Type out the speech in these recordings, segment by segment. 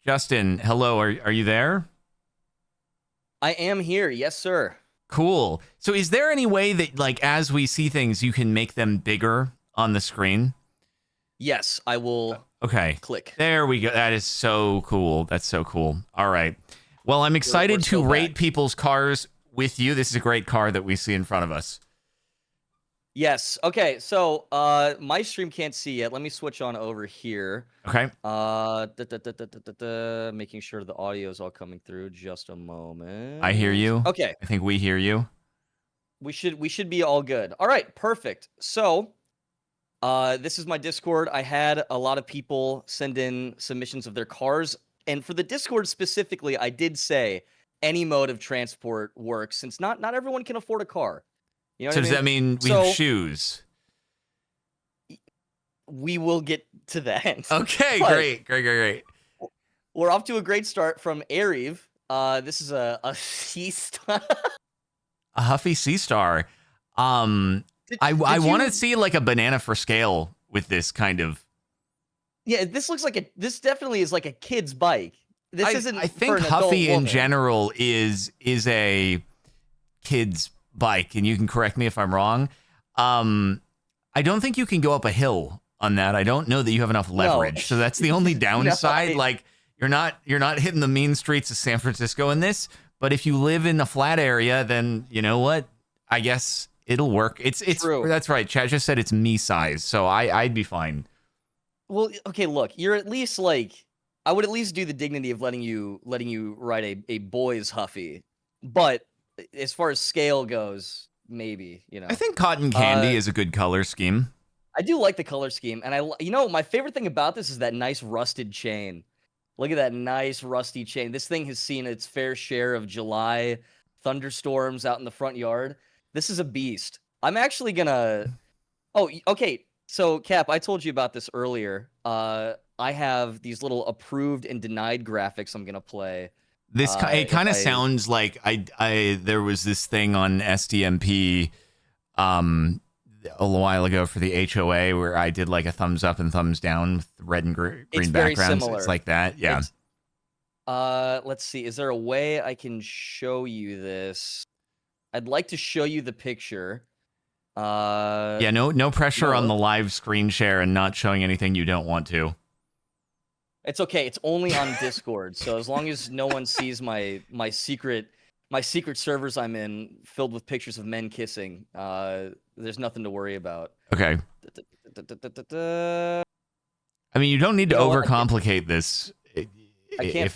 Justin, hello. Are you there? I am here. Yes, sir. Cool. So is there any way that, like, as we see things, you can make them bigger on the screen? Yes, I will. Okay. Click. There we go. That is so cool. That's so cool. All right. Well, I'm excited to rate people's cars with you. This is a great car that we see in front of us. Yes. Okay. So, my stream can't see yet. Let me switch on over here. Okay. Making sure the audio is all coming through. Just a moment. I hear you. Okay. I think we hear you. We should be all good. All right. Perfect. So, this is my Discord. I had a lot of people send in submissions of their cars, and for the Discord specifically, I did say any mode of transport works, since not everyone can afford a car. You know so does that mean we have shoes? We will get to that. Okay, great. We're off to a great start from Ariv. This is a C-Star. A Huffy C-Star. I want to see like a banana for scale with this kind of. Yeah, this definitely is like a kid's bike. This isn't. I think Huffy in general is a kid's bike, and you can correct me if I'm wrong. I don't think you can go up a hill on that. I don't know that you have enough leverage, so that's the only downside. No, like you're not hitting the mean streets of San Francisco in this. But if you live in a flat area, then you know what? I guess it'll work. It's true. That's right. Chad just said it's me size, so I'd be fine. Well, okay. Look, you're at least like I would at least do the dignity of letting you ride a boy's Huffy, but as far as scale goes, maybe, you know. I think cotton candy is a good color scheme. I do like the color scheme, and my favorite thing about this is that nice rusted chain. Look at that nice rusty chain. This thing has seen its fair share of July thunderstorms out in the front yard. This is a beast. I'm actually gonna. Oh, okay. So, Cap, I told you about this earlier. I have these little approved and denied graphics I'm gonna play. This it kind of sounds like there was this thing on SDMP a while ago for the HOA where I did like a thumbs up and thumbs down with red and green backgrounds. It's like that, yeah. Let's see. Is there a way I can show you this? I'd like to show you the picture. Yeah, no pressure on the live screen share and not showing anything you don't want to. It's okay. It's only on Discord, so as long as no one sees my secret servers I'm in filled with pictures of men kissing, there's nothing to worry about. Okay. I mean, you don't need to overcomplicate this if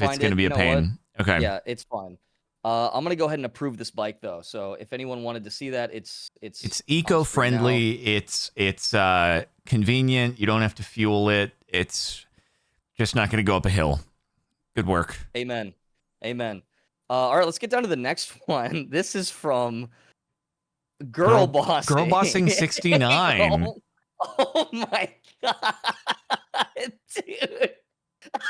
it's going to be a pain. Okay. Yeah, it's fine. I'm gonna go ahead and approve this bike though. So if anyone wanted to see that, it's eco-friendly. It's convenient. You don't have to fuel it. It's just not going to go up a hill. Good work. Amen. All right, let's get down to the next one. This is from Girl Bossing. Girl Bossing 69. Oh my god, dude.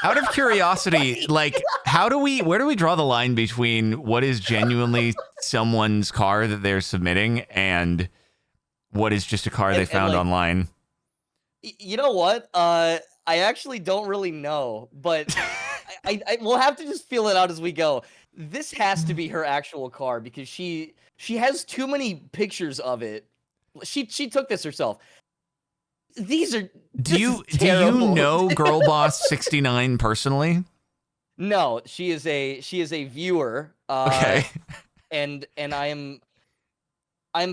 Out of curiosity, like, where do we draw the line between what is genuinely someone's car that they're submitting and what is just a car they found online? You know what? I actually don't really know, but I will have to just feel it out as we go. This has to be her actual car because she has too many pictures of it. She took this herself. Do you know Girl Boss 69 personally? No, she is a viewer. Okay. And I'm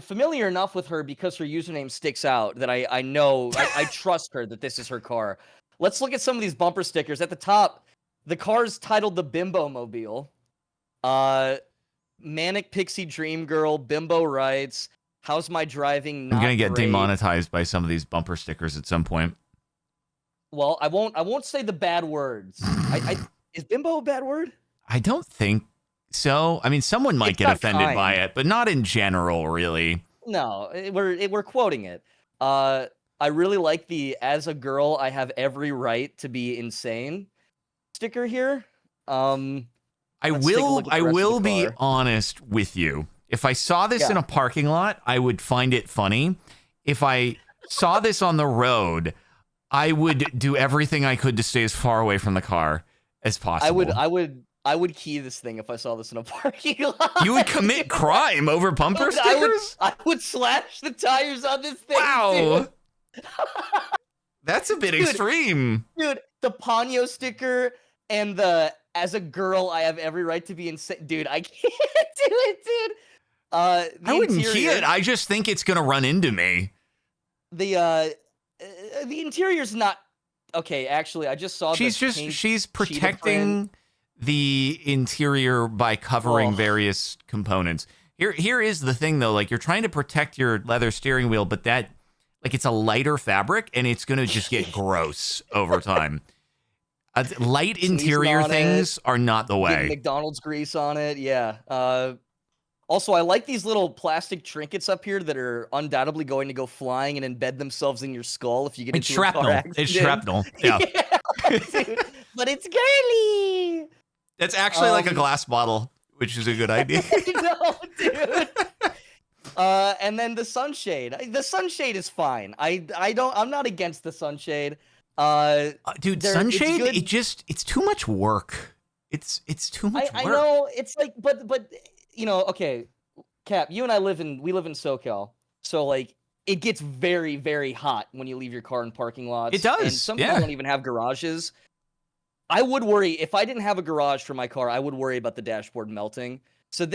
familiar enough with her because her username sticks out that I know I trust her that this is her car. Let's look at some of these bumper stickers. At the top, the car's titled the Bimbo Mobile. Manic Pixie Dream Girl, Bimbo writes, "How's my driving? Not I'm gonna get great." demonetized by some of these bumper stickers at some point. Well, I won't say the bad words. Is Bimbo a bad word? I don't think so. I mean, someone might get offended by it, but not in general, really. No, we're quoting it. I really like the "as a girl, I have every right to be insane" sticker here. I will be honest with you. If I saw this in a parking lot, I would find it funny. If I saw this on the road, I would do everything I could to stay as far away from the car as possible. I would key this thing if I saw this in a parking lot. You would commit crime over bumper stickers? I would slash the tires on this thing. Wow. Dude. That's a bit extreme. Dude, the Ponyo sticker and the "as a girl, I have every right to be insane." Dude, I can't do it, dude. I wouldn't key it. I just think it's gonna run into me. The interior's not okay. Actually, I just saw. She's protecting the interior by covering various components. Here is the thing though. Like, you're trying to protect your leather steering wheel, but that, like, it's a lighter fabric and it's gonna just get gross over time. Light interior things are not the way. McDonald's grease on it, yeah. Also, I like these little plastic trinkets up here that are undoubtedly going to go flying and embed themselves in your skull if you get into a car accident. It's shrapnel. Yeah. Dude, but it's girly. That's actually like a glass bottle, which is a good idea. No, dude. And then the sunshade. The sunshade is fine. I'm not against the sunshade. Dude, sunshade, it's too much work. It's too much work. I know, it's like, but you know, okay, Cap, you and I live in SoCal, so like it gets very, very hot when you leave your car in parking lots. It does. And some people don't even have garages. I would worry if I didn't have a garage for my car. I would worry about the dashboard melting. So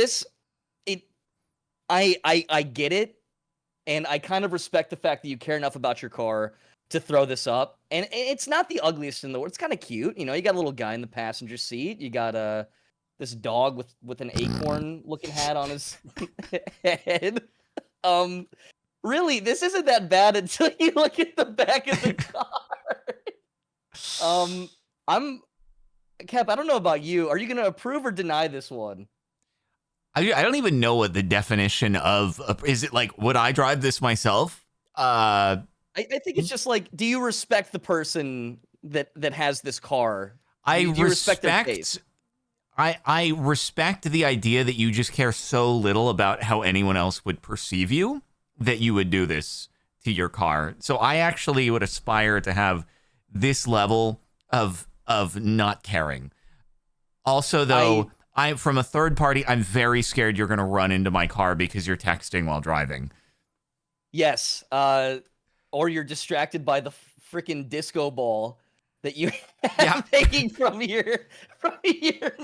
I get it, and I kind of respect the fact that you care enough about your car to throw this up. And it's not the ugliest in the world. It's kind of cute. You know, you got a little guy in the passenger seat. You got this dog with an acorn looking hat on his head. Really, this isn't that bad until you look at the back of the car. Cap, I don't know about you. Are you going to approve or deny this one? I don't even know what the definition of is. It like, would I drive this myself? I think it's just like, do you respect the person that has this car? Do you respect their taste? I respect the idea that you just care so little about how anyone else would perceive you that you would do this to your car. So I actually would aspire to have this level of not caring. Also, though, I from a third party, I'm very scared you're going to run into my car because you're texting while driving. Yes, or you're distracted by the freaking disco ball that you have taking from your mirror.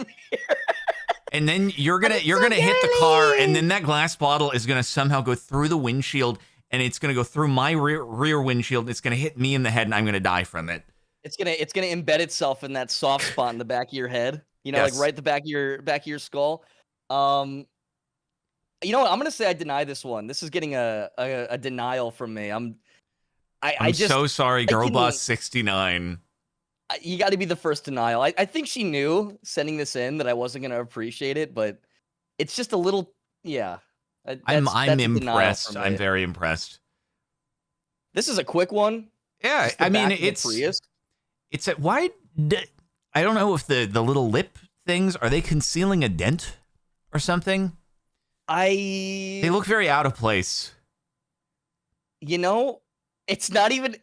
And then you're gonna hit the car, and then that glass bottle is gonna somehow go through the windshield, and it's gonna go through my rear windshield. It's gonna hit me in the head, and I'm gonna die from it. It's gonna embed itself in that soft spot in the back of your head. You know, like right at the back of your skull. You know what? I'm gonna say I deny this one. This is getting a denial from me. I'm so sorry, Girl Boss 69. You got to be the first denial. I think she knew sending this in that I wasn't going to appreciate it, but it's just a little, yeah. I'm impressed. I'm very impressed. This is a quick one. Yeah, I mean, it's why? I don't know if the little lip things, are they concealing a dent or something? They look very out of place. You know, it's not even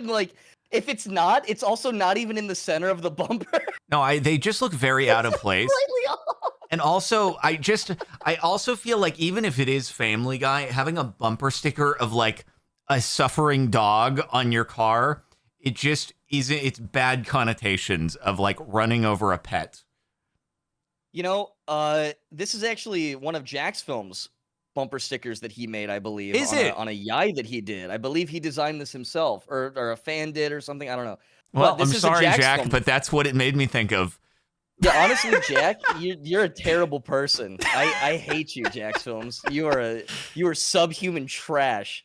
like. If it's not, it's also not even in the center of the bumper. No, they just look very out of place. Slightly off. And also, I also feel like even if it is Family Guy, having a bumper sticker of like a suffering dog on your car, it just isn't. It's bad connotations of like running over a pet. You know, this is actually one of Jack's films. Bumper stickers that he made, I believe. On a Yai that he did. I believe he designed this himself, or a fan did or something. I don't know. Well, I'm sorry, Jack, but that's what it made me think of. Yeah, honestly, Jack, you're a terrible person. I hate you, Jack's films. You are subhuman trash.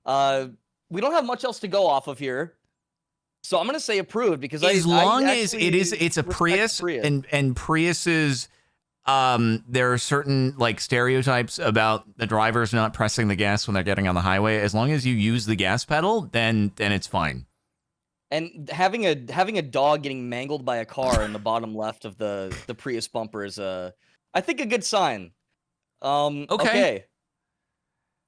We don't have much else to go off of here, so I'm gonna say approved because as long as it's a Prius, and Priuses. There are certain like stereotypes about the drivers not pressing the gas when they're getting on the highway. As long as you use the gas pedal, then it's fine. And having a dog getting mangled by a car in the bottom left of the Prius bumper is I think a good sign. Okay.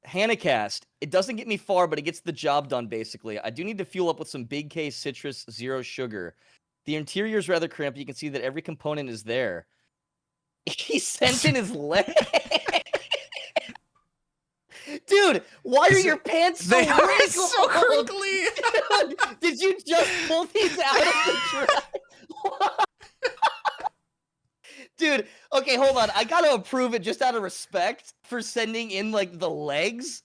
Hanacast. It doesn't get me far, but it gets the job done basically. I do need to fuel up with some Big K Citrus Zero Sugar. The interior is rather cramped. You can see that every component is there. He sent in his leg. Dude, why are your pants so They are wrinkled? so crinkly. Dude, did you just pull these out of the trash? Dude, okay, hold on. I gotta approve it just out of respect for sending in like the legs,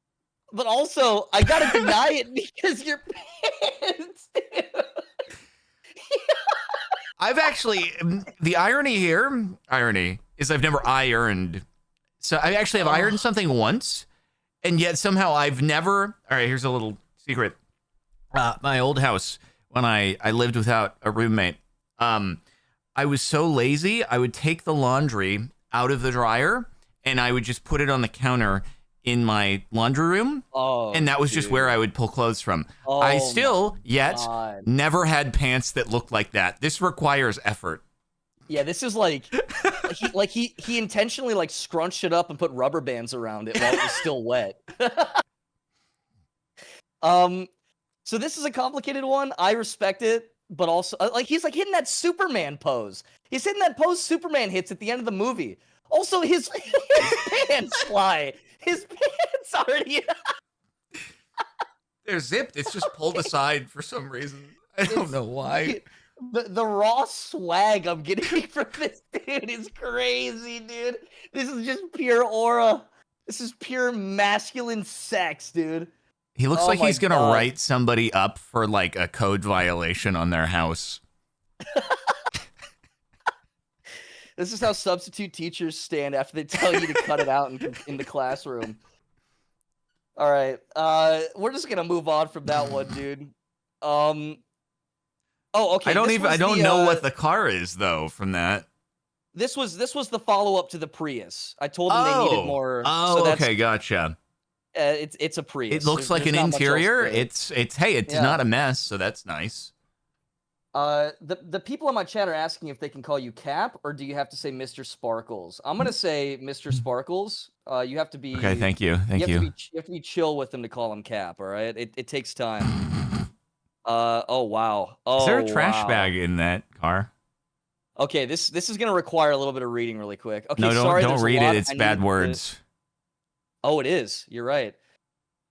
but also I gotta deny it because your pants. Dude. I've actually, the irony is I've never ironed. So I actually have ironed something once, and yet somehow I've never. All right, here's a little secret. My old house, when I lived without a roommate, I was so lazy, I would take the laundry out of the dryer and I would just put it on the counter in my laundry room. And that was just where I would pull clothes from. I still, never had pants that looked like that. This requires effort. Yeah, this is like he intentionally like scrunched it up and put rubber bands around it while it was still wet. So this is a complicated one. I respect it, but also like he's like hitting that Superman pose. He's hitting that pose Superman hits at the end of the movie. Also, his pants fly. His pants already. They're zipped. It's just pulled aside for some reason. I don't know why. The raw swag I'm getting from this dude is crazy, dude. This is just pure aura. This is pure masculine sex, dude. He looks like he's going to write somebody up for like a code violation on their house. This is how substitute teachers stand after they tell you to cut it out in the classroom. All right. We're just going to move on from that one, dude. Oh, okay. I don't know what the car is though from that. This was the follow-up to the Prius. I told them they needed more. Oh, so okay, gotcha. It's a Prius. It looks like an interior. It's not a mess, so that's nice. The people on my chat are asking if they can call you Cap or do you have to say Mr. Sparkles? I'm gonna say Mr. Sparkles. You have to be okay. Thank you. You have to be chill with them to call him Cap. All right. It takes time. Oh wow. Oh, is there a trash bag in that car? Okay. This is gonna require a little bit of reading really quick. Okay. No, sorry. Don't read it. It's bad words. Oh, it is. You're right.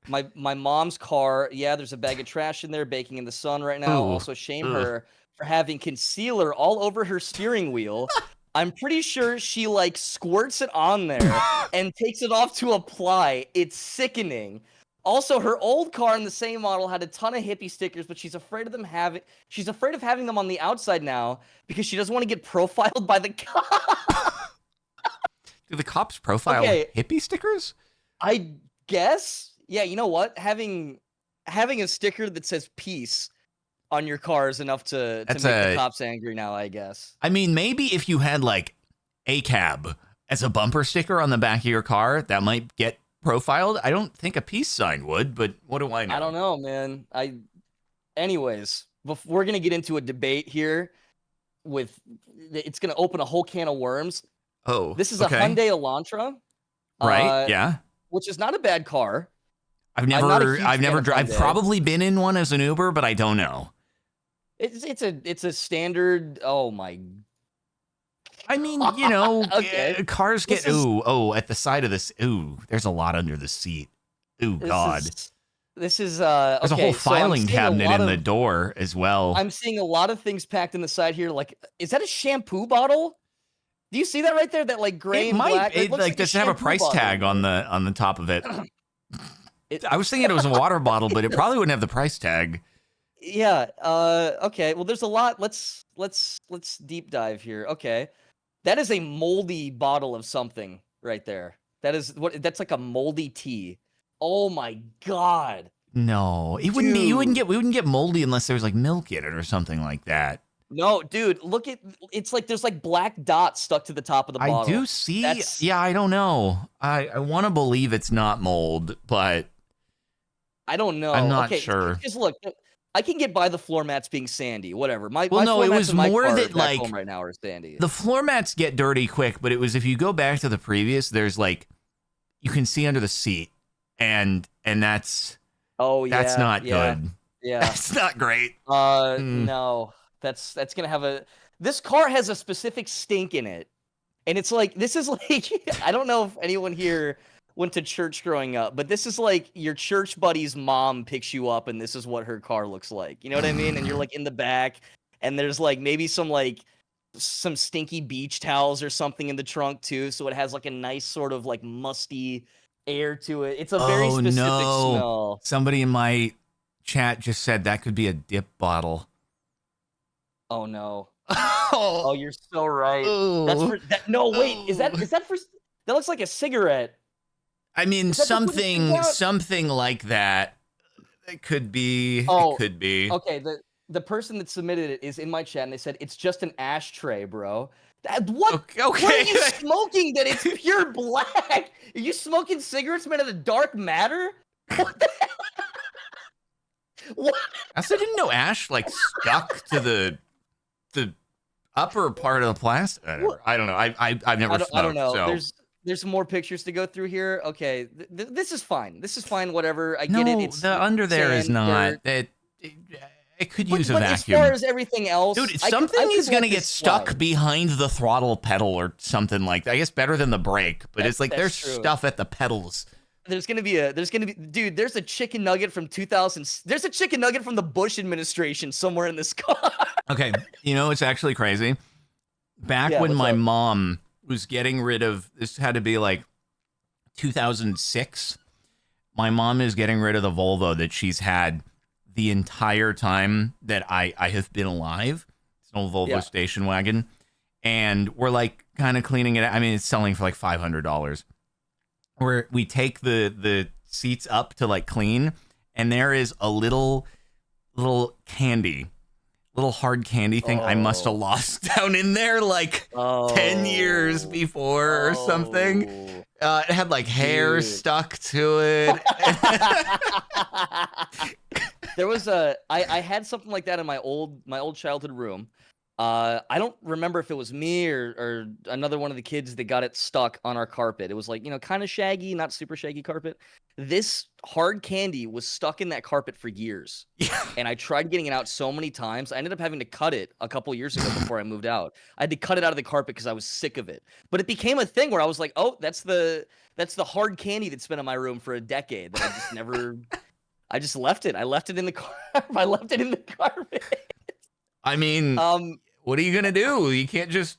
My mom's car, yeah, there's a bag of trash in there baking in the sun right now. Ooh. Also shame her for having concealer all over her steering wheel. I'm pretty sure she like squirts it on there and takes it off to apply. It's sickening. Also, her old car in the same model had a ton of hippie stickers, but she's afraid of having them on the outside now because she doesn't want to get profiled by the cops. Do the cops profile hippie stickers? I guess. Yeah, you know what? Having a sticker that says peace on your car is enough to make the cops angry now, I guess. I mean, maybe if you had like a cab as a bumper sticker on the back of your car, that might get profiled. I don't think a peace sign would, but what do I know? I don't know, man. Anyways, we're going to get into a debate here it's going to open a whole can of worms. Oh, this is a Hyundai Elantra. Right, yeah. Which is not a bad car. I've probably been in one as an Uber, but I don't know. It's a standard. Oh my. I mean, you know, cars get at the side of this. Ooh, there's a lot under the seat. Ooh, God. This is there's a whole filing cabinet in the door as well. I'm seeing a lot of things packed in the side here. Like, is that a shampoo bottle? Do you see that right there? That like gray and black. It like does have a price tag on the top of it. I was thinking it was a water bottle, but it probably wouldn't have the price tag. Yeah. Okay. Well, there's a lot. Let's deep dive here. Okay. That is a moldy bottle of something right there. That's like a moldy tea. Oh my God. No, it wouldn't be. We wouldn't get moldy unless there was like milk in it or something like that. No, dude, it's like there's like black dots stuck to the top of the bottle. I do see. Yeah, I don't know. I want to believe it's not mold, but I don't know. I'm not sure. Just look, I can get by the floor mats being sandy, whatever. It was more that like home right now are sandy. The floor mats get dirty quick, but it was if you go back to the previous, there's like you can see under the seat, and that's that's not good. Yeah, that's not great. No. That's gonna have a. This car has a specific stink in it, and it's like this is like I don't know if anyone here went to church growing up, but this is like your church buddy's mom picks you up, and this is what her car looks like. You know what I mean? And you're like in the back, and there's like maybe some stinky beach towels or something in the trunk too, so it has like a nice sort of like musty air to it. It's a very specific smell. Somebody in my chat just said that could be a dip bottle. Oh no. Oh, you're so right. That's for that. No, wait. Is that for? That looks like a cigarette. I mean, something like that. It could be. Oh, it could be. Okay. The person that submitted it is in my chat, and they said it's just an ashtray, bro. What? Okay. What are you smoking? That it's pure black? Are you smoking cigarettes made of the dark matter? What the hell? What? I also didn't know ash like stuck to the upper part of the plastic. I don't know. I've never smoked. I don't know. So. There's more pictures to go through here. Okay, this is fine. This is fine. Whatever. I get it. It's the under there is not. It could use a vacuum. As far as everything else, dude, something is gonna get stuck behind the throttle pedal or something like that. I guess better than the brake, but it's like there's stuff at the pedals. There's gonna be dude. There's a chicken nugget from 2000. There's a chicken nugget from the Bush administration somewhere in this car. Okay, you know it's actually crazy. Back when my mom was getting rid of this, had to be like 2006. My mom is getting rid of the Volvo that she's had the entire time that I have been alive. It's an old Volvo station wagon, and we're like kind of cleaning it. I mean, it's selling for like $500. Where we take the seats up to like clean, and there is a little hard candy thing I must have lost down in there like 10 years before or something. It had like hair stuck to it. There was I had something like that in my old childhood room. I don't remember if it was me or another one of the kids that got it stuck on our carpet. It was like, kind of shaggy, not super shaggy carpet. This hard candy was stuck in that carpet for years. And I tried getting it out so many times. I ended up having to cut it a couple years ago before I moved out. I had to cut it out of the carpet because I was sick of it. But it became a thing where I was like, oh, that's the hard candy that's been in my room for a decade that I just never I just left it. I left it in the car. I left it in the carpet. I mean, what are you gonna do? You can't just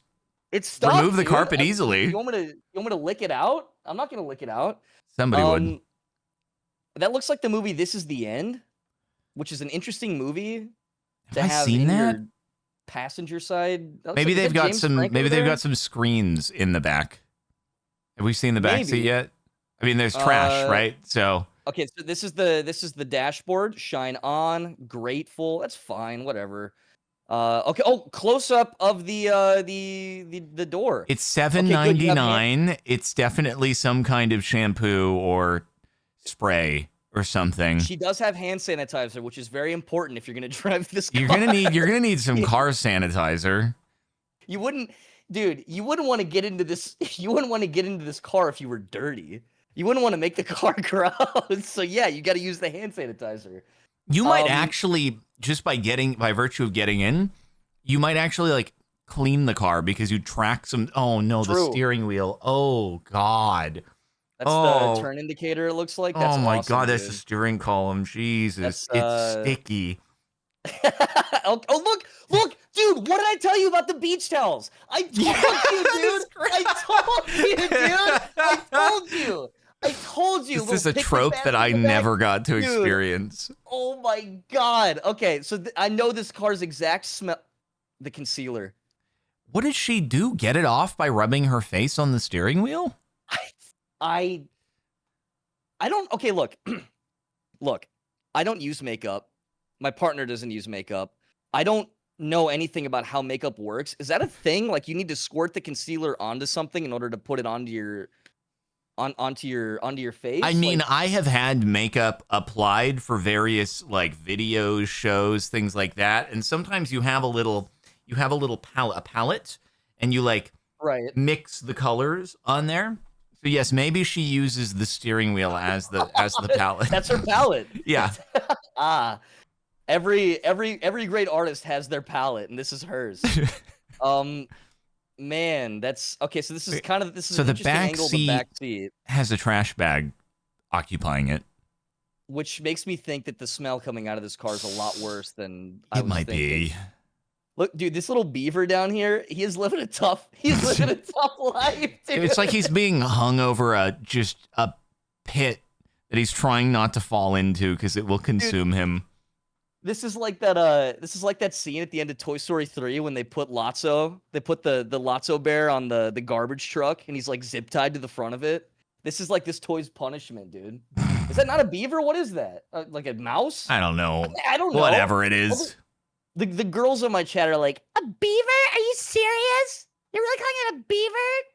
remove the carpet easily. You want me to lick it out? I'm not gonna lick it out. Somebody would. That looks like the movie This Is the End, which is an interesting movie to have seen that? Your passenger side. Maybe they've got some screens in the back. Have we seen the back seat yet? I mean, there's trash, right? So okay, so this is the dashboard. Shine on, grateful. That's fine, whatever. Okay. Oh, close up of the door. It's $7.99. It's definitely some kind of shampoo or spray or something. She does have hand sanitizer, which is very important if you're gonna drive this car. You're gonna need some car sanitizer. You wouldn't want to get into this. You wouldn't want to get into this car if you were dirty. You wouldn't want to make the car gross. So yeah, you got to use the hand sanitizer. You might actually, just by virtue of getting in, you might actually like clean the car because you track some. Oh no, the steering wheel. Oh God. That's the turn indicator. It looks like. That's my awesome, God, that's the steering column. Jesus, it's sticky. Oh look, dude! What did I tell you about the beach towels? I told you, dude. I told you. This is a trope that I never got to experience. Oh my God. Okay, so I know this car's exact smell. The concealer. What did she do? Get it off by rubbing her face on the steering wheel? I don't. Okay, look. Look, I don't use makeup. My partner doesn't use makeup. I don't know anything about how makeup works. Is that a thing? Like you need to squirt the concealer onto something in order to put it onto your face? I mean, I have had makeup applied for various like videos, shows, things like that. And sometimes you have a little palette and you like mix the colors on there. So yes, maybe she uses the steering wheel as the palette. That's her palette. Yeah. Every great artist has their palette, and this is hers. Man, that's okay. So this is an interesting angle of the back seat has a trash bag occupying it, which makes me think that the smell coming out of this car is a lot worse than I it was might thinking. be. Look, dude, this little beaver down here, he's living a tough life, dude. It's like he's being hung over a pit that he's trying not to fall into because it will consume him. This is like that scene at the end of Toy Story 3 when they put the Lotso bear on the garbage truck and he's like zip tied to the front of it. This is like this toy's punishment, dude. Is that not a beaver? What is that? Like a mouse? I don't know. I don't know. Whatever it is. The girls on my chat are like, a beaver? Are you serious? You're really calling it a beaver?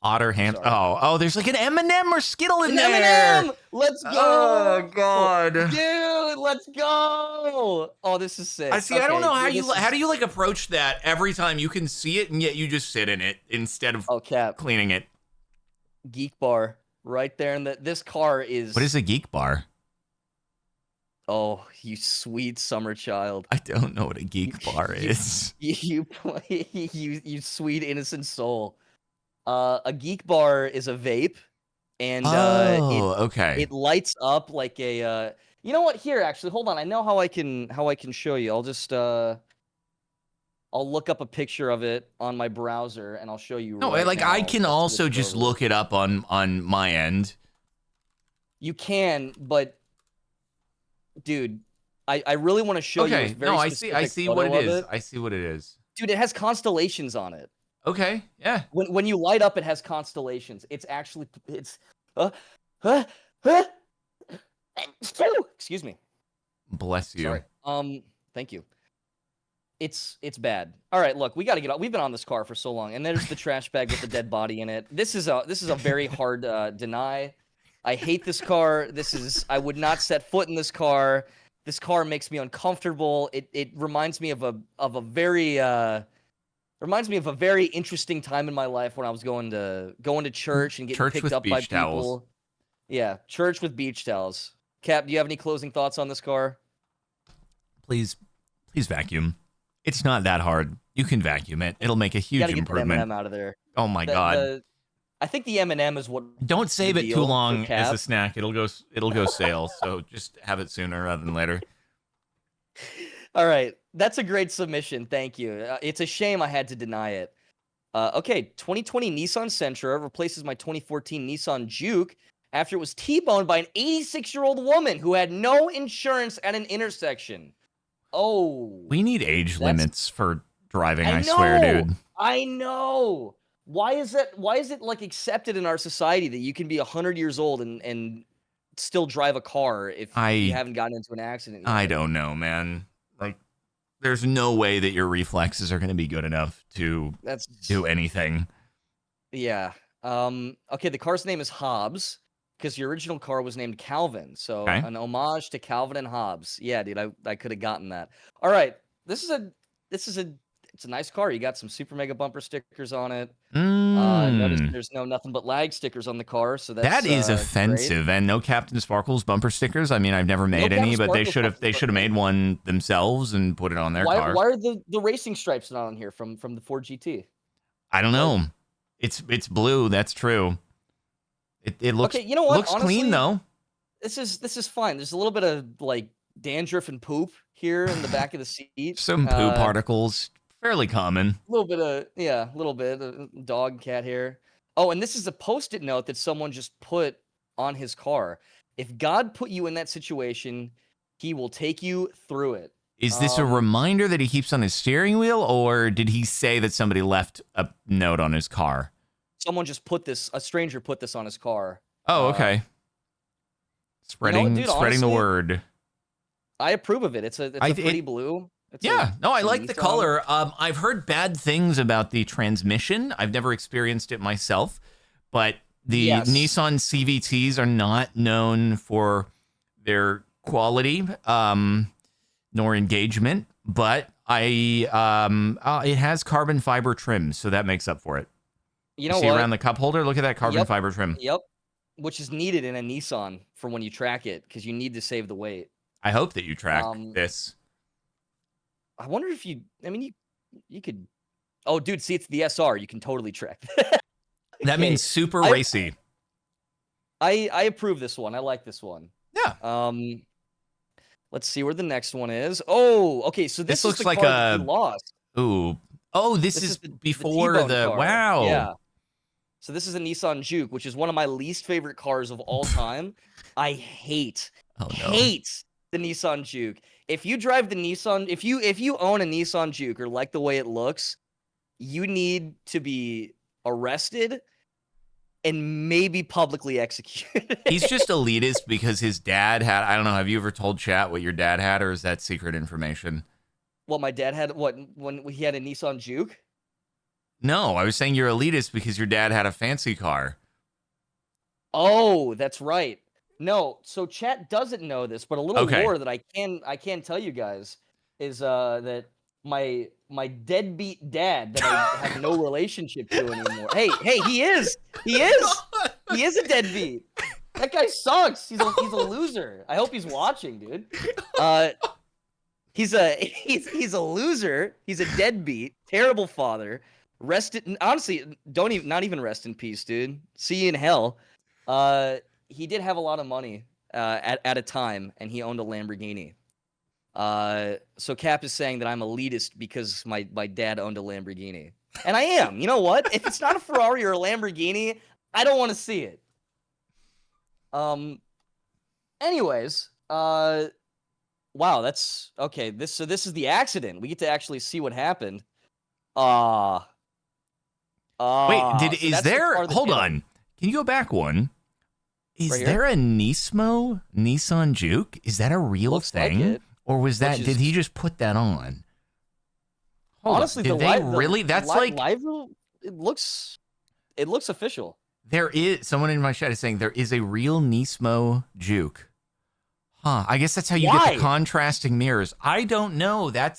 Otter hand. Sorry. Oh, there's like an M&M or Skittle in An there. M&M! Let's go! Oh God, dude, let's go! Oh, this is sick. I see. Okay, I don't know how do you like approach that every time you can see it and yet you just sit in it instead of cleaning it. Geek bar right there, and this car is. What is a geek bar? Oh, you sweet summer child! I don't know what a geek bar is. You sweet innocent soul. A geek bar is a vape, and okay. It lights up like a. You know what? Here, actually, hold on. I know how I can show you. I'll just I'll look up a picture of it on my browser, and I'll show you. No, right now. I can also just look it up on my end. You can, but dude, I really want to show you. Okay, no, I see what it is. I see what it is. Dude, it has constellations on it. Okay, yeah. When you light up, it has constellations. It's actually excuse me. Bless you. Sorry. Thank you. It's bad. All right, look, we got to get out. We've been on this car for so long, and there's the trash bag with the dead body in it. This is a very hard deny. I hate this car. I would not set foot in this car. This car makes me uncomfortable. It reminds me of a very interesting time in my life when I was going to church and getting picked up by people. Towels. Yeah, church with beach towels. Cap, do you have any closing thoughts on this car? Please vacuum. It's not that hard. You can vacuum it. It'll make a huge improvement. Get the M&M out of there. Oh my God. I think the M&M is what. Don't save it too long as a snack. It'll go stale. So just have it sooner rather than later. All right, that's a great submission. Thank you. It's a shame I had to deny it. Okay, 2020 Nissan Sentra replaces my 2014 Nissan Juke after it was T-boned by an 86-year-old woman who had no insurance at an intersection. Oh, we need age limits for driving. I swear, dude. I know. Why is it like accepted in our society that you can be 100 years old and still drive a car if you haven't gotten into an accident yet? I don't know, man. Like, there's no way that your reflexes are going to be good enough to do anything. Yeah. Okay, the car's name is Hobbs because your original car was named Calvin. So an homage to Calvin and Hobbs. Yeah, dude, I could have gotten that. All right. It's a nice car. You got some super mega bumper stickers on it. Notice there's no nothing but lag stickers on the car, so that is offensive. Great. And no Captain Sparkles bumper stickers. I mean, I've never made any, but they should have made one themselves and put it on their car. Why are the racing stripes not on here from the Ford GT? I don't know. It's blue. That's true. It looks okay. You know what? Looks honestly, clean though. This is fine. There's a little bit of like dandruff and poop here in the back of the seat. Some poo particles. Fairly common. A little bit of dog cat hair. Oh, and this is a post-it note that someone just put on his car. If God put you in that situation, he will take you through it. Is this a reminder that he keeps on his steering wheel, or did he say that somebody left a note on his car? Someone just a stranger put this on his car. Oh, okay. Spreading honestly, the word. I approve of it. It's a pretty blue. I like the color. I've heard bad things about the transmission. I've never experienced it myself, but the Nissan CVTs are not known for their quality, nor engagement. But it has carbon fiber trim, so that makes up for it. You know see around the cup holder? Look at that carbon fiber trim. Yep, which is needed in a Nissan for when you track it because you need to save the weight. I hope that you track Um, this. I wonder if you. I mean, you could. Oh, dude, see, it's the SR. You can totally track. That means super racy. I approve this one. I like this one. Yeah. Let's see where the next one is. Oh, okay. So this looks is the like car that we lost. Ooh. Oh, this is before the car. wow. Yeah. So this is a Nissan Juke, which is one of my least favorite cars of all time. I hate the Nissan Juke. If you drive the Nissan, if you own a Nissan Juke or like the way it looks, you need to be arrested and maybe publicly executed. He's just elitist because his dad had, I don't know, have you ever told chat what your dad had, or is that secret information? What my dad had, when he had a Nissan Juke? No, I was saying you're elitist because your dad had a fancy car. Oh, that's right. No, so chat doesn't know this, but a little lore that I can tell you guys is that my deadbeat dad that I have no relationship to anymore. Hey, he is a deadbeat. That guy sucks. He's a loser. I hope he's watching, dude. He's a loser. He's a deadbeat, terrible father. Honestly, not even rest in peace, dude. See you in hell. He did have a lot of money at a time, and he owned a Lamborghini. So Cap is saying that I'm elitist because my dad owned a Lamborghini. And I am. You know what? If it's not a Ferrari or a Lamborghini, I don't want to see it. Anyways, wow, that's okay. This is the accident. We get to actually see what happened. Wait, hold on. Can you go back one? Is there a Nissan Juke? Is that a real thing? Like it, or was that, did he just put that on? Honestly, did they really? That's like live. It looks official. There is someone in my chat is saying there is a real Nismo Juke. Huh? I guess that's how you get the contrasting mirrors. I don't know. That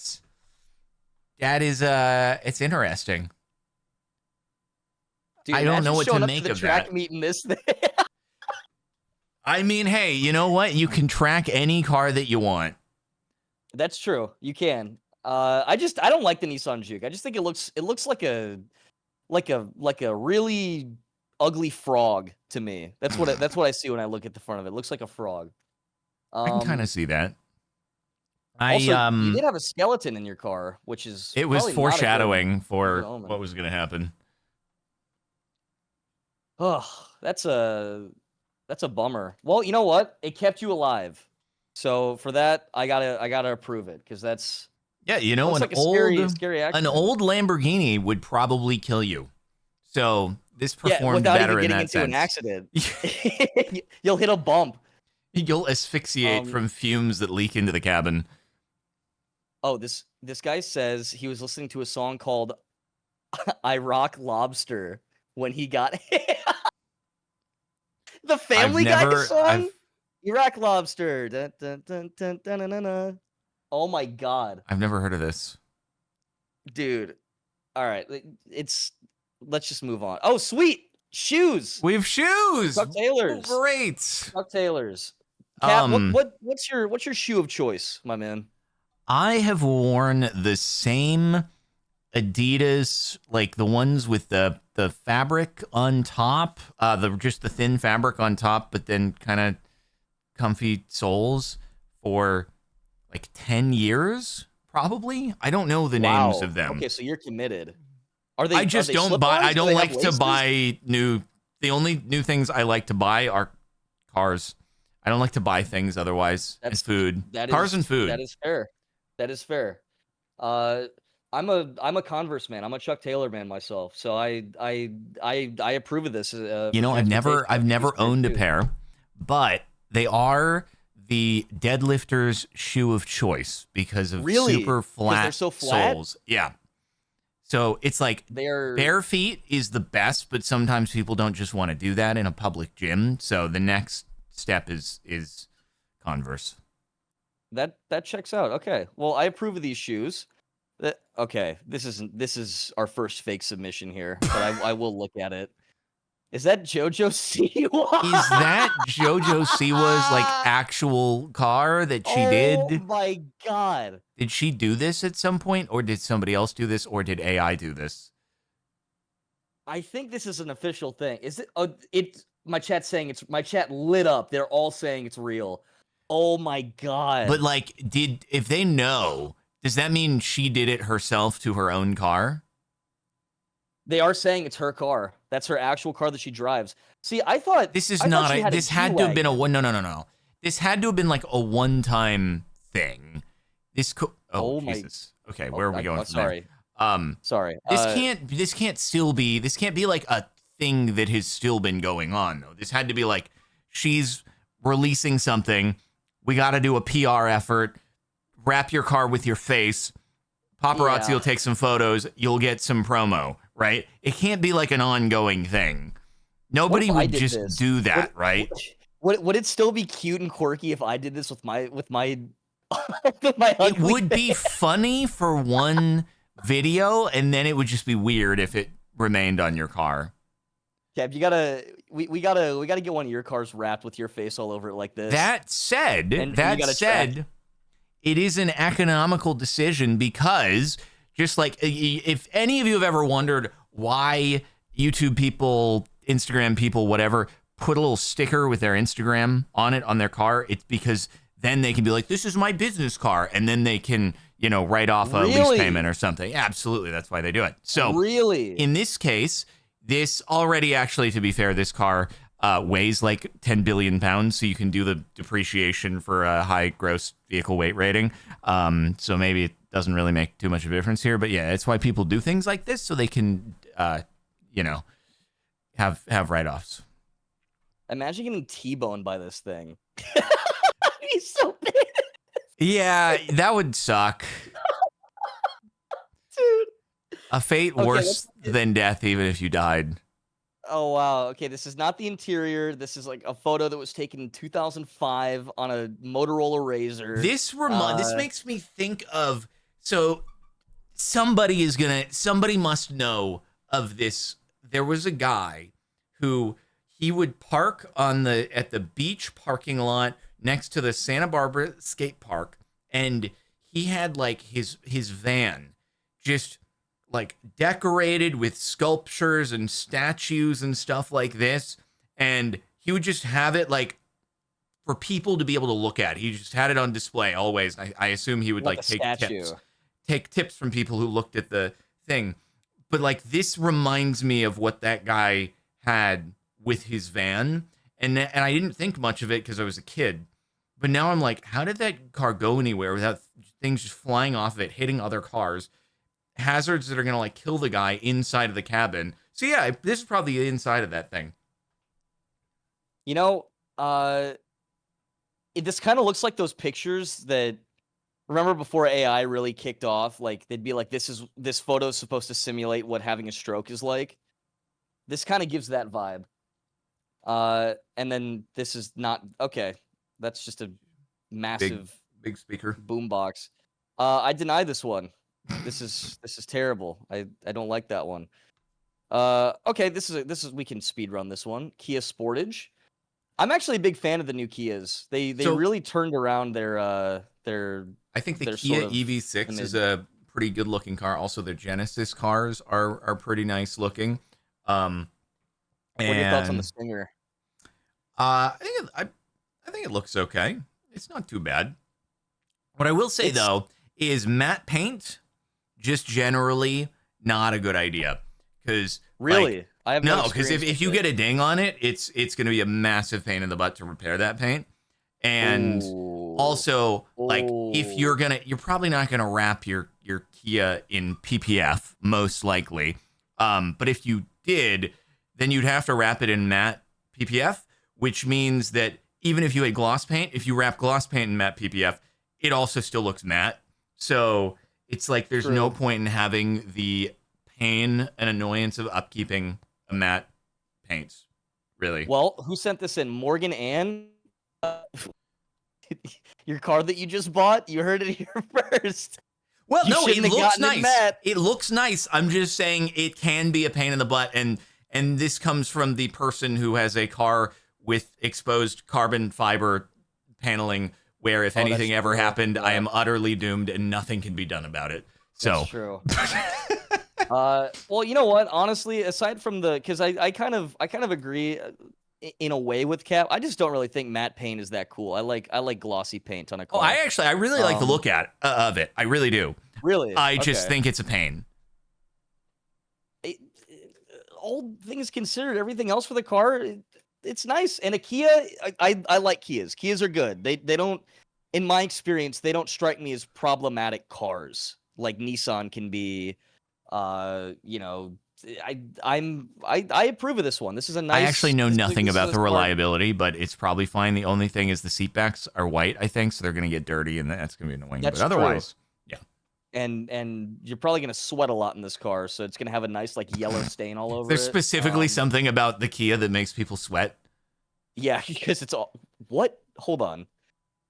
is it's interesting. Dude, I don't know what to make of that. Meeting this thing. I mean, hey, you know what? You can track any car that you want. That's true. You can. I don't like the Nissan Juke. I just think it looks like a really ugly frog to me. That's what I see when I look at the front of it. It looks like a frog. I can kind of see that. Also, you did have a skeleton in your car, which is it was foreshadowing for what was going to happen. Oh, that's a bummer. Well, you know what? It kept you alive. So for that, I gotta approve it because that's an old Lamborghini would probably kill you. So this performed better in that sense. Without even getting into an accident, you'll hit a bump. You'll asphyxiate from fumes that leak into the cabin. Oh, this guy says he was listening to a song called "I Rock Lobster" when he got the Family Guy song. Iraq Lobster. Dun, dun, dun, dun, dun, dun, dun, dun. Oh my god. I've never heard of this. Dude. All right. Let's just move on. Oh, sweet. Shoes. We have shoes. Chuck Taylors. Oh, great. Chuck Taylors. Cap, what's your shoe of choice, my man? I have worn the same Adidas, like the ones with the fabric on top, just the thin fabric on top, but then kind of comfy soles for like 10 years, probably. I don't know the names of them. Okay, so you're committed. Are they? I just don't buy. I don't like to buy new. The only new things I like to buy are cars. I don't like to buy things otherwise. That's food. Cars and food. That is fair. That is fair. I'm a Converse man. I'm a Chuck Taylor man myself. So I approve of this. I've never owned a pair, but they are the deadlifter's shoe of choice because of super flat soles. Yeah. So it's like bare feet is the best, but sometimes people don't just want to do that in a public gym. So the next step is Converse. That checks out. Okay. Well, I approve of these shoes. Okay. This is our first fake submission here, but I will look at it. Is that Jojo Siwa? Is that Jojo Siwa's like actual car that she Oh did? my god. Did she do this at some point, or did somebody else do this, or did AI do this? I think this is an official thing. Is it? It's my chat's saying it's. My chat lit up. They're all saying it's real. Oh my god. But like, if they know, does that mean she did it herself to her own car? They are saying it's her car. That's her actual car that she drives. See, I thought This is I thought not. she had This a had to have been a G-Wagon. one. No. This had to have been like a one-time thing. This Oh my- Jesus. Okay, where are we going from sorry. there? Sorry. This can't be like a thing that has still been going on though. This had to be like she's releasing something. We got to do a PR effort. Wrap your car with your face. Paparazzi Yeah. will take some photos. You'll get some promo, right? It can't be like an ongoing thing. Nobody What if I would did just this? do that, right? Would it still be cute and quirky if I did this with my with my my It ugly would be funny for one video, and then it would just be weird if it remained on your car. Kev, we gotta get one of your cars wrapped with your face all over it like this. That said, And you gotta track. it is an economical decision because just like if any of you have ever wondered why YouTube people, Instagram people, whatever, put a little sticker with their Instagram on it on their car, it's because then they can be like, this is my business car. And then they can, write off a lease Really? payment or something. Absolutely. That's why they do it. So Really? in this case, this already actually, to be fair, this car weighs like 10 billion pounds, so you can do the depreciation for a high gross vehicle weight rating. So maybe it doesn't really make too much of a difference here, but yeah, it's why people do things like this so they can, have write-offs. Imagine getting T-boned by this thing. He's so big, Yeah, that would suck. dude. A fate Okay, worse than death, even if you died. Oh wow. Okay, this is not the interior. This is like a photo that was taken in 2005 on a Motorola Razr. This makes me think of, so somebody must know of this. There was a guy who he would park at the beach parking lot next to the Santa Barbara skate park, and he had like his van just like decorated with sculptures and statues and stuff like this, and he would just have it like for people to be able to look at. He just had it on display always. I assume he would Like like a take tips from people who looked at the thing. But like this reminds me of what that guy had with his van, and I didn't think much of it because I was a kid. But now I'm like, how did that car go anywhere without things just flying off of it, hitting other cars? Hazards that are gonna like kill the guy inside of the cabin. So yeah, this is probably the inside of that thing. This kind of looks like those pictures that remember before AI really kicked off. Like they'd be like, this photo is supposed to simulate what having a stroke is like. This kind of gives that vibe. And then this is not okay. That's just a massive Big speaker. boombox. I deny this one. This is terrible. I don't like that one. Okay, this is we can speed run this one. Kia Sportage. I'm actually a big fan of the new Kias. They really turned around their I think the their Kia sort of EV6 is a pretty good looking car. Also, their Genesis cars are pretty nice looking. What are your thoughts on the Stinger? I think it looks okay. It's not too bad. What I will say though is matte paint just generally not a good idea because Really, I have no, because experience if you with get a ding on it, it's going to be a massive pain in the butt to repair that paint. And also, like, if you're probably not gonna wrap your Kia in PPF, most likely. But if you did, then you'd have to wrap it in matte PPF, which means that even if you had gloss paint, if you wrap gloss paint in matte PPF, it also still looks matte. So it's like there's no point in having the pain and annoyance of upkeeping a matte paints, really. Well, who sent this in? Morgan Ann? Your car that you just bought? You heard it here first. Well, You no, it shouldn't have looks gotten it nice. matte. It looks nice. I'm just saying it can be a pain in the butt, and And this comes from the person who has a car with exposed carbon fiber paneling, where if anything ever happened, I am utterly doomed and nothing can be done about it. So that's true. Well, you know what? Honestly, aside from because I kind of agree in a way with Cap. I just don't really think matte paint is that cool. I like glossy paint on a car. I really like the look of it. I really do. Really? I just think it's a pain. All things considered, everything else for the car, it's nice. And a Kia, I like Kias. Kias are good. They don't, in my experience, they don't strike me as problematic cars like Nissan can be. You know, I approve of this one. This is a nice. I actually know nothing about the reliability, but it's probably fine. The only thing is the seat backs are white, I think, so they're going to get dirty, and that's going to be annoying. That's but otherwise, true. Yeah. And you're probably going to sweat a lot in this car, so it's going to have a nice like yellow stain all over. There's it. specifically something about the Kia that makes people sweat. Yeah, because it's all what? Hold on.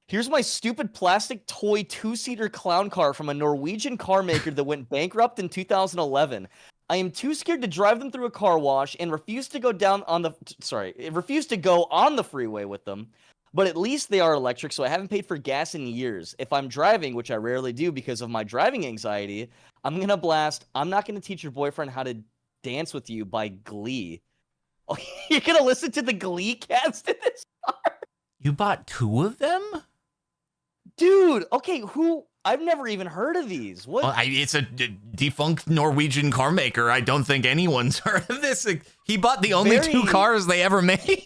Here's my stupid plastic toy 2-seater clown car from a Norwegian car maker that went bankrupt in 2011. I am too scared to drive them through a car wash and refuse to go on the freeway with them. But at least they are electric, so I haven't paid for gas in years. If I'm driving, which I rarely do because of my driving anxiety, I'm going to blast "I'm Not Going to Teach Your Boyfriend How to Dance with You" by Glee. Oh, you're going to listen to the Glee cast in this car? You bought 2 of them? Dude, okay, I've never even heard of these. What? Well, it's a defunct Norwegian car maker. I don't think anyone's heard of this. He bought the only 2 cars they ever made.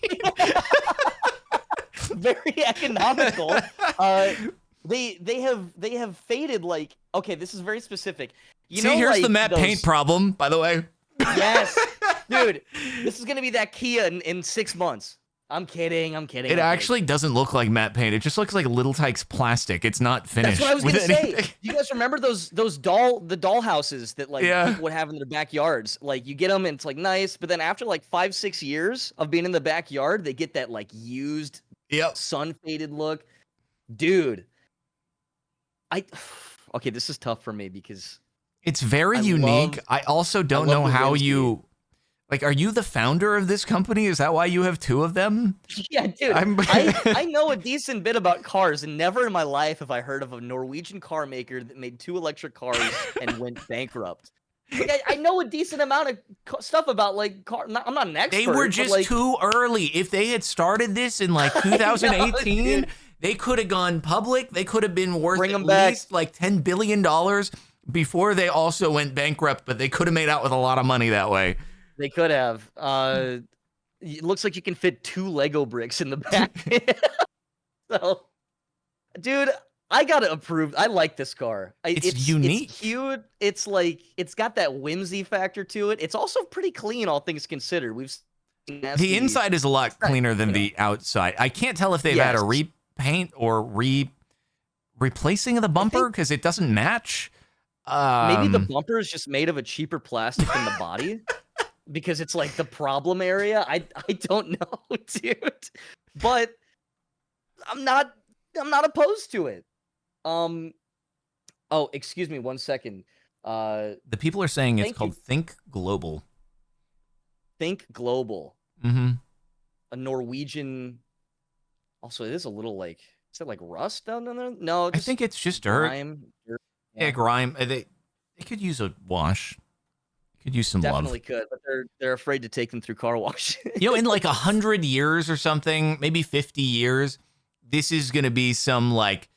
Very economical. They have faded like. Okay, this is very specific. Here's like the matte paint problem, by the way. Yes, dude, this is gonna be that Kia in 6 months. I'm kidding. It actually doesn't look like matte paint. It just looks like Little Tikes plastic. It's not finished. That's what I was gonna say. Do you guys remember the doll houses that like people would have in their backyards? Like you get them and it's like nice, but then after like 5-6 years of being in the backyard, they get that like used, sun faded look. Dude, okay, this is tough for me because it's very unique. I also don't know how you. Like, are you the founder of this company? Is that why you have 2 of them? Yeah, dude. I know a decent bit about cars, and never in my life have I heard of a Norwegian car maker that made 2 electric cars and went bankrupt. Like, I know a decent amount of stuff about like car. I'm not an expert. They were just too early. If they had started this in like 2018, they could have gone public. They could have been worth at least like $10 billion before they also went bankrupt. But they could have made out with a lot of money that way. They could have. It looks like you can fit 2 Lego bricks in the back. So, dude, I gotta approve. I like this car. It's unique. It's cute. It's like it's got that whimsy factor to it. It's also pretty clean, all things considered. We've seen the inside is a lot cleaner than the outside. I can't tell if they've had a repaint or replacing of the bumper because it doesn't match. Maybe the bumper is just made of a cheaper plastic than the body. Because it's like the problem area. I don't know, dude. But I'm not opposed to it. Oh, excuse me 1 second. The people are saying it's called Think Global. Think Global. Mm-hmm. A Norwegian. Also, it is a little like, is it like rust down there? No, I think it's just dirt. Grime. Yeah, grime. They could use a wash. Could use some Definitely love. Could, but they're afraid to take them through car wash. In like 100 years or something, maybe 50 years, this is going to be some like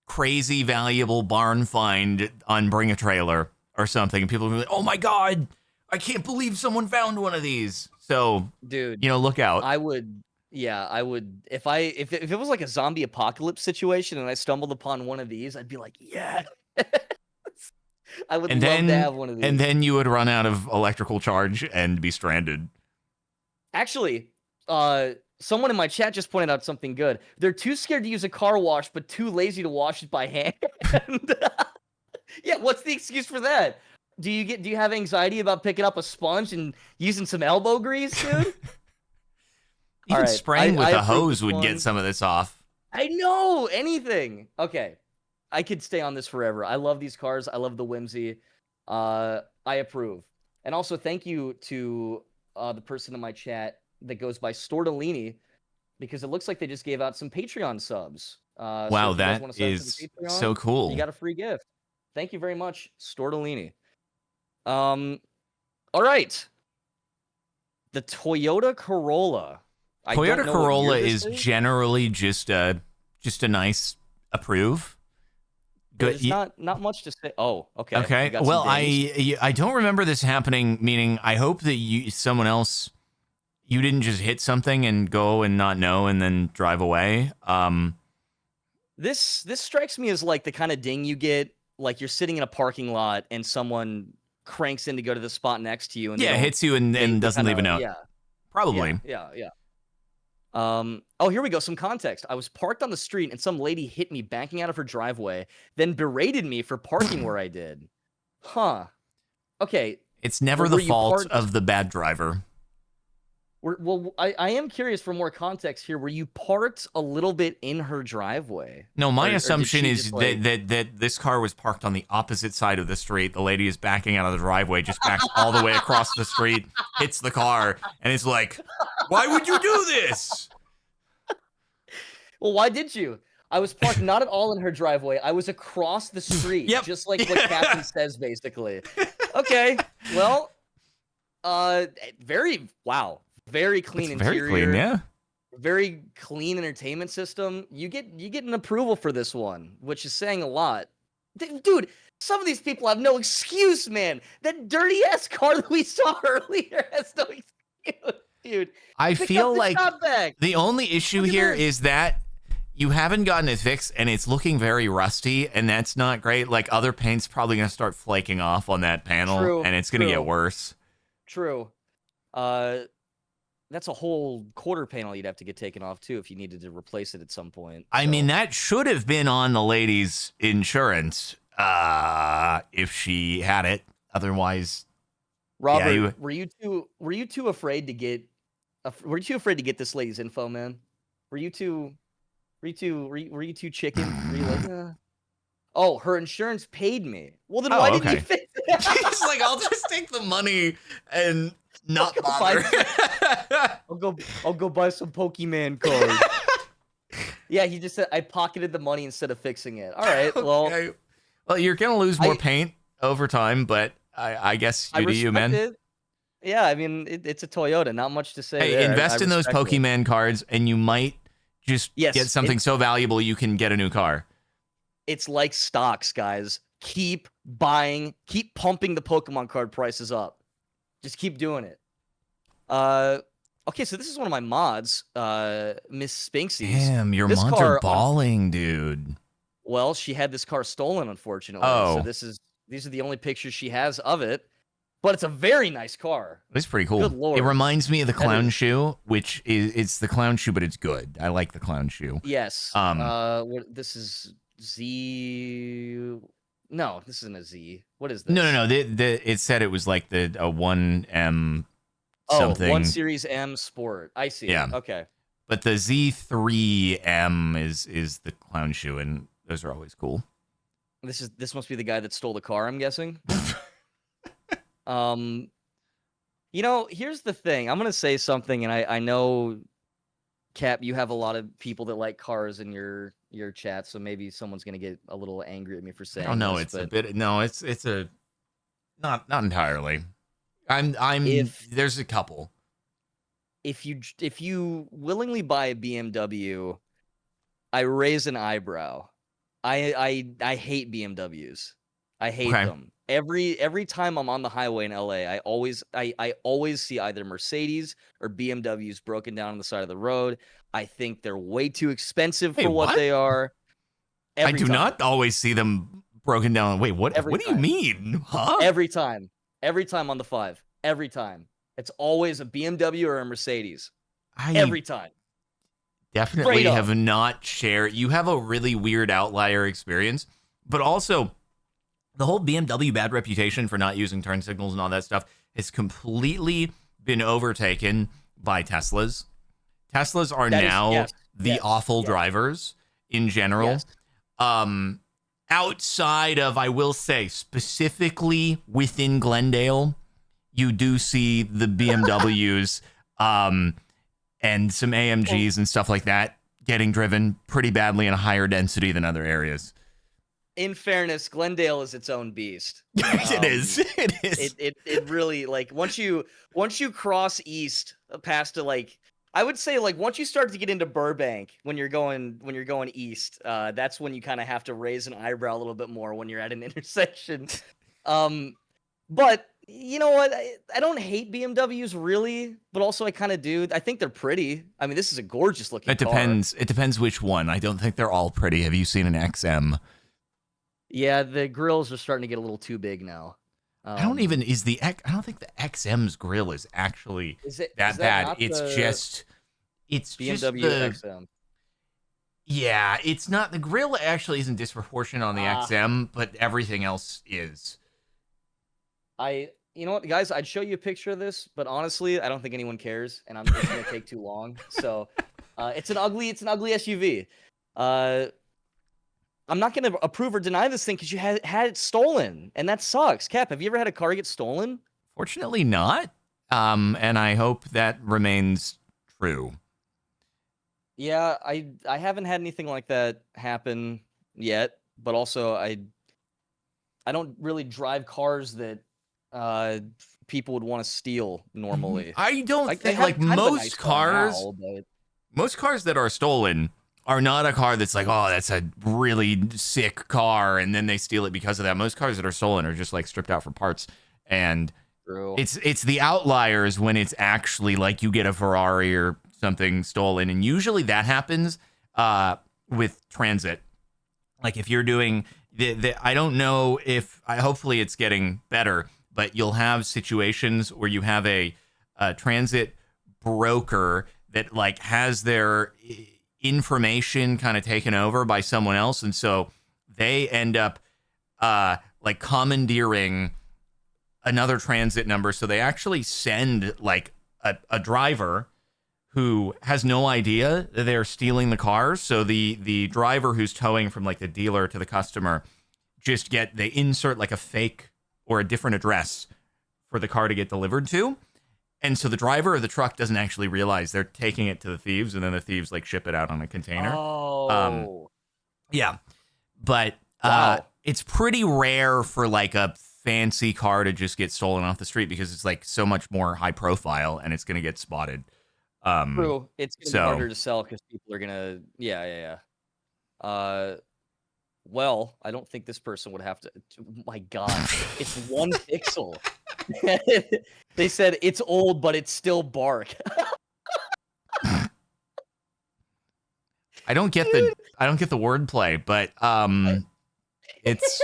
crazy valuable barn find on Bring a Trailer or something. And people will be like, oh my God, I can't believe someone found one of these. So, dude, look out. I would, if it was like a zombie apocalypse situation and I stumbled upon one of these, I'd be like, yeah. I would love to have one of these. And then you would run out of electrical charge and be stranded. Actually, someone in my chat just pointed out something good. They're too scared to use a car wash, but too lazy to wash it by hand. Yeah, what's the excuse for that? Do you have anxiety about picking up a sponge and using some elbow grease, dude? Even spraying with a hose would get some of this off. I know, anything. Okay. I could stay on this forever. I love these cars. I love the whimsy. I approve. And also thank you to the person in my chat that goes by Stortolini, because it looks like they just gave out some Patreon subs. So Wow, if you guys that want to sign up for is the Patreon, so cool. you got a free gift. Thank you very much, Stortolini. All right. The Toyota Corolla. Toyota Corolla is generally just a nice approve. There's not much to say. Oh, okay. Okay. Well, I don't remember this happening. Meaning, I hope that you didn't just hit something and go and not know and then drive away. This strikes me as like the kind of ding you get, like you're sitting in a parking lot and someone cranks in to go to the spot next to you and hits you and doesn't leave a note. Yeah. Probably. Yeah. Oh, here we go. Some context. I was parked on the street and some lady hit me banking out of her driveway, then berated me for parking where I did. Huh. Okay. It's never the fault of the bad driver. Well, I am curious for more context here. Were you parked a little bit in her driveway? No, my assumption is that this car was parked on the opposite side of the street. The lady is backing out of the driveway, just backs all the way across the street, hits the car, and is like, "Why would you do this?" Well, why did you? I was parked not at all in her driveway. I was across the street, just like what Captain says, basically. Okay, well, very clean interior. Very clean, yeah. Very clean entertainment system. You get an approval for this one, which is saying a lot. Dude, some of these people have no excuse, man. That dirty ass car that we saw earlier has no excuse, dude. I feel like the only issue here is that you haven't gotten it fixed and it's looking very rusty, and that's not great. Like, other paint's probably going to start flaking off on that panel, and it's going to get worse. True. That's a whole quarter panel you'd have to get taken off too if you needed to replace it at some point. I mean, that should have been on the lady's insurance if she had it. Otherwise, Robert, were you too afraid to get this lady's info, man? Were you too chicken? Were you like, oh, her insurance paid me. Well, then why didn't you fix it? He's like, I'll just take the money and not bother. I'll go buy some Pokemon cards. Yeah, he just said I pocketed the money instead of fixing it. All right, well, you're gonna lose more paint over time, but I guess you do you, man. It. Yeah, I mean, it's a Toyota. Not much to say. Hey, invest in those Pokemon cards, and you might just get something so valuable you can get a new car. It's like stocks, guys. Keep buying, keep pumping the Pokemon card prices up. Just keep doing it. Okay, so this is one of my mods, Miss Spinksy's. Damn, your mods are balling, dude. Well, she had this car stolen, unfortunately. Oh. So these are the only pictures she has of it. But it's a very nice car. It's pretty cool. Good Lord. It reminds me of the clown shoe, which it's the clown shoe, but it's good. I like the clown shoe. Yes. This is Z. No, this isn't a Z. What is this? No. It said it was like a 1M something. 1 Series M Sport. I see. Yeah. Okay. But the Z3M is the clown shoe, and those are always cool. This must be the guy that stole the car, I'm guessing. Here's the thing. I'm gonna say something, and I know, Cap, you have a lot of people that like cars in your chat, so maybe someone's gonna get a little angry at me for saying. Oh no, it's not entirely. There's a couple. If you willingly buy a BMW, I raise an eyebrow. I hate BMWs. I hate them. Every time I'm on the highway in LA, I always see either Mercedes or BMWs broken down on the side of the road. I think they're way too expensive for what they are. I do not always see them broken down. Wait, what do you mean? Huh? Every time on the 5. Every time. It's always a BMW or a Mercedes. Every time. Definitely have not shared. You have a really weird outlier experience, but also the whole BMW bad reputation for not using turn signals and all that stuff has completely been overtaken by Teslas. Teslas are awful drivers in general. Yes. Outside of, I will say, specifically within Glendale, you do see the BMWs and some AMGs and stuff like that getting driven pretty badly in a higher density than other areas. In fairness, Glendale is its own beast. It is. It is. It really, like, once you cross east past to, like, I would say, like, once you start to get into Burbank when you're going east, that's when you kind of have to raise an eyebrow a little bit more when you're at an intersection. But you know what? I don't hate BMWs really, but also I kind of do. I think they're pretty. I mean, this is a gorgeous looking car. It depends which one. I don't think they're all pretty. Have you seen an XM? Yeah, the grills are starting to get a little too big now. I don't think the XM's grill is actually that bad. It's just BMW XM. Yeah, it's not. The grill actually isn't disproportionate on the XM, but everything else is. You know what, guys? I'd show you a picture of this, but honestly, I don't think anyone cares, and it's going to take too long. So, it's an ugly SUV. I'm not going to approve or deny this thing because you had it stolen, and that sucks. Cap, have you ever had a car get stolen? Fortunately, not. And I hope that remains true. Yeah, I haven't had anything like that happen yet, but also I don't really drive cars that people would want to steal normally. I don't think like most cars. Most cars that are stolen are not a car that's like, oh, that's a really sick car, and then they steal it because of that. Most cars that are stolen are just like stripped out for parts, and it's the outliers when it's actually like you get a Ferrari or something stolen, and usually that happens with transit. Like if you're doing I don't know if hopefully it's getting better, but you'll have situations where you have a transit broker that like has their information kind of taken over by someone else, and so they end up like commandeering another transit number. So they actually send like a driver who has no idea that they're stealing the cars. So the driver who's towing from like the dealer to the customer they insert like a fake or a different address for the car to get delivered to. And so the driver of the truck doesn't actually realize they're taking it to the thieves, and then the thieves like ship it out on a container. Oh. Yeah. But Wow. It's pretty rare for like a fancy car to just get stolen off the street because it's like so much more high profile and it's going to get spotted. True. It's going to be harder to sell because people are going to, yeah. Well, I don't think this person would have to, my God, it's 1 pixel. They said it's old, but it's still bark. I don't get the wordplay, but it's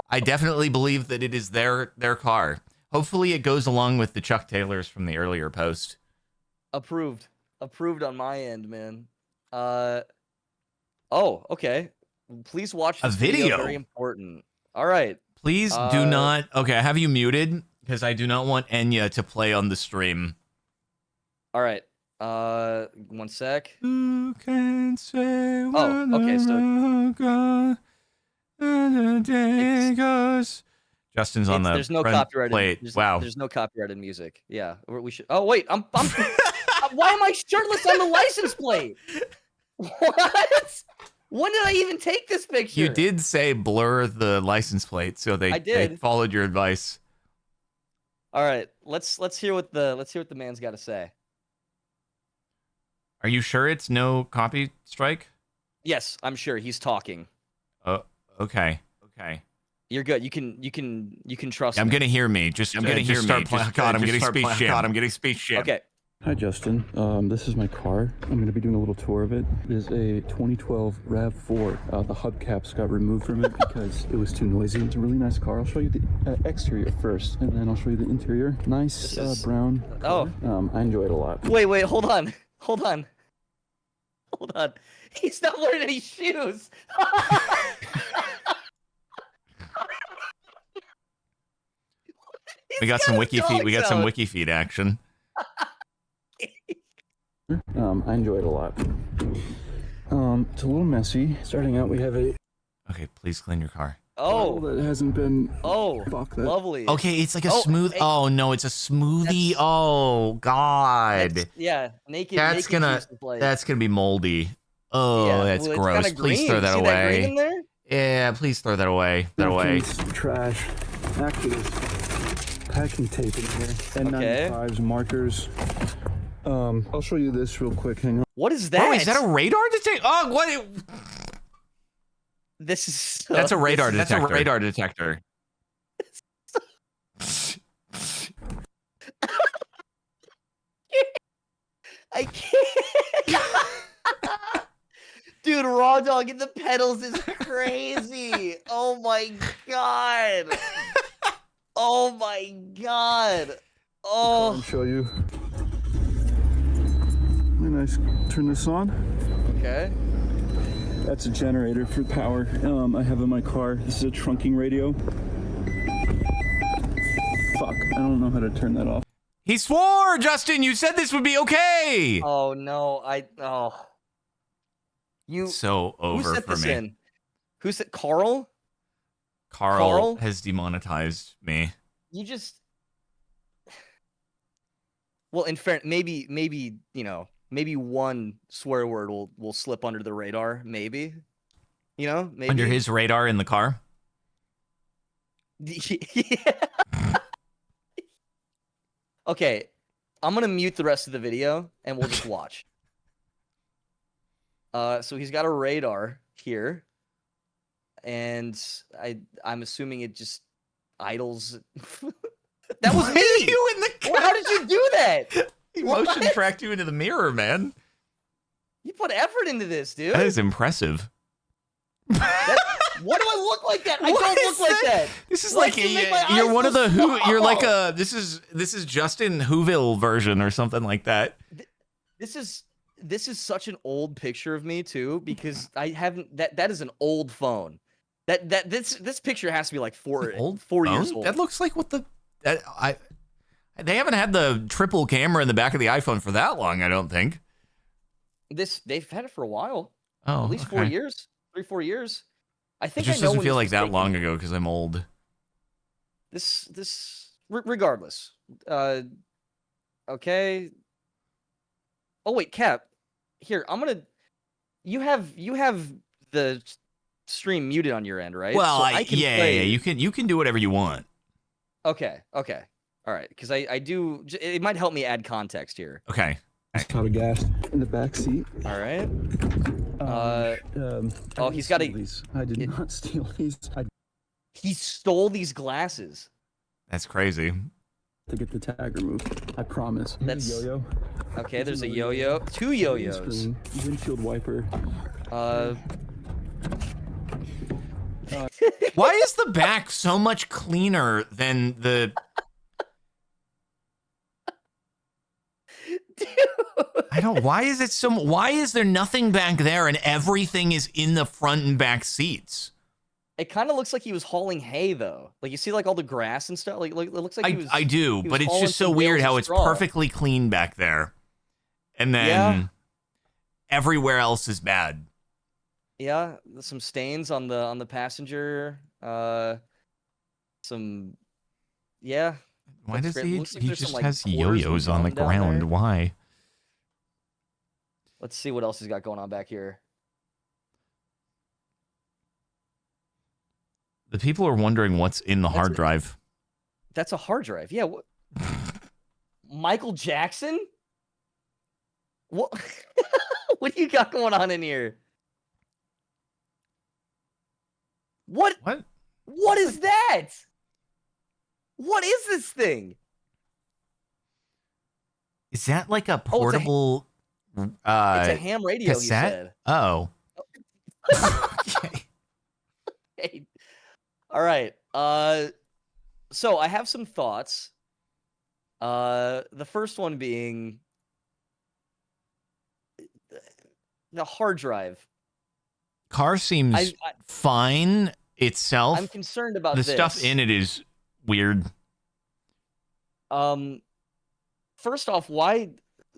I definitely believe that it is their car. Hopefully it goes along with the Chuck Taylors from the earlier post. Approved on my end, man. Oh, okay. Please watch this video. Very important. All right. Please do not. Okay, I have you muted because I do not want Enya to play on the stream. All right. 1 sec. Who can say okay. So the day goes. Justin's on the there's no copyrighted plate. Wow. There's no copyrighted music. Yeah, we should. Oh wait, I'm why am I shirtless on the license plate? What? When did I even take this picture? You did say blur the license plate, so they followed your advice. All right, let's hear what the man's got to say. Are you sure it's no copy strike? Yes, I'm sure he's talking. Oh, okay. You're good. You can trust me. I'm gonna hear me. I'm getting speech shit. Okay. Hi Justin, this is my car. I'm going to be doing a little tour of it. It is a 2012 RAV4. The hubcaps got removed from it because it was too noisy. It's a really nice car. I'll show you the exterior first, and then I'll show you the interior. Nice brown color. I enjoy it a lot. Wait, hold on. He's not wearing any shoes. We got some wiki feed. We got some wiki feed action. I enjoy it a lot. It's a little messy. Starting out, we have a... Okay, please clean your car. Oh. That hasn't been. Oh. Fuck that. Lovely. Okay, it's like a Oh, smooth. hey. Oh no, it's a smoothie. Oh god. Yeah, naked. That's naked gonna juice is like, that's gonna be moldy. Oh, yeah, that's well, it's gross. kinda Please green. throw that See that green in away. there? Yeah, please throw that away. That away. Napkins, trash. Actually, there's packing tape in here. N95s, markers. I'll show you this real quick. Hang on. What is that? Oh, is that a radar detector? Oh, what? This is. That's a radar this is- detector. That's a radar detector. I can't. Dude, raw dog in the pedals is crazy. Oh my god. Oh my god. I'll Oh. show you. Very nice. Turn this on. Okay. That's a generator for power. I have in my car. This is a trunking radio. Fuck, I don't know how to turn that off. He swore, Justin. You said this would be okay. Oh no. You. So Who over set for this me. in? Who set Carl? Carl has demonetized me. You just. Well, in fairness, maybe maybe one swear word will slip under the radar. Maybe. Maybe Under his radar in the car. Yeah. Okay, I'm gonna mute the rest of the video and we'll just watch. So he's got a radar here, and I'm assuming it just idles. That was me. You in the car? How did you do that? He What? motion tracked you into the mirror, man. You put effort into this, dude. That is impressive. What do I look like that? I What don't is look like that. This is Why like did you make my you're eyes one of so the who. You're like small? a. This is Justin Whoville version or something like that. This is such an old picture of me too, because I haven't that is an old phone. This picture has to be like four years phone? old. That looks like what the they haven't had the triple camera in the back of the iPhone for that long. I don't think. They've had it for a while. Oh, At least 4 years, 3-4 years. I It think just I know doesn't when feel this like was that taken. long ago because I'm old. Regardless. Okay. Oh wait, Cap. Here, you have the stream muted on your end, right? Well, So I can yeah, play. you can do whatever you want. Okay. All right, because I do. It might help me add context here. Okay. Out of gas in the back seat. All right. I he's didn't got steal these. I did not steal these. I He stole these glasses. That's crazy. to get the tag removed. I promise. That's- Here's a yo-yo. Okay, there's a another yo-yo. 2 yo-yos. Screen, windshield wiper. Why is the back so much cleaner than the? Dude. I don't. Why is it so? Why is there nothing back there and everything is in the front and back seats? It kind of looks like he was hauling hay, though. Like you see, like all the grass and stuff. Like it looks like he was. I do, he was but it's hauling just so some weird bales of how it's straw. perfectly clean back there, and then Yeah. everywhere else is bad. Yeah, some stains on the passenger. Some. Yeah. Why Looks does great. he? Looks like He there's some, just like, has pores yo-yos on the and gum down ground. there. Why? Let's see what else he's got going on back here. The people are wondering what's in the That's hard it. drive. That's a hard drive. Yeah. Michael Jackson? What? What do you got going on in here? What? What? What is that? What is this thing? Is that like a Oh, portable? It's a ham radio. cassette? Oh. Okay. He said. Hey. All right. So I have some thoughts. The first one being the hard drive. Car seems fine itself. I'm concerned about the this. stuff in it is weird. First off, why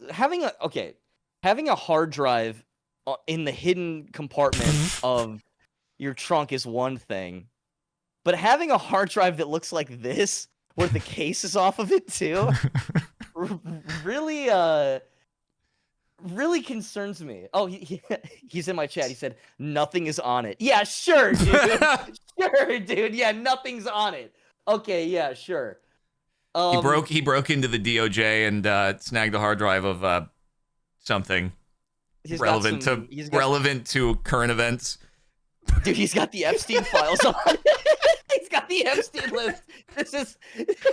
having a hard drive in the hidden compartment of your trunk is one thing, But having a hard drive that looks like this, where the case is off of it too, really really concerns me. Oh, he's in my chat. He said nothing is on it. Yeah, sure, dude. Sure, dude. Yeah, nothing's on it. Okay, yeah, sure. He broke into the DOJ and snagged the hard drive of something relevant to current events. Dude, he's got the Epstein files on it. He's got the Epstein list.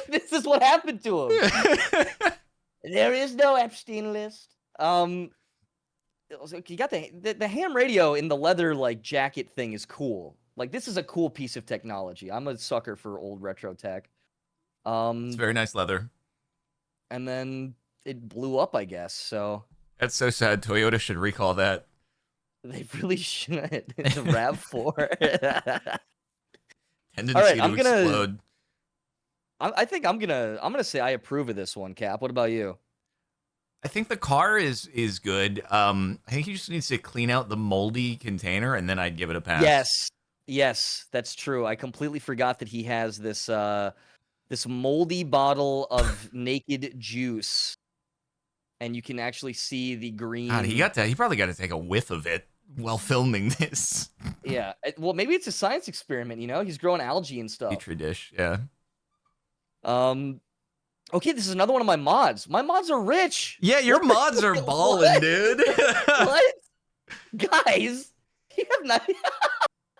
This is what happened to him. There is no Epstein list. You got the ham radio in the leather like jacket thing is cool. Like this is a cool piece of technology. I'm a sucker for old retro tech. It's very nice leather. And then it blew up, I guess. So that's so sad. Toyota should recall that. They really should. It's a RAV4. Tendency to explode. I think I'm gonna say I approve of this one, Cap. What about you? I think the car is good. I think he just needs to clean out the moldy container, and then I'd give it a pass. Yes, that's true. I completely forgot that he has this this moldy bottle of naked juice, and you can actually see the green. God, he probably got to take a whiff of it while filming this. Yeah, well, maybe it's a science experiment. You know, he's growing algae and stuff. Petri dish, yeah. Okay, this is another one of my mods. My mods are rich. Yeah, your mods are balling, dude. What? Guys, you have not.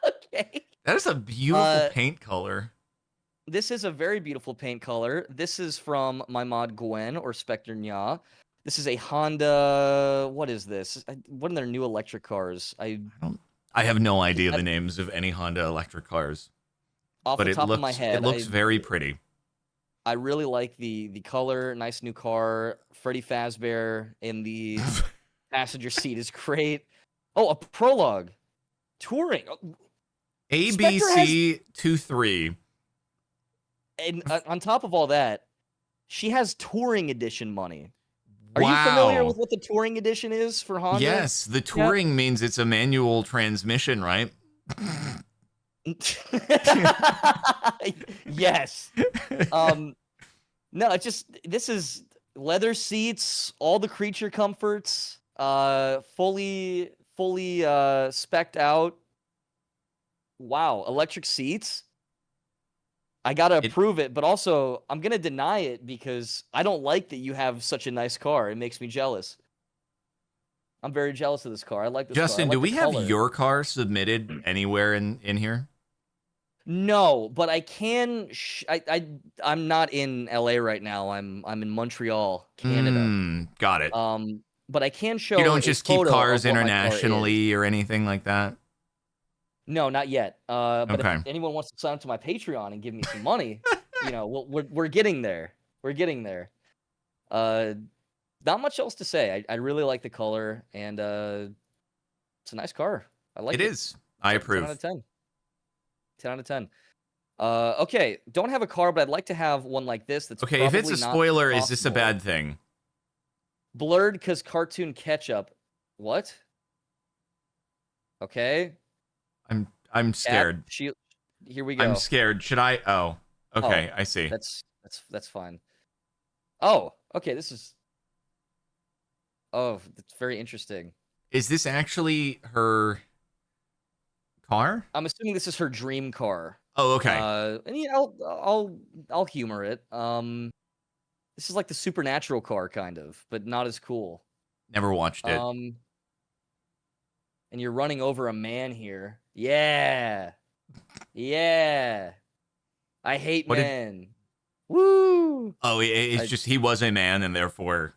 Okay. That is a beautiful paint color. This is a very beautiful paint color. This is from my mod Gwen or Spectre Nya. This is a Honda. What is this? One of their new electric cars. I have no idea the names of any Honda electric cars. Off the top of my head, it looks very pretty. I really like the color. Nice new car. Freddy Fazbear in the passenger seat is great. Oh, a Prologue. Touring. ABC 23. And on top of all that, she has Touring Edition money. Are Wow. you familiar with what the Touring Edition is for Honda? Yes, the Touring means it's a manual transmission, right? Yes. No, it's just this is leather seats, all the creature comforts, fully spec'd out. Wow, electric seats. I gotta approve it, but also I'm gonna deny it because I don't like that you have such a nice car. It makes me jealous. I'm very jealous of this car. I like this Justin, car. do we have your car submitted anywhere in here? No, but I can. I'm not in LA right now. I'm in Montreal, Canada. Got it. But I can show. You don't just keep cars internationally or anything like that? No, not yet. But okay. If anyone wants to sign up to my Patreon and give me some money, you know, we're getting there. We're getting there. Not much else to say. I really like the color, and it's a nice car. I like it. It is. I approve. 10 out of 10. 10 out of 10. Okay, don't have a car, but I'd like to have one like this. That's okay. If it's a spoiler, is this a bad thing? Blurred because cartoon ketchup. What? Okay. I'm scared. Here we go. I'm scared. Should I? Oh, okay. I see. That's fine. Oh, okay. This is. Oh, that's very interesting. Is this actually her car? I'm assuming this is her dream car. Oh, okay. And yeah, I'll humor it. This is like the Supernatural car, kind of, but not as cool. Never watched it. And you're running over a man here. Yeah. Yeah. I hate men. Woo! Oh, it's just he was a man, and therefore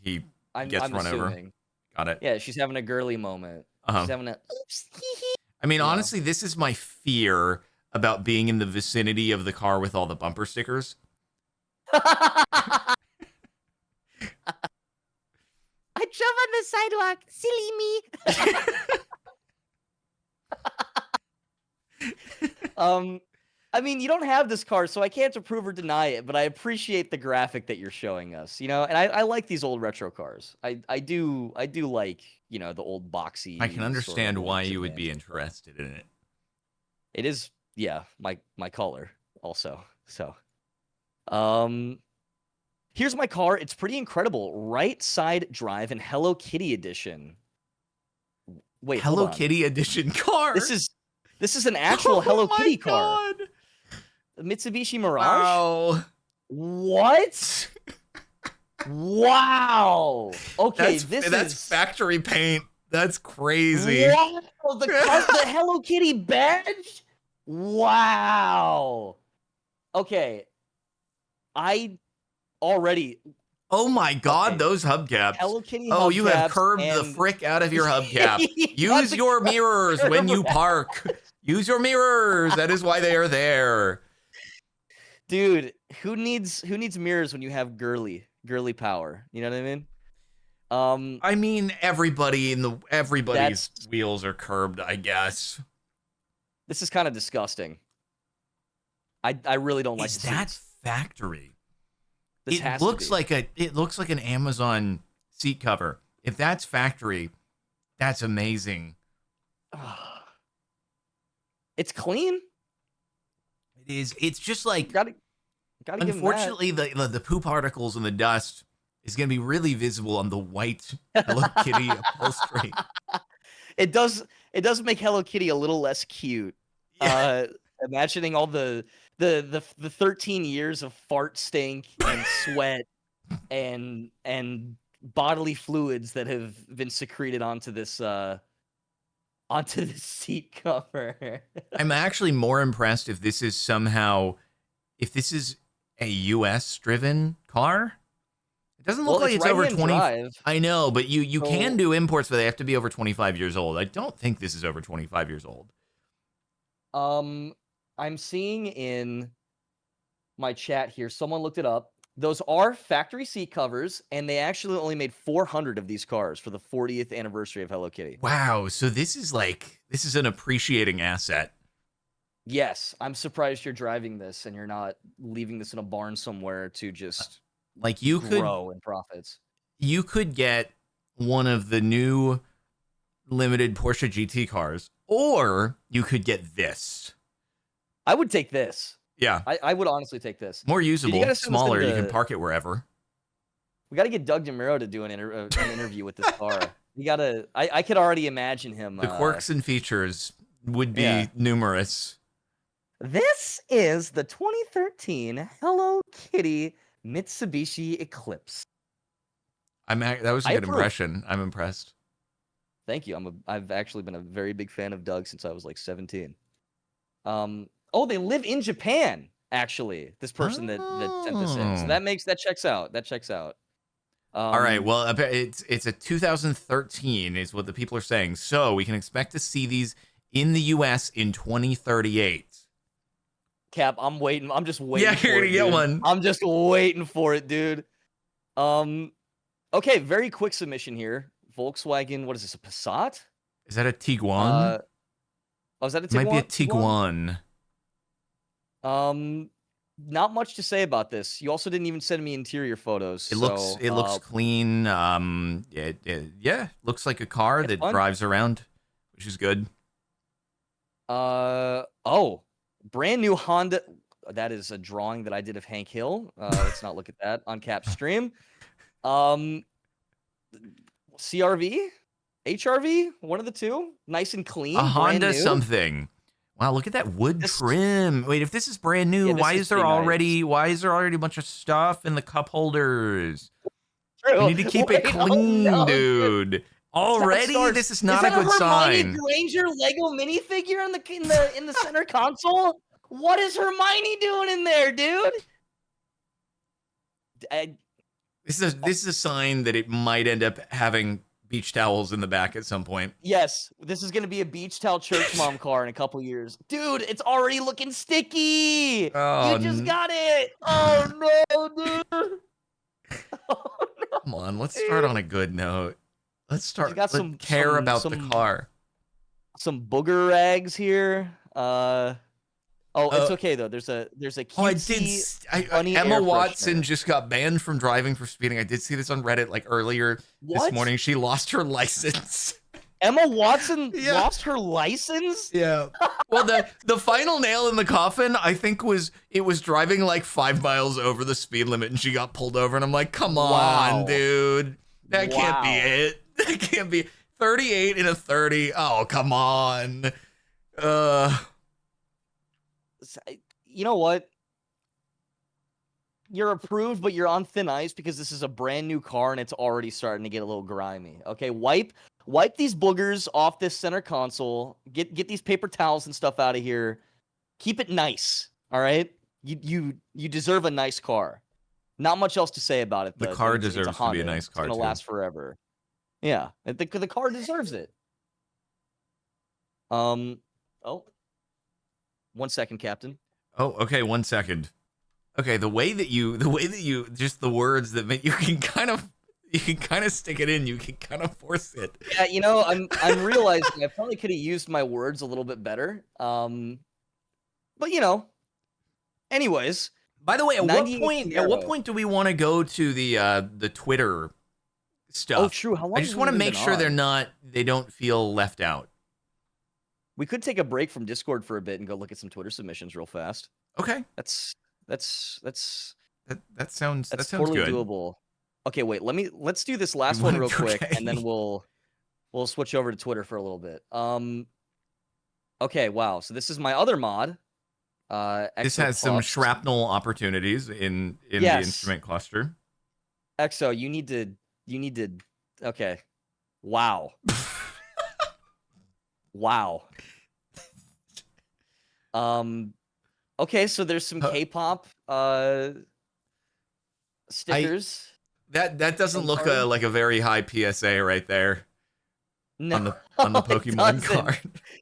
he gets run over. Got it. Yeah, she's having a girly moment. She's having a oops. I mean, honestly, this is my fear about being in the vicinity of the car with all the bumper stickers. I drove on the sidewalk. Silly me. I mean, you don't have this car, so I can't approve or deny it, but I appreciate the graphic that you're showing us, you know, and I like these old retro cars. I do like, you know, the old boxy. I can understand why you would be interested in it. It is Yeah, my color also. So, here's my car. It's pretty incredible. Right side drive and Hello Kitty edition. Wait, hold Hello on. Kitty edition car. This is an actual Hello Kitty car. The Mitsubishi Mirage. Wow. What? Wow. Okay, that's factory paint. That's crazy. Wow, the Hello Kitty badge? Wow. Okay. I already... Oh my God, those hubcaps. Hello Kitty Oh, you have hubcaps curved the and- frick out of your hubcap. Use your mirrors when you park. Use your mirrors. That is why they are there. Dude, who needs mirrors when you have girly power? You know what I mean? I mean, everybody's wheels are curbed, I guess. This is kind of disgusting. I really don't like Is the that seats. factory? This has to be. It looks like an Amazon seat cover. If that's factory, that's amazing. It's clean. It is. It's just like, Gotta give 'em that. unfortunately, the poop particles and the dust is going to be really visible on the white Hello Kitty upholstery. It does make Hello Kitty a little less cute. Yeah. Imagining all the 13 years of fart stink and sweat and bodily fluids that have been secreted onto this seat cover. I'm actually more impressed if this is a US driven car. It doesn't look like it's over 20. Drive. I know, but you can do imports, but they have to be over 25 years old. I don't think this is over 25 years old. I'm seeing in my chat here, someone looked it up. Those are factory seat covers, and they actually only made 400 of these cars for the 40th anniversary of Hello Kitty. Wow, so this is an appreciating asset. Yes, I'm surprised you're driving this and you're not leaving this in a barn somewhere to just Like you grow in profits. You could get one of the new limited Porsche GT cars, or you could get this. I would take this. Yeah. I would honestly take this. More usable, gotta send this smaller, you into- can park it wherever. We got to get Doug DeMuro to do an interview with this car. I could already imagine him. The quirks and features would be yeah. numerous. This is the 2013 Hello Kitty Mitsubishi Eclipse. That was a I good approve. impression. I'm impressed. Thank you. I've actually been a very big fan of Doug since I was like 17. Oh, they live in Japan, actually. This person that sent this in. So that checks out. That checks out. All right. Well, it's a 2013 is what the people are saying. So we can expect to see these in the US in 2038. Cap, I'm waiting. I'm just waiting. Yeah, you're gonna get one. I'm just waiting for it, dude. Okay, very quick submission here. Volkswagen, what is this, a Passat? Is that a Tiguan? Is that a Tiguan? Might be a Tiguan. Not much to say about this. You also didn't even send me interior photos. It looks clean. Looks like a car that fun. drives around, which is good. Brand new Honda. That is a drawing that I did of Hank Hill. Let's not look at that on Cap Stream. CRV, HRV, one of the two. Nice and clean. A Honda brand new. something. Wow, look at that wood trim. Wait, if this is brand new, Yeah, why is there already a bunch of stuff in the cup holders? True. You need to keep it clean, dude. Already, this is not a good sign. Hermione Granger Lego minifigure in the center console. What is Hermione doing in there, dude? This is a sign that it might end up having beach towels in the back at some point. Yes, this is gonna be a beach towel church mom car in a couple years, dude. It's already looking sticky. Oh, you just got it. Oh no, dude. Oh, no. Come on, let's start on a good note. Let's start. Got let's care about the car. Some booger rags here. It's okay though. There's a cutesy, funny Emma air Watson freshener. just got banned from driving for speeding. I did see this on Reddit like earlier this What? morning. She lost her license. Emma Watson Yeah. lost her license? Yeah. Well, the final nail in the coffin, I think, was driving like 5 miles over the speed limit, and she got pulled over. And I'm like, come Wow. on, dude, that can't be Wow. it. That can't be 38 in a 30. Oh, come on. You know what? You're approved, but you're on thin ice because this is a brand new car and it's already starting to get a little grimy. Okay, wipe these boogers off this center console. Get these paper towels and stuff out of here. Keep it nice. All right. You deserve a nice car. Not much else to say about it. The though. car It's a deserves to be a Honda. nice car, It's gonna too. last forever. Yeah, the car deserves it. Oh, 1 second, Captain. Oh, okay. 1 second. Okay, the way that you just the words that make you can kind of stick it in. You can kind of force it. Yeah, you know, I'm realizing I probably could have used my words a little bit better. But you know, anyways. By the way, at what 98 point do we want to go to the Twitter stuff? Oh, true. How long I just want to make sure they don't feel left out. We could take a break from Discord for a bit and go look at some Twitter submissions real fast. Okay. That sounds totally good. doable. Okay, wait. Let's do this last one real quick, Okay. and then we'll switch over to Twitter for a little bit. Okay, wow. So this is my other mod. This has some shrapnel opportunities in the Yes. instrument cluster. Exo, you need to. Okay. Wow. Wow. Okay, so there's some K-pop stickers. That doesn't Some look card? like a very high PSA right there No, on the Pokemon doesn't. card.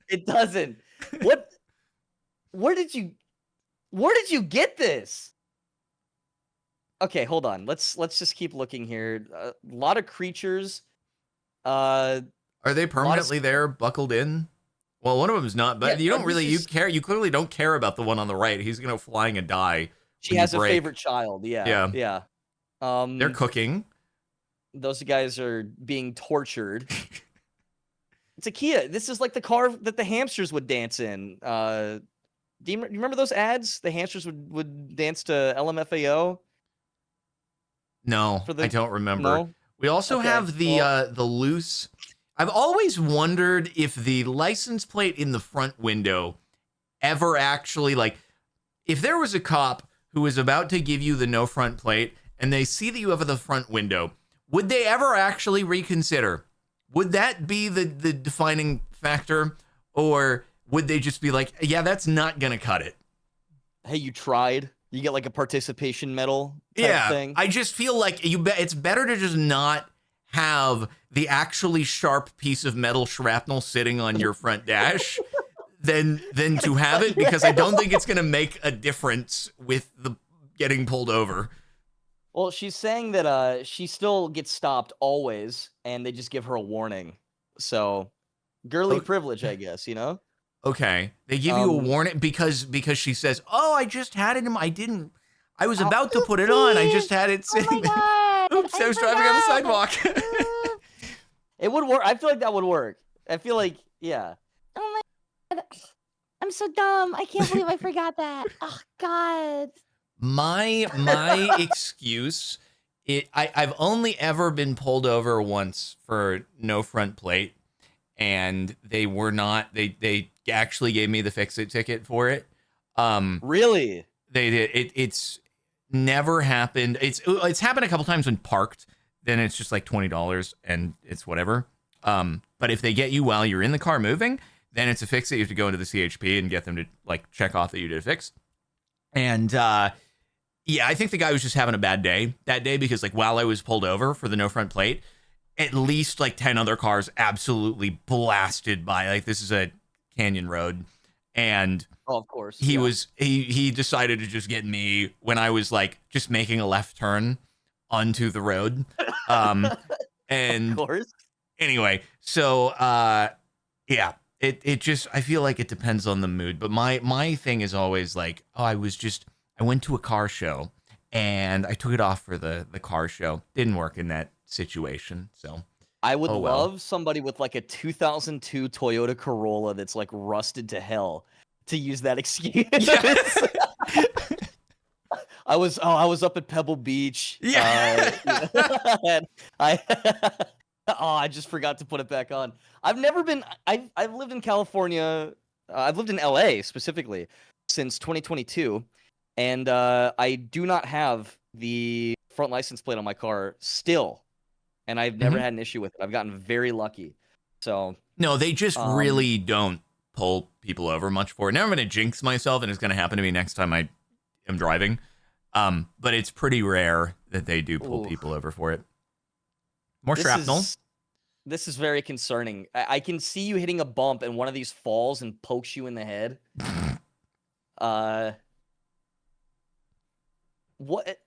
It doesn't. What? Where did you get this? Okay, hold on. Let's just keep looking here. A lot of creatures. Are they permanently there, buckled in? Well, one of them's not, but Yeah, you don't this really is- you clearly don't care about the one on the right. He's gonna flying and die. She when you has a break. favorite child. Yeah. They're cooking. Those guys are being tortured. It's a Kia. This is like the car that the hamsters would dance in. Do you remember those ads? The hamsters would dance to LMFAO. No, For the- I don't remember. No? We also Okay, have the loose. I've always wondered if the license plate in the front window ever actually, like, if there was a cop who was about to give you the no front plate and they see that you have the front window, would they ever actually reconsider? Would that be the defining factor, or would they just be like, yeah, that's not gonna cut it? Hey, you tried. You get like a participation medal type thing. I just feel like it's better to just not have the actually sharp piece of metal shrapnel sitting on your front dash than to have it, because I don't think it's going to make a difference with the getting pulled over. Well, she's saying that she still gets stopped always, and they just give her a warning. So, girly privilege, I guess, you know? Okay. They give you a warning because she says, "Oh, I just had it I was about to put it on. I just had it sitting there. Oops, I was driving on the sidewalk." It would work. I feel like that would work. I feel like, yeah. Oh my god. I'm so dumb. I can't believe I forgot that. Oh god. My excuse, I've only ever been pulled over once for no front plate, and they actually gave me the fix-it ticket for it. Really? They did. It's never happened. It's happened a couple times when parked. Then it's just like $20 and it's whatever. But if they get you while you're in the car moving, then it's a fix it. You have to go into the CHP and get them to like check off that you did a fix. And yeah, I think the guy was just having a bad day that day, because like while I was pulled over for the no front plate, at least like 10 other cars absolutely blasted by. Like, this is a canyon road. And Oh, of course. he decided to just get me when I was like just making a left turn onto the road. And Of course. anyway, so yeah, it just, I feel like it depends on the mood. But my thing is always like, oh, I went to a car show and I took it off for the car show. Didn't work in that situation. So I would Oh, well. love somebody with like a 2002 Toyota Corolla that's like rusted to hell to use that excuse. Yeah. I was up at Pebble Beach. Yeah. And I just forgot to put it back on. I've never been. I've lived in California. I've lived in LA specifically since 2022, and I do not have the front license plate on my car still. And I've never had an issue with it. I've gotten very lucky. So No, they just really don't pull people over much for it. Now I'm going to jinx myself, and it's going to happen to me next time I am driving. But it's pretty rare that they do pull people over for it. More shrapnel. This is very concerning. I can see you hitting a bump, and one of these falls and pokes you in the head. What?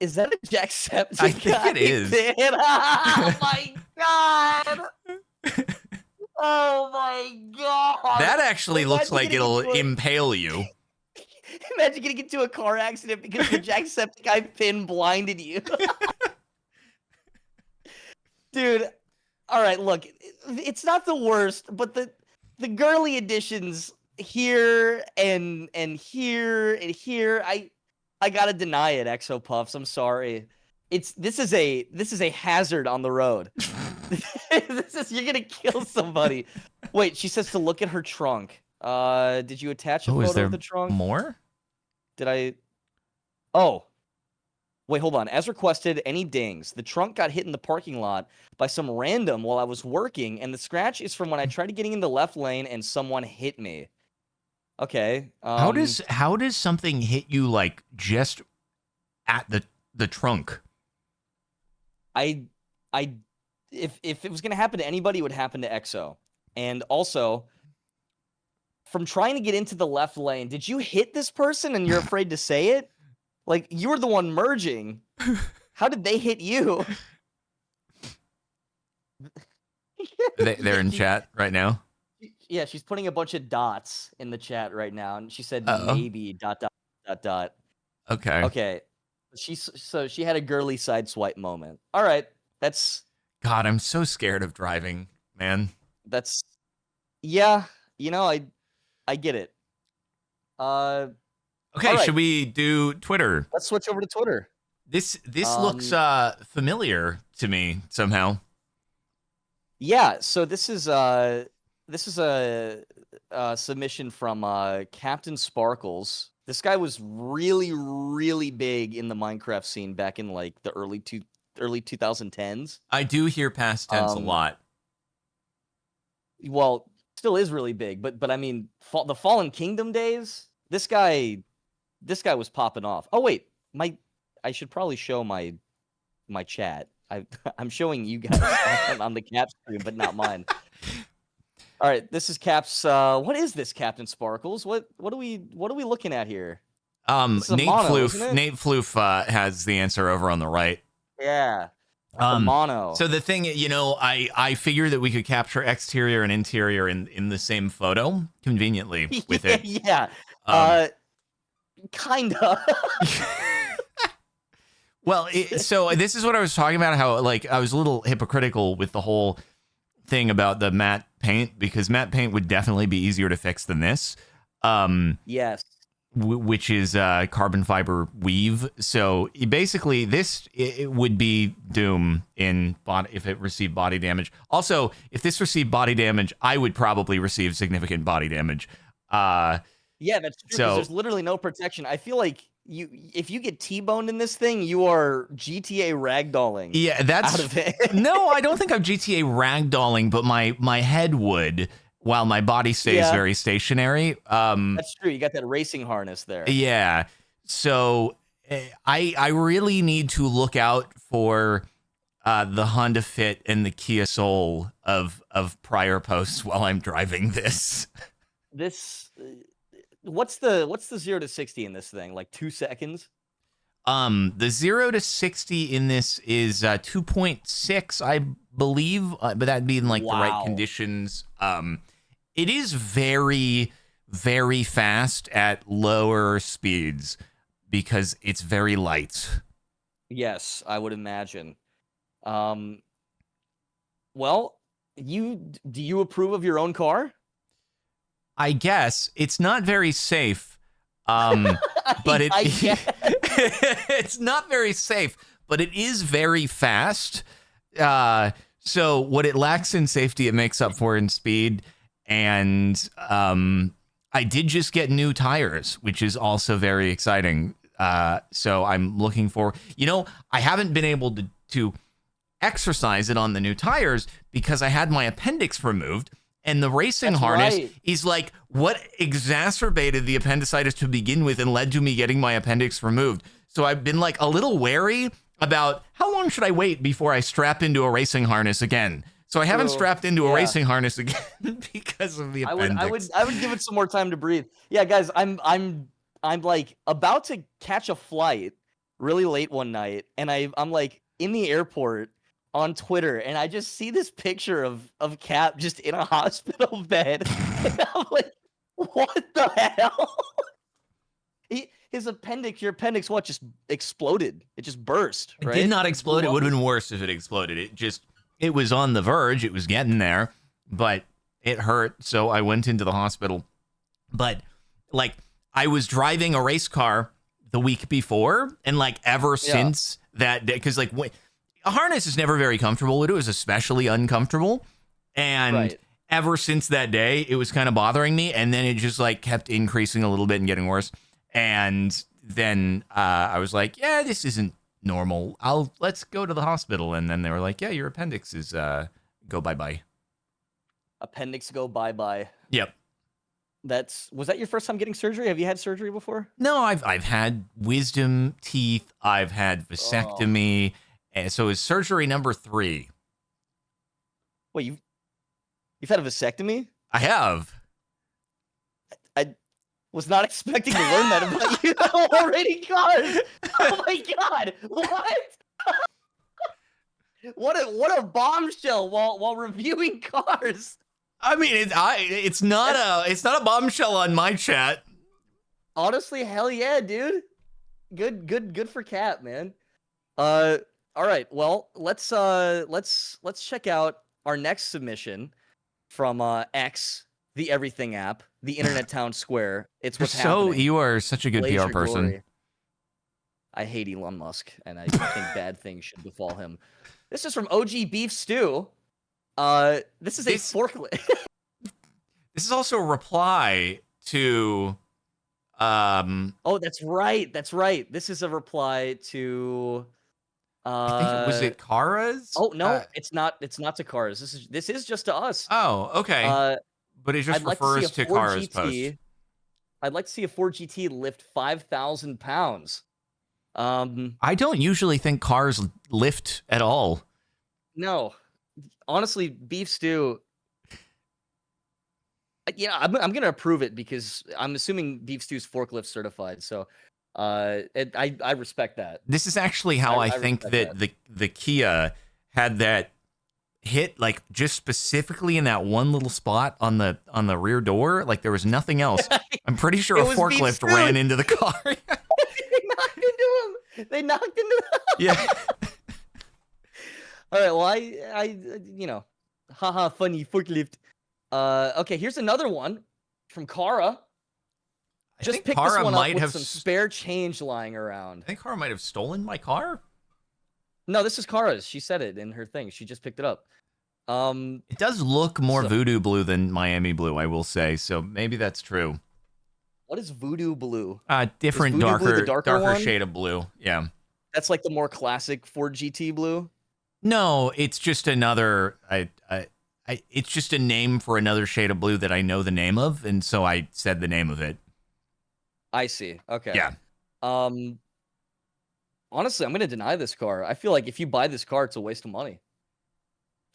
Is that a Jacksepticeye? I think it is. Oh my god! Oh my god! That actually looks like it'll impale you. Imagine getting into a car accident because the Jacksepticeye pin blinded you. Dude, all right, look, it's not the worst, but the girly additions here and here and here, I gotta deny it, Exo Puffs. I'm sorry. This is a hazard on the road. You're gonna kill somebody. Wait, she says to look at her trunk. Did you attach a photo of the trunk? More? Did I? Oh, wait, hold on. As requested, any dings? The trunk got hit in the parking lot by some random while I was working, and the scratch is from when I tried getting in the left lane and someone hit me. Okay. How does something hit you like just at the trunk? If it was gonna happen to anybody, it would happen to Exo. And also, from trying to get into the left lane, did you hit this person and you're afraid to say it? Like, you were the one merging. How did they hit you? They're in chat right now. Yeah, she's putting a bunch of dots in the chat right now, and she said maybe ... Okay. Okay. So she had a girly side swipe moment. All right, that's. God, I'm so scared of driving, man. That's. Yeah, I get it. Okay, right. Should we do Twitter? Let's switch over to Twitter. This looks familiar to me somehow. Yeah, so this is a submission from Captain Sparkles. This guy was really, really big in the Minecraft scene back in like the early 2010s. I do hear past tense a lot. Well, still is really big, but I mean, the Fallen Kingdom days. This guy was popping off. Oh wait, I should probably show my chat. I'm showing you guys on the Cap screen, but not mine. All right, this is Cap's. What is this, Captain Sparkles? What are we looking at here? Nate Floof has the answer over on the right. Yeah. The mono. So the thing, I figure that we could capture exterior and interior in the same photo conveniently with it. Yeah. Kinda. Well, so this is what I was talking about, how like I was a little hypocritical with the whole thing about the matte paint, because matte paint would definitely be easier to fix than this. Yes. Which is carbon fiber weave. So basically, it would be doom in if it received body damage. Also, if this received body damage, I would probably receive significant body damage. Yeah, that's true. So there's literally no protection. I feel like if you get T-boned in this thing, you are GTA ragdolling. Yeah, that's out of it. No, I don't think I'm GTA ragdolling, but my head would, while my body stays very stationary. That's true. You got that racing harness there. Yeah. So I really need to look out for the Honda Fit and the Kia Soul of prior posts while I'm driving this. What's the 0 to 60 in this thing? Like 2 seconds? The 0 to 60 in this is 2.6, I believe, but that'd be in like the right conditions. It is very, very fast at lower speeds because it's very light. Yes, I would imagine. Well, do you approve of your own car? I guess it's not very safe. But I guess. it's not very safe, but it is very fast. So what it lacks in safety, it makes up for in speed. And I did just get new tires, which is also very exciting. So I'm looking for, I haven't been able to exercise it on the new tires because I had my appendix removed. And the racing harness is like what exacerbated the appendicitis to begin with and led to me getting my appendix removed. So I've been like a little wary about how long should I wait before I strap into a racing harness again. So I haven't strapped into a racing harness again because of the appendix. I would give it some more time to breathe. Yeah, guys, I'm like about to catch a flight really late one night, and I'm like in the airport on Twitter, and I just see this picture of Cap just in a hospital bed. And I'm like, what the hell? His appendix, your appendix, what, just exploded? It just burst, right? It did not explode. It would have been worse if it exploded. It was on the verge. It was getting there, but it hurt. So I went into the hospital. But like, I was driving a race car the week before, and like ever since that day, because like a harness is never very comfortable. It was especially uncomfortable. And ever since that day, it was kind of bothering me. And then it just like kept increasing a little bit and getting worse. And then I was like, yeah, this isn't normal. Let's go to the hospital. And then they were like, yeah, your appendix is go bye-bye. Appendix go bye-bye. Yep. Was that your first time getting surgery? Have you had surgery before? No, I've had wisdom teeth. I've had vasectomy. And so it's surgery number 3. Wait, you've had a vasectomy? I have. I was not expecting to learn that about you already, cars. Oh my god! What? What a bombshell while reviewing cars. I mean, it's not a bombshell on my chat. Honestly, hell yeah, dude. Good for Cap, man. All right, well, let's check out our next submission from X, the everything app, the internet town square. It's what's happening. You are such a good PR person. Glory. I hate Elon Musk, and I think bad things should befall him. This is from OG Beef Stew. This is a forklift. This is also a reply to. Oh, that's right. This is a reply to. Was it Kara's? Oh no, it's not. It's not to Kara's. This is just to us. Oh, okay. But it just refers to Kara's post. I'd like to see a Ford GT lift 5,000 pounds. I don't usually think cars lift at all. No, honestly, Beef Stew. Yeah, I'm gonna approve it because I'm assuming Beef Stew's forklift certified. So. I respect that. This is actually how I think that the Kia had that hit, like just specifically in that one little spot on the rear door. Like there was nothing else. I'm pretty sure a forklift ran into the car. They knocked into him. They knocked into him. Yeah. All right. Well, I haha, funny forklift. Okay. Here's another one from Kara. Just pick this one up with some spare change lying around. I think Kara might have stolen my car. No, this is Kara's. She said it in her thing. She just picked it up. It does look more voodoo blue than Miami blue, I will say. So maybe that's true. What is voodoo blue? Different, darker shade of blue. Yeah. That's like the more classic Ford GT blue. No, it's just another. It's just a name for another shade of blue that I know the name of, and so I said the name of it. I see. Okay. Yeah. Honestly, I'm going to deny this car. I feel like if you buy this car, it's a waste of money.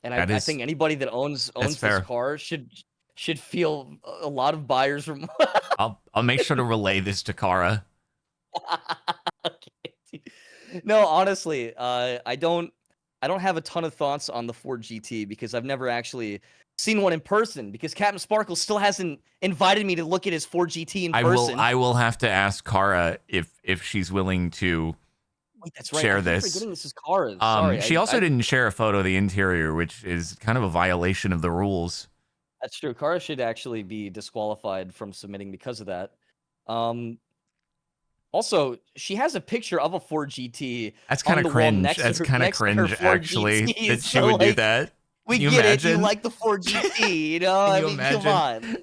And I think anybody that owns this car should feel a lot of buyers from. I'll make sure to relay this to Kara. Okay. No, honestly, I don't have a ton of thoughts on the Ford GT because I've never actually seen one in person because Captain Sparkle still hasn't invited me to look at his Ford GT in person. I will have to ask Kara if she's willing to Wait, that's right. share I keep this. forgetting this is cars. Sorry. She also didn't share a photo of the interior, which is kind of a violation of the rules. That's true. Kara should actually be disqualified from submitting because of that. Also, she has a picture of a Ford GT. That's kind of cringe. That's kind of cringe, actually, that she would do that. We Can you get imagine? it. You like the Ford GT, you know? I mean, come on.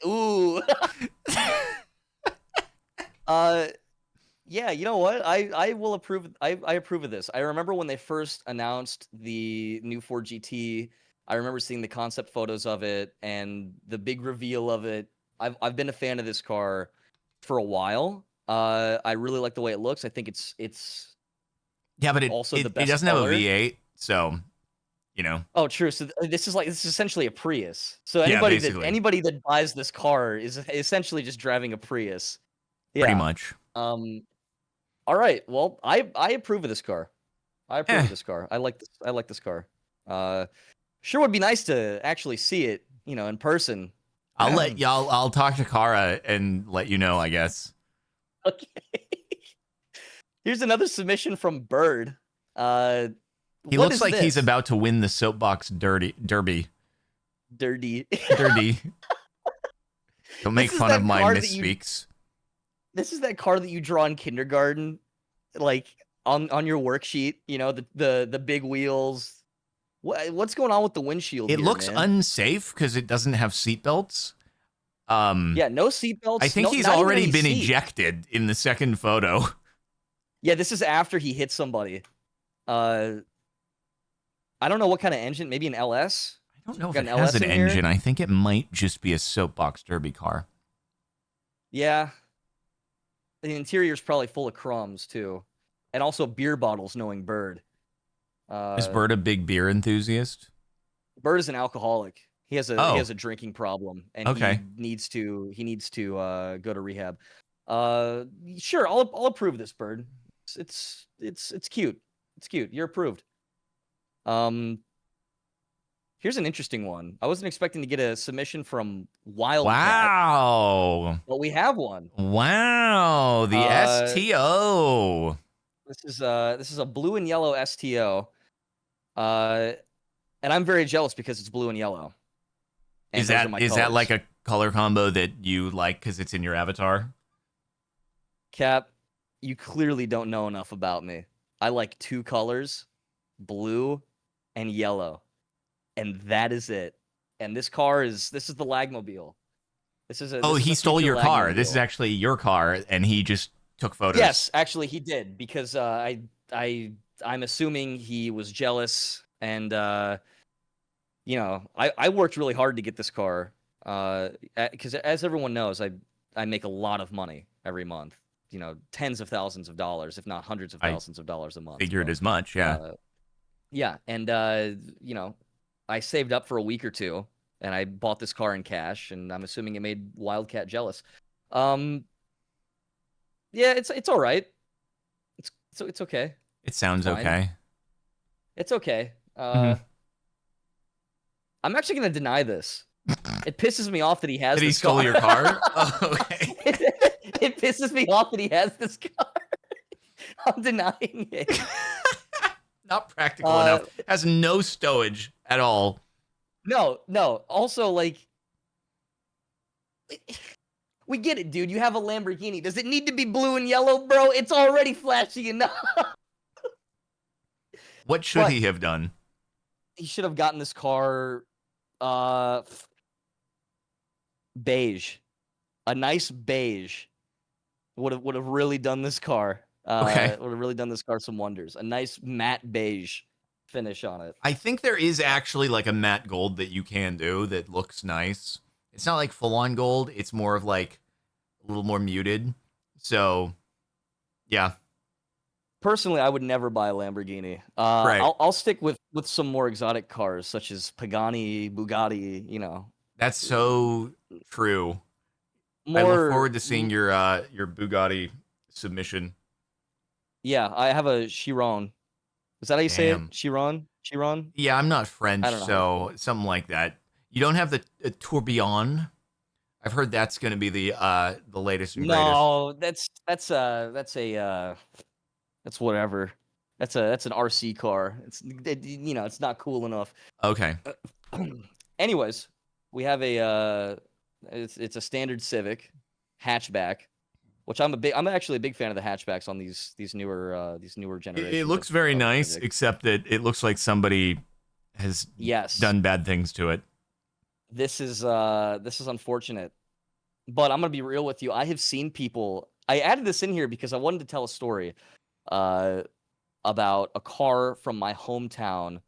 Ooh. Yeah, you know what? I will approve. I approve of this. I remember when they first announced the new Ford GT. I remember seeing the concept photos of it and the big reveal of it. I've been a fan of this car for a while. I really like the way it looks. I think it's yeah, but also the best. It doesn't color. have a V8, so you know. Oh, true. So this is essentially a Prius. So anybody that buys this car is essentially just driving a Prius. Yeah. Pretty much. All right. Well, I approve of this car. I approve of this car. I like this car. Sure would be nice to actually see it, you know, in person. I'll talk to Kara and let you know, I guess. Okay. Here's another submission from Bird. He looks like he's about to win the Soapbox Derby. Dirty. Don't make fun of my misspeaks. This is that car that you draw in kindergarten, like on your worksheet. You know, the big wheels. What's going on with the windshield? It looks unsafe because it doesn't have seatbelts. Yeah, no seatbelts. I think he's already been ejected in the second photo. Yeah, this is after he hit somebody. I don't know what kind of engine. Maybe an LS. I don't know if it has an engine. I think it might just be a Soapbox Derby car. Yeah. The interior's probably full of crumbs too, and also beer bottles. Knowing Bird. Is Bird a big beer enthusiast? Bird is an alcoholic. He has a drinking problem, and he needs to go to rehab. Sure, I'll approve this, Bird. It's cute. It's cute. You're approved. Here's an interesting one. I wasn't expecting to get a submission from Wildcat. Wow. But we have one. Wow, the STO. This is a blue and yellow STO. And I'm very jealous because it's blue and yellow. And is that like a color combo that you like because it's in your avatar? Cap, you clearly don't know enough about me. I like two colors, blue and yellow. And that is it. And this is the Lagmobile. He stole your car. This is actually your car, and he just took photos. Yes, actually he did, because I'm assuming he was jealous, and you know, I worked really hard to get this car, because as everyone knows, I make a lot of money every month. You know, tens of thousands of dollars, if not hundreds of thousands of dollars a month. Figured as much, yeah. Yeah, and you know, I saved up for a week or two, and I bought this car in cash, and I'm assuming it made Wildcat jealous. Yeah, it's all right. It's okay. It sounds okay. It's okay. I'm actually gonna deny this. It pisses me off that he has. That he stole your car? Oh, okay. It pisses me off that he has this car. I'm denying it. Not practical enough. Has no stowage at all. No. Also, like, we get it, dude. You have a Lamborghini. Does it need to be blue and yellow, bro? It's already flashy enough. What should he have done? He should have gotten this car beige. A nice beige would have really done this car. Would have really done this car some wonders. A nice matte beige finish on it. I think there is actually like a matte gold that you can do that looks nice. It's not like full on gold. It's more of like a little more muted. So, yeah. Personally, I would never buy a Lamborghini. Right. I'll stick with some more exotic cars such as Pagani, Bugatti. You know. That's so true. I look forward to seeing your Bugatti submission. Yeah, I have a Chiron. Is that how you say it? Chiron? Yeah, I'm not French, so something like that. You don't have the Tourbillon? I've heard that's going to be the latest and greatest. No, that's That's whatever. That's an RC car. It's not cool enough. Okay. Anyways, we have a it's a standard Civic hatchback, which I'm actually a big fan of the hatchbacks on these newer generations. It looks very nice, Civic. except that it looks like somebody has done bad things to it. This is unfortunate. But I'm gonna be real with you. I have seen people. I added this in here because I wanted to tell a story about a car from my hometown,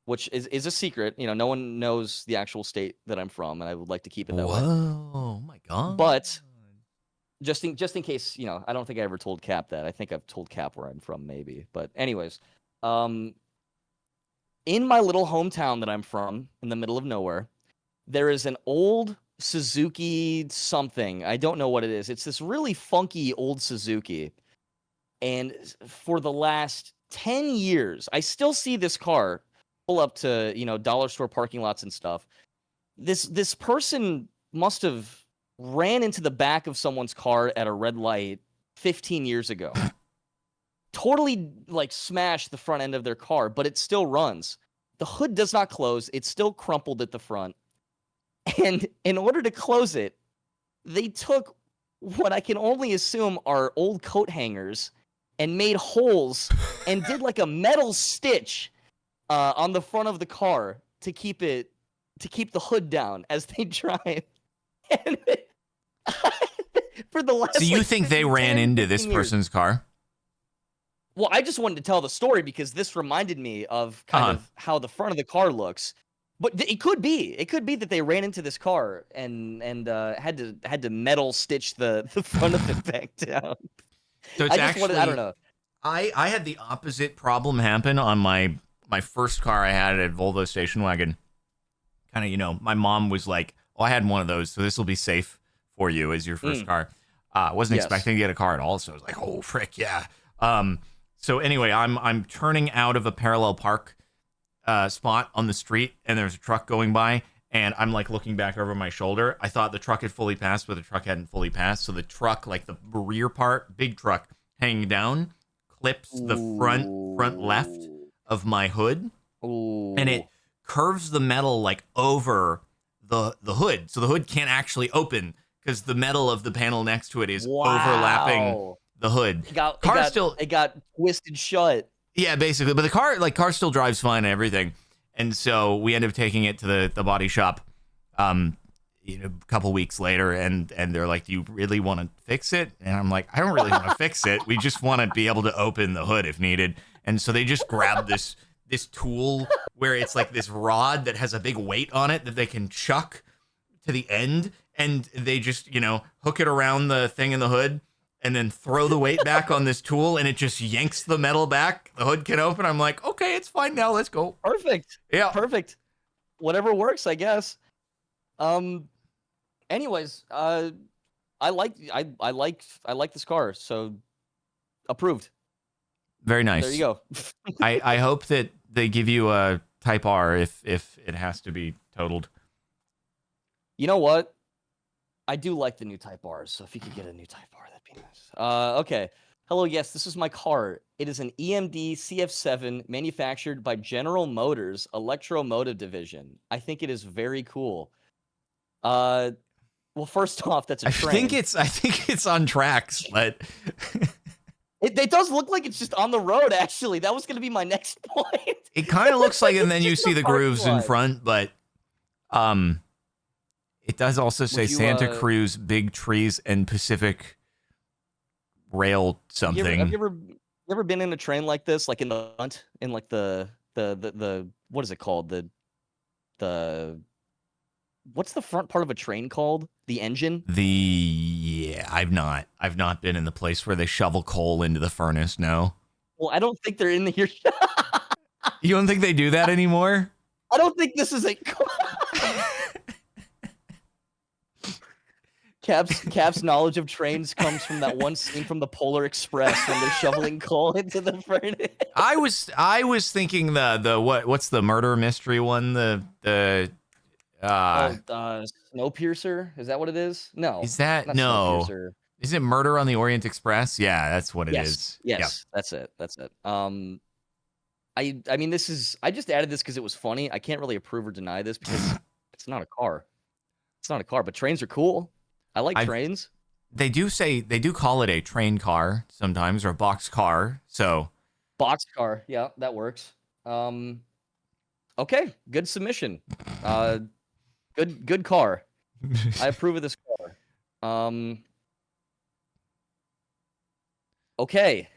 which is a secret. No one knows the actual state that I'm from, and I would like to keep it that way. Oh my god! But just in case, I don't think I ever told Cap that. I think I've told Cap where I'm from, maybe. But anyways, in my little hometown that I'm from, in the middle of nowhere, there is an old Suzuki something. I don't know what it is. It's this really funky old Suzuki. And for the last 10 years, I still see this car pull up to, dollar store parking lots and stuff. This person must have ran into the back of someone's car at a red light 15 years ago. Totally smashed the front end of their car, but it still runs. The hood does not close. It's still crumpled at the front. And in order to close it, they took what I can only assume are old coat hangers and made holes and did a metal stitch on the front of the car to keep the hood down as they drive. And for the last. So you think they ran into this person's car? Well, I just wanted to tell the story because this reminded me of kind of how the front of the car looks. But it could be that they ran into this car and had to metal stitch the front of it back down. So it's I don't know. I had the opposite problem happen on my first car I had at Volvo station wagon. Kind of, my mom was like, "Oh, I had one of those, so this will be safe for you as your first car." I wasn't expecting to get a car at all, so I was like, "Oh, frick, yeah." So anyway, I'm turning out of a parallel park spot on the street, and there's a truck going by, and I'm looking back over my shoulder. I thought the truck had fully passed, but the truck hadn't fully passed. So the truck, the rear part, big truck hanging down, clips the front left of my hood, and it curves the metal over the hood, so the hood can't actually open because the metal of the panel next to it is overlapping the hood. It got twisted shut. Yeah, basically. But the car still drives fine and everything. And so we end up taking it to the body shop a couple weeks later, and they're like, "Do you really want to fix it?" And I'm like, "I don't really want to fix it. We just want to be able to open the hood if needed." And so they just grab this tool where it's this rod that has a big weight on it that they can chuck to the end, and they just, hook it around the thing in the hood, and then throw the weight back on this tool, and it just yanks the metal back. The hood can open. I'm like, okay, it's fine now. Let's go. Perfect. Yeah. Perfect. Whatever works, I guess. Anyways, I like this car, so approved. Very nice. There you go. I hope that they give you a Type R if it has to be totaled. You know what? I do like the new Type Rs, so if you could get a new Type R, that'd be nice. Okay. Hello, yes, this is my car. It is an EMD CF7 manufactured by General Motors Electromotive Division. I think it is very cool. Well, first off, that's a train. I think it's on tracks, but it does look like it's just on the road, actually. That was going to be my next point. It kind of looks like, and then you see the grooves in front, but it does also say Santa Cruz, Big Trees, and Pacific Rail something. Have you ever been in a train like this, in the front, in the what is it called? The what's the front part of a train called? The engine? Yeah, I've not been in the place where they shovel coal into the furnace, no. Well, I don't think they're in here. You don't think they do that anymore? I don't think this is a Cap's knowledge of trains comes from that one scene from the Polar Express when they're shoveling coal into the furnace. I was thinking what's the murder mystery one? Snowpiercer? Is that what it is? No. Is that no? Is it Murder on the Orient Express? Yeah, that's what it is. Yes, that's it. That's it. I mean, this is. I just added this because it was funny. I can't really approve or deny this because it's not a car. It's not a car, but trains are cool. I like trains. They do call it a train car sometimes or a box car. So box car, yeah, that works. Okay, good submission. Good car. I approve of this car. Okay.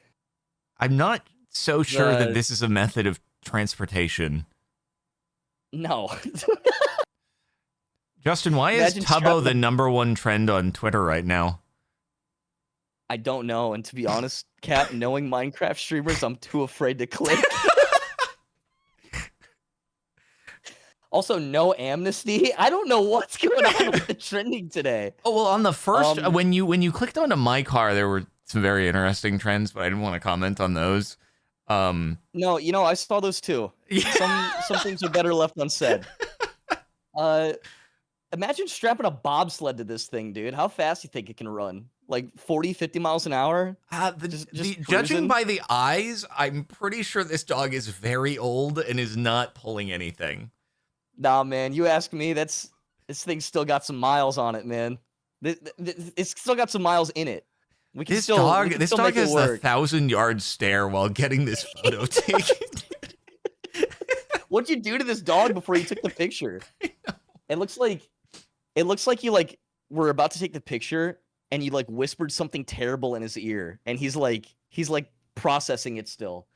I'm not so sure that this is a method of transportation. No. Justin, why is Tubbo the #1 trend on Twitter right now? I don't know, and to be honest, Cap, knowing Minecraft streamers, I'm too afraid to click. Also, no amnesty. I don't know what's going on with the trending today. Oh well, on the first when you clicked onto my car, there were some very interesting trends, but I didn't want to comment on those. No, I saw those too. Yeah. Some things are better left unsaid. Imagine strapping a bobsled to this thing, dude. How fast do you think it can run? Like 40, 50 miles an hour? Just judging by the eyes, I'm pretty sure this dog is very old and is not pulling anything. Nah, man, you ask me, this thing's still got some miles on it, man. It's still got some miles in it. This dog has the 1,000-yard stare while getting this photo taken. What'd you do to this dog before you took the picture? It looks like you were about to take the picture and you whispered something terrible in his ear, and he's processing it still.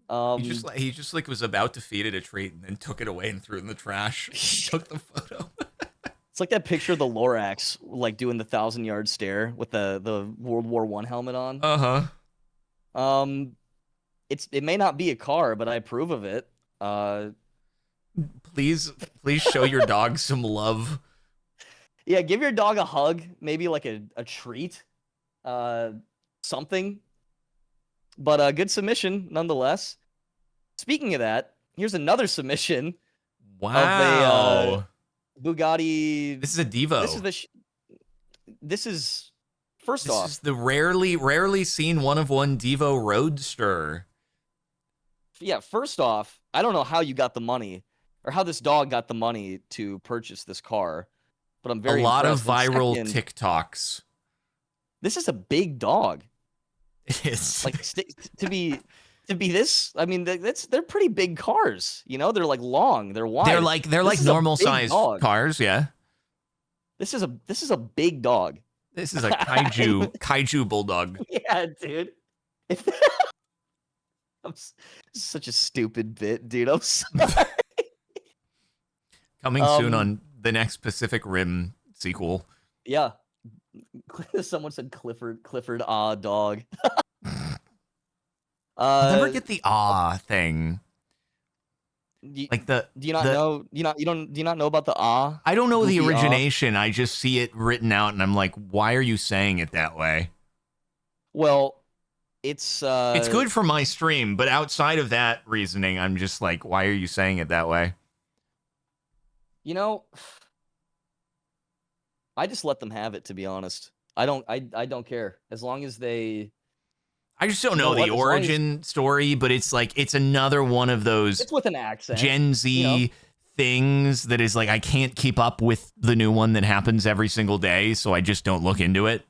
He just was about to feed it a treat and then took it away and threw it in the trash. Took the photo. It's like that picture of the Lorax doing the 1,000-yard stare with the World War I helmet on. It may not be a car, but I approve of it. Please show your dog some love. Yeah, give your dog a hug, maybe a treat, something. But a good submission nonetheless. Speaking of that, here's another submission. Wow. Of a Bugatti. This is a Divo. This is the rarely seen one-of-one Divo Roadster. Yeah, first off, I don't know how you got the money or how this dog got the money to purchase this car, but I'm very impressed. A lot of viral TikToks. This is a big dog. It is. To be this, I mean, they're pretty big cars. They're long, they're wide. They're like normal sized cars, yeah. This is a big dog. This is a kaiju bulldog. Yeah, dude. Such a stupid bit, dude. I'm sorry. Coming soon on the next Pacific Rim sequel. Yeah. Someone said Clifford, dog. I never get the thing. Do you not know about the I don't know the origination. I just see it written out, and I'm like, why are you saying it that way? Well, it's good for my stream, but outside of that reasoning, I'm just like, why are you saying it that way? I just let them have it, to be honest. I don't care as long as they. I just don't know the origin story, but it's another one of those. It's with an accent. Gen Z things that is I can't keep up with the new one that happens every single day, so I just don't look into it.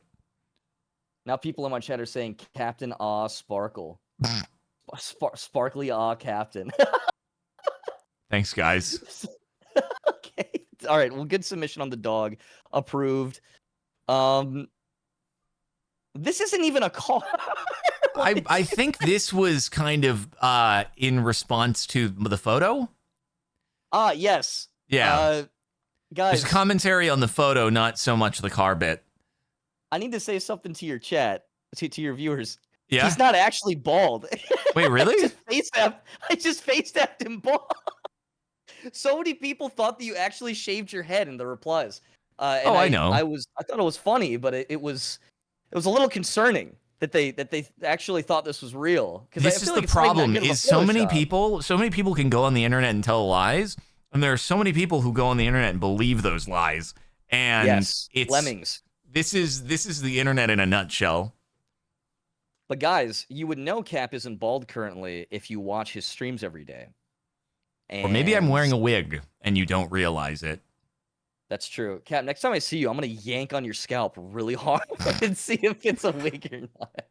Now people in my chat are saying Captain Sparkle. Sparkly Captain. Thanks, guys. Okay. All right. Well, good submission on the dog. Approved. This isn't even a car. I think this was kind of in response to the photo. Yes. Yeah. Guys. There's commentary on the photo, not so much the car bit. I need to say something to your chat, to your viewers. Yeah. He's not actually bald. Wait, really? I just face-tapped him bald. So many people thought that you actually shaved your head in the replies. I know. I thought it was funny, but it was a little concerning that they actually thought this was real. This is the problem: is so many people can go on the internet and tell lies, and there are so many people who go on the internet and believe those lies. And yes, it's lemmings. This is the internet in a nutshell. But guys, you would know Cap isn't bald currently if you watch his streams every day. Or maybe I'm And wearing a wig and you don't realize it. That's true. Cap, next time I see you, I'm going to yank on your scalp really hard and see if it's a wig or not.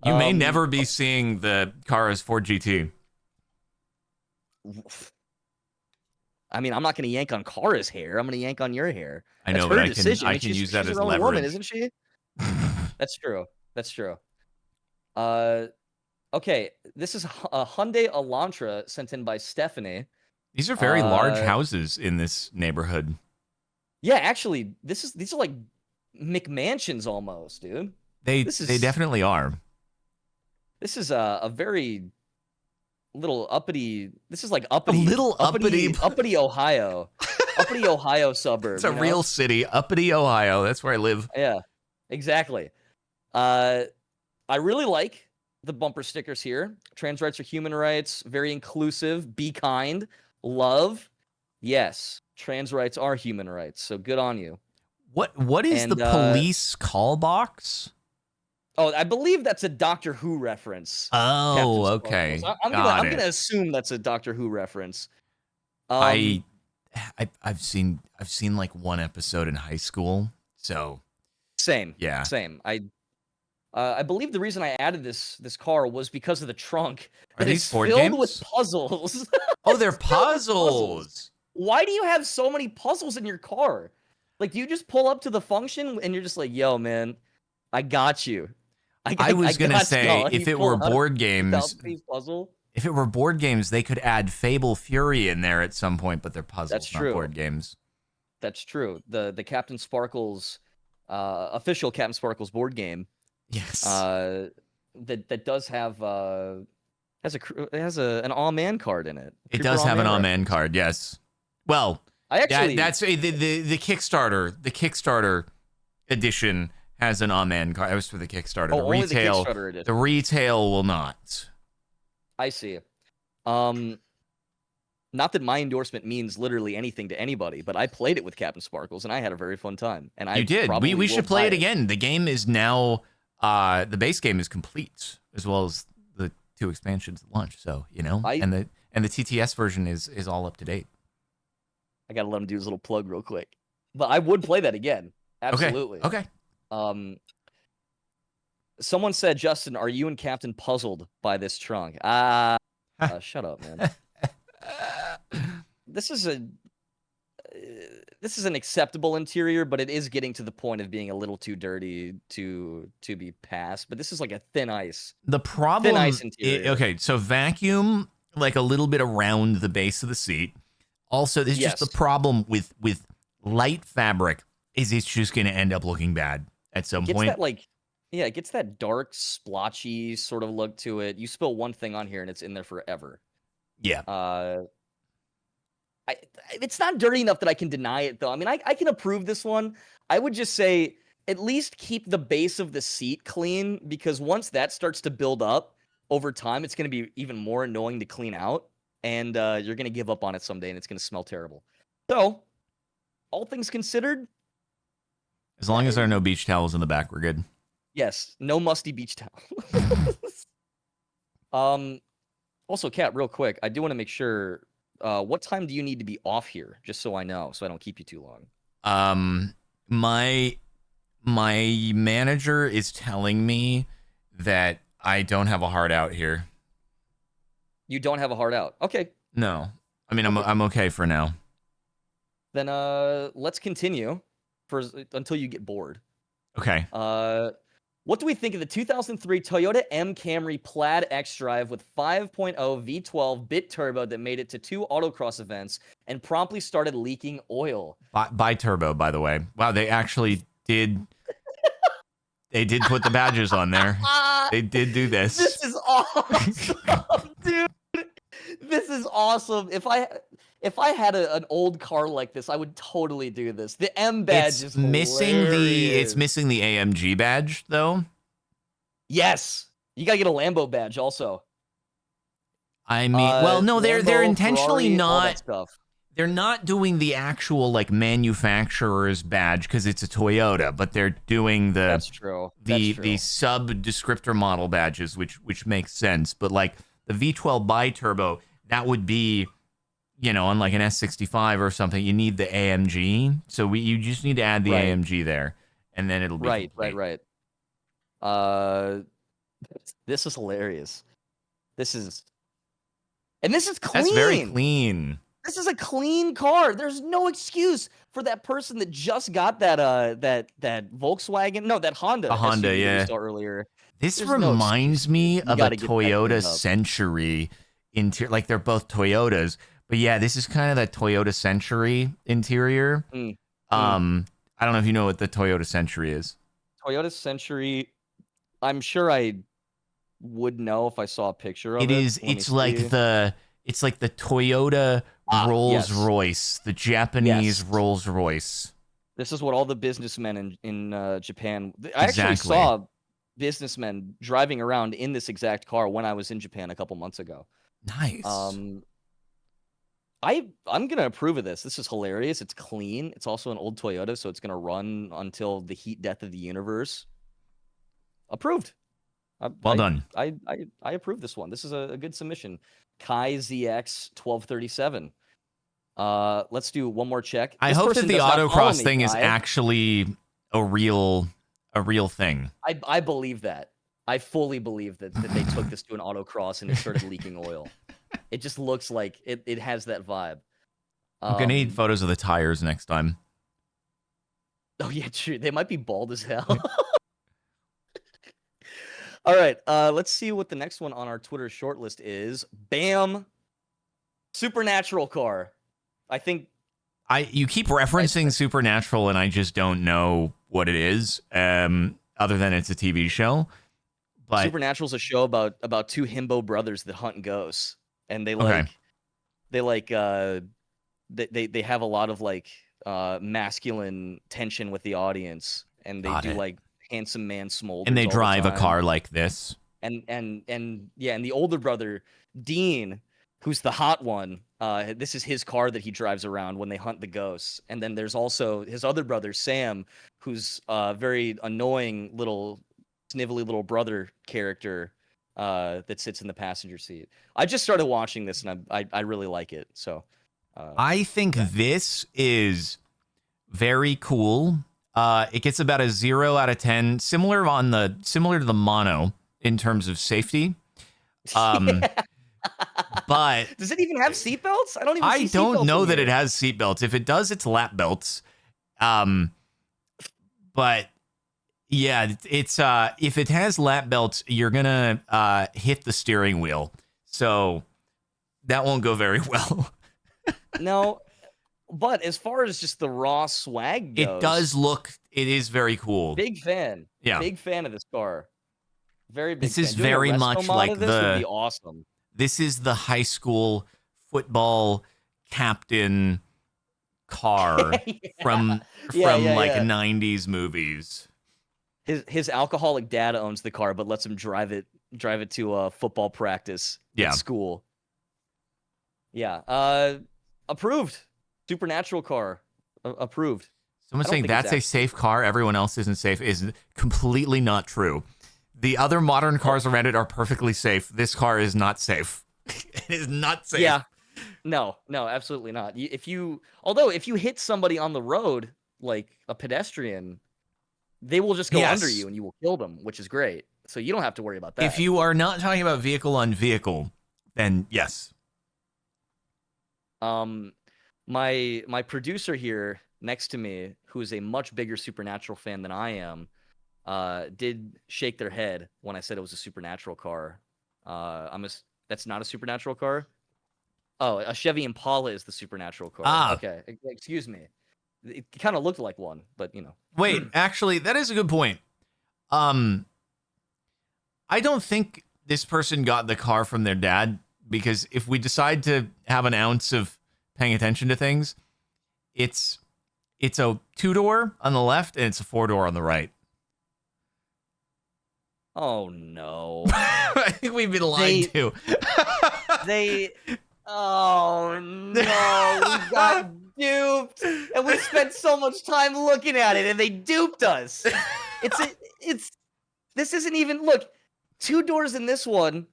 You may never be seeing the Cara's Ford GT. I mean, I'm not going to yank on Kara's hair. I'm going to yank on your hair. I know, That's but her decision. I can use that she's as her own leverage. woman, isn't she? That's true. That's true. Okay, this is a Hyundai Elantra sent in by Stephanie. These are very large houses in this neighborhood. Yeah, actually, these are like McMansions almost, dude. They definitely are. This is a very little uppity. This is like uppity, uppity Ohio, uppity Ohio suburb. It's a real city, uppity Ohio. That's where I live. Yeah, exactly. I really like the bumper stickers here. Trans rights are human rights. Very inclusive. Be kind. Love. Yes, trans rights are human rights. So good on you. What is the police call box? Oh, I believe that's a Doctor Who reference. Oh, okay. I'm gonna assume that's a Doctor Who reference. I've seen like one episode in high school, so same. Yeah, same. I believe the reason I added this car was because of the trunk. Are these Ford filled games? with puzzles. Oh, they're puzzles. Why do you have so many puzzles in your car? Like, do you just pull up to the function and you're just like, "Yo, man, I got you." I was gonna say if it were board games, if it were board games, they could add Fable Fury in there at some point, but they're puzzles, That's true. not board games. That's true. The Captain Sparkles official Captain Sparkles board game. Yes. That does have has an all-man card in it. It does have an all-man card. Yes. Well, that's the Kickstarter. The Kickstarter edition has an all-man card. That was for the Kickstarter. Oh, only the Kickstarter edition. The retail will not. I see. Not that my endorsement means literally anything to anybody, but I played it with Captain Sparkles and I had a very fun time. And you did. We should play it again. The game is now the base game is complete, as well as the 2 expansions at launch. So and the TTS version is all up to date. I gotta let him do his little plug real quick, but I would play that again. Absolutely. Okay. Someone said, Justin, are you and Captain puzzled by this trunk? Shut up, man. This is an acceptable interior, but it is getting to the point of being a little too dirty to be passed. But this is like a thin ice. The problem, thin ice interior. Okay, so vacuum like a little bit around the base of the seat. Also, this is just the problem with light fabric is it's just going to end up looking bad at some point. It gets that dark, splotchy sort of look to it. You spill one thing on here and it's in there forever. Yeah. It's not dirty enough that I can deny it, though. I mean, I can approve this one. I would just say at least keep the base of the seat clean, because once that starts to build up over time, it's going to be even more annoying to clean out, and you're going to give up on it someday, and it's going to smell terrible. So, all things considered, as long as there are no beach towels in the back, we're good. Yes, no musty beach towel. Also, Kat, real quick, I do want to make sure, what time do you need to be off here, just so I know, so I don't keep you too long? My manager is telling me that I don't have a hard out here. You don't have a hard out. Okay. No. I mean, I'm okay for now. Then let's continue until you get bored. Okay. What do we think of the 2003 Toyota M Camry Plaid X-Drive with 5.0 V12 bit turbo that made it to 2 autocross events and promptly started leaking oil? By turbo, by the way. Wow, they actually did. They did put the badges on there. They did do this. This is awesome, dude. This is awesome. If I had an old car like this, I would totally do this. The M badge is missing hilarious. It's missing the AMG badge though. Yes, you gotta get a Lambo badge also. I mean, well, no, they're Lambo, intentionally Ferrari, not. all that stuff. they're not doing the actual like manufacturer's badge because it's a Toyota, but they're doing That's true. the sub descriptor model badges, which makes sense. But like the V12 biturbo, that would be, on like an S65 or something, you need the AMG. So you just need to add the AMG there, and then it'll be right. This is hilarious. This is clean. That's very clean. This is a clean car. There's no excuse for that person that just got that Volkswagen. No, that Honda. A Honda, SUV that yeah. we saw earlier. This There's reminds me of a gotta get that cleaned Toyota up. Century interior. Like they're both Toyotas, but yeah, this is kind of that Toyota Century interior. Mm. I don't know if you know what the Toyota Century is. Toyota Century. I'm sure I would know if I saw a picture of it. It's like the Toyota Rolls Royce, the Japanese Rolls Royce. This is what all the businessmen in Japan. I actually saw businessmen driving around in this exact car when I was in Japan a couple months ago. Nice. I'm gonna approve of this. This is hilarious. It's clean. It's also an old Toyota, so it's gonna run until the heat death of the universe. Approved. Well done. I approve this one. This is a good submission. Kai ZX 1237. Let's do one more check. I hope that the autocross thing is actually a real thing. I believe that. I fully believe that they took this to an autocross and it started leaking oil. It just looks like it has that vibe. I'm gonna need photos of the tires next time. Oh yeah, true. They might be bald as hell. All right, let's see what the next one on our Twitter shortlist is. Bam, Supernatural car. I think you keep referencing Supernatural, and I just don't know what it is, other than it's a TV show. But Supernatural's a show about two himbo brothers that hunt ghosts, and they have a lot of like masculine tension with the audience, and they do like handsome man smolders. And they drive a car like this. And the older brother, Dean, who's the hot one, this is his car that he drives around when they hunt the ghosts. And then there's also his other brother, Sam, who's a very annoying little snivelly little brother character that sits in the passenger seat. I just started watching this and I really like it. So I think this is very cool. It gets about a 0 out of 10, similar to the Mono in terms of safety. But does it even have seatbelts? I don't know that it has seatbelts. If it does, it's lap belts. But yeah, it's if it has lap belts, you're gonna hit the steering wheel, so that won't go very well. No. But as far as just the raw swag goes, it is very cool. Big fan. Yeah. Big fan of this car. Very big This fan. is Doing a very resto much mod like of this would be awesome. This is the high school football captain car from 90s movies. His alcoholic dad owns the car, but lets him drive it to football practice at school. Yeah. Approved. Supernatural car. Approved. Someone saying that's a safe car, everyone else isn't safe, is completely not true. The other modern cars around it are perfectly safe. This car is not safe. It is not safe. Yeah. No, absolutely not. If you hit somebody on the road, like a pedestrian, they will just go under you and you will kill them, which is great. So you don't have to worry about that. If you are not talking about vehicle on vehicle, then yes. My producer here next to me, who is a much bigger Supernatural fan than I am, did shake their head when I said it was a Supernatural car. That's not a Supernatural car? Oh, a Chevy Impala is the Supernatural car. Okay. Excuse me. It kind of looked like one, but Wait, actually, that is a good point. I don't think this person got the car from their dad, because if we decide to have an ounce of paying attention to things, it's a 2-door on the left and it's a 4-door on the right. Oh no. I think we've been lied to. Oh no, we got duped, and we spent so much time looking at it, and they duped us. This isn't even, look, 2 doors in this one,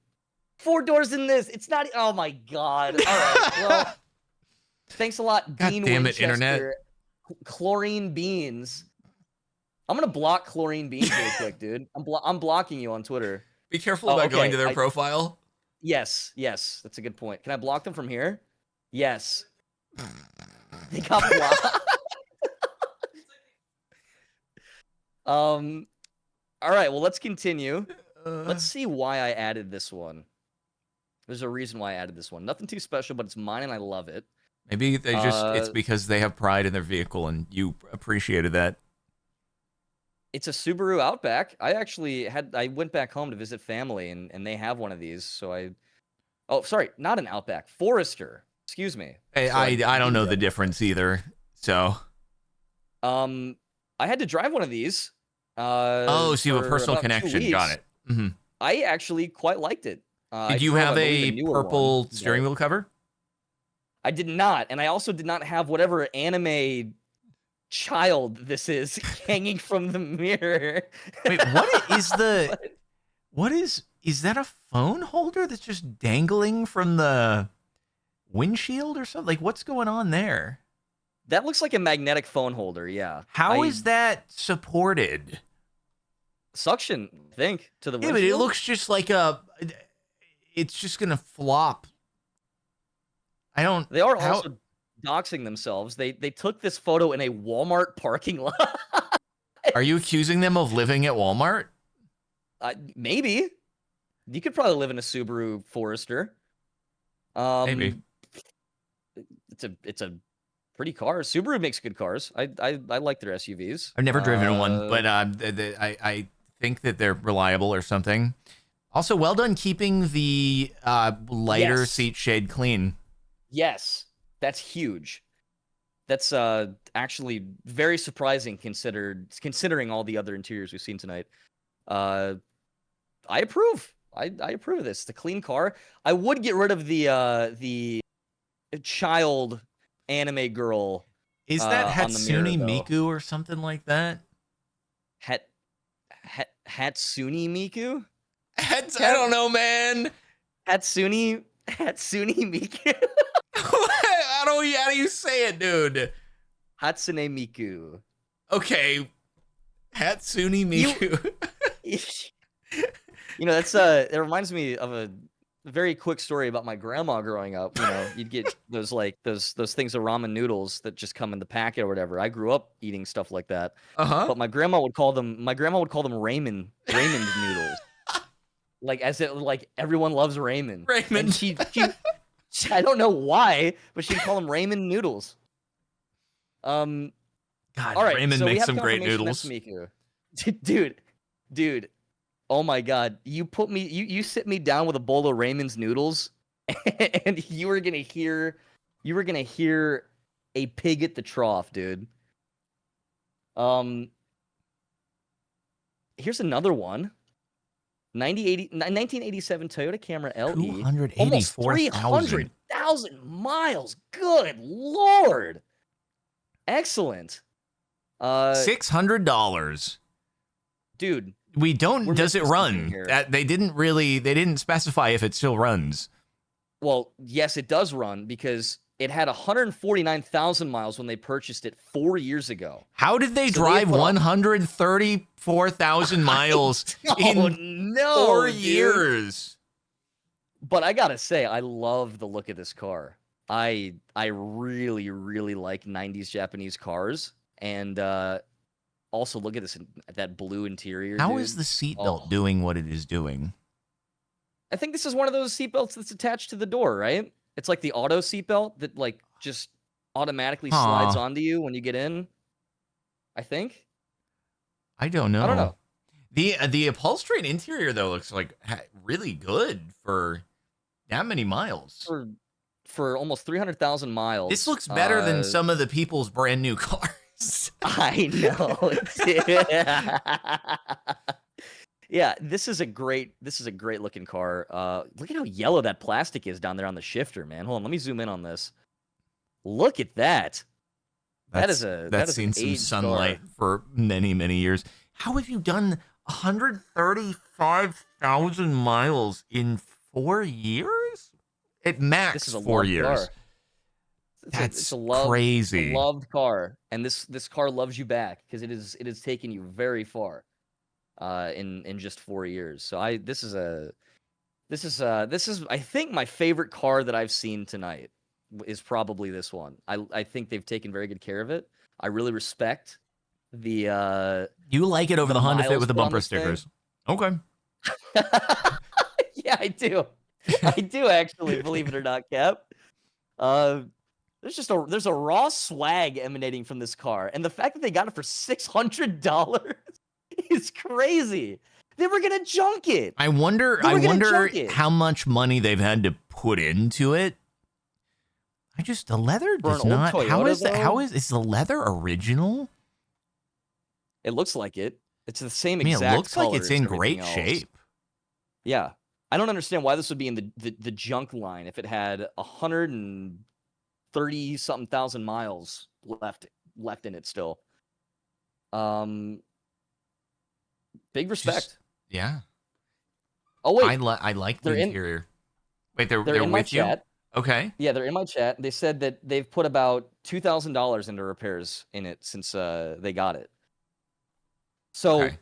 4 doors in this. It's not. Oh my god. All right. Well, thanks a lot, God Dean damn it, Winchester. internet. Chlorine beans. I'm gonna block chlorine beans really quick, dude. I'm blocking you on Twitter. Be careful about going to their I- profile. Yes, that's a good point. Can I block them from here? Yes. They got blocked. All right, well, let's continue. Let's see why I added this one. There's a reason why I added this one. Nothing too special, but it's mine and I love it. Maybe they it's because they have pride in their vehicle and you appreciated that. It's a Subaru Outback. I went back home to visit family and they have one of these. So sorry, not an Outback, Forester. Excuse me. Hey, So I don't know the difference either. So. I had to drive one of these. So you have a for personal about 2 connection. Got weeks. it. Mm-hmm. I actually quite liked it. Did you have a purple steering wheel cover? I did not, and I also did not have whatever anime child this is hanging from the mirror. Wait, what is that a phone holder that's just dangling from the windshield or something? Like, what's going on there? That looks like a magnetic phone holder, yeah. How is that supported? Suction, I think, to the windshield? Yeah, but it looks just like it's just gonna flop. They are also doxing themselves. They took this photo in a Walmart parking lot. Are you accusing them of living at Walmart? Maybe. You could probably live in a Subaru Forester. Maybe. It's a pretty car. Subaru makes good cars. I like their SUVs. I've never driven one, but I think that they're reliable or something. Also, well done keeping the lighter seat shade clean. Yes, that's huge. That's actually very surprising considering all the other interiors we've seen tonight. I approve. I approve of this. It's a clean car. I would get rid of the child anime girl. Is that on the mirror, Hatsune though. Miku or something like that? Hatsune Miku? I don't know, man. Hatsune Miku? How do you say it, dude? Hatsune Miku. Okay. Hatsune Miku. That's it reminds me of a very quick story about my grandma growing up. You'd get those things of ramen noodles that just come in the packet or whatever. I grew up eating stuff like that. But my grandma would call them ramen noodles. Like everyone loves ramen. Ramen. And she I don't know why, but she'd call them ramen noodles. God, all right, Raymond so we makes have some great confirmation noodles. that's Miku. Dude. Oh my god. You sit me down with a bowl of Raymond's noodles and you were gonna hear a pig at the trough, dude. Here's another one. 1987 Toyota Camry LE. Almost 284,000. 300,000 miles. Good lord. Excellent. $600. Dude. Does it run? Here. They didn't specify if it still runs. Well, yes, it does run because it had 149,000 miles when they purchased it 4 years ago. How did they drive 134,000 miles in 4 years? But I gotta say, I love the look of this car. I really, really like 90s Japanese cars. And also, look at that blue interior. How dude. is the seatbelt doing what it is doing? I think this is one of those seatbelts that's attached to the door, right? It's like the auto seatbelt that just automatically slides onto you when you get in. I think. I don't know. I don't know. The upholstery and interior though looks like really good for that many miles. For almost 300,000 miles. This looks better than some of the people's brand new cars. I know. Yeah, this is a great looking car. Look at how yellow that plastic is down there on the shifter, man. Hold on, let me zoom in on this. Look at that. That's That's seen an some aged sunlight car. for many, many years. How have you done 135,000 miles in 4 years? At max, This is a 4 loved years. car. That's A crazy. loved car, and this car loves you back because it has taken you very far, in just 4 years. So this is I think my favorite car that I've seen tonight is probably this one. I think they've taken very good care of it. I really respect the You like it over the Honda Fit miles with the put on bumper this thing. stickers. Okay. Yeah, I do. I do actually, believe it or not, Cap. There's a raw swag emanating from this car, and the fact that they got it for $600 is crazy. They were gonna junk it. I wonder how much money they've had to put into it. The leather For an does old not. How Toyota, is the leather original? It looks like it. It's the same I mean, exact it looks like color it's as in everything great else. shape. Yeah. I don't understand why this would be in the junk line if it had 130 something thousand miles left in it still. Big respect. Yeah. Oh wait, I like the they're in- interior. Wait, they're they're in my with you? chat. Okay. Yeah, they're in my chat. They said that they've put about $2,000 into repairs in it since they got it. So Okay.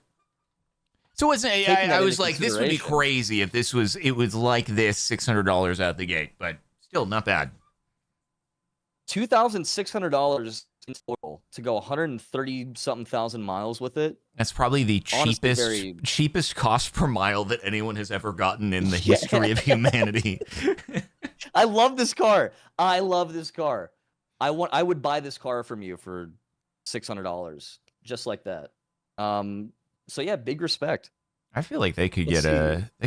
So it's, taking I that was into like, this would be consideration- crazy if it was like this, $600 out the gate, but still not bad. $2,600 in total to go 130 something thousand miles with it. That's probably the Honestly, cheapest cost per mile that anyone has ever gotten in the Yeah. history of humanity. I love this car. I love this car. I would buy this car from you for $600 just like that. So yeah, big respect. I feel like they could Let's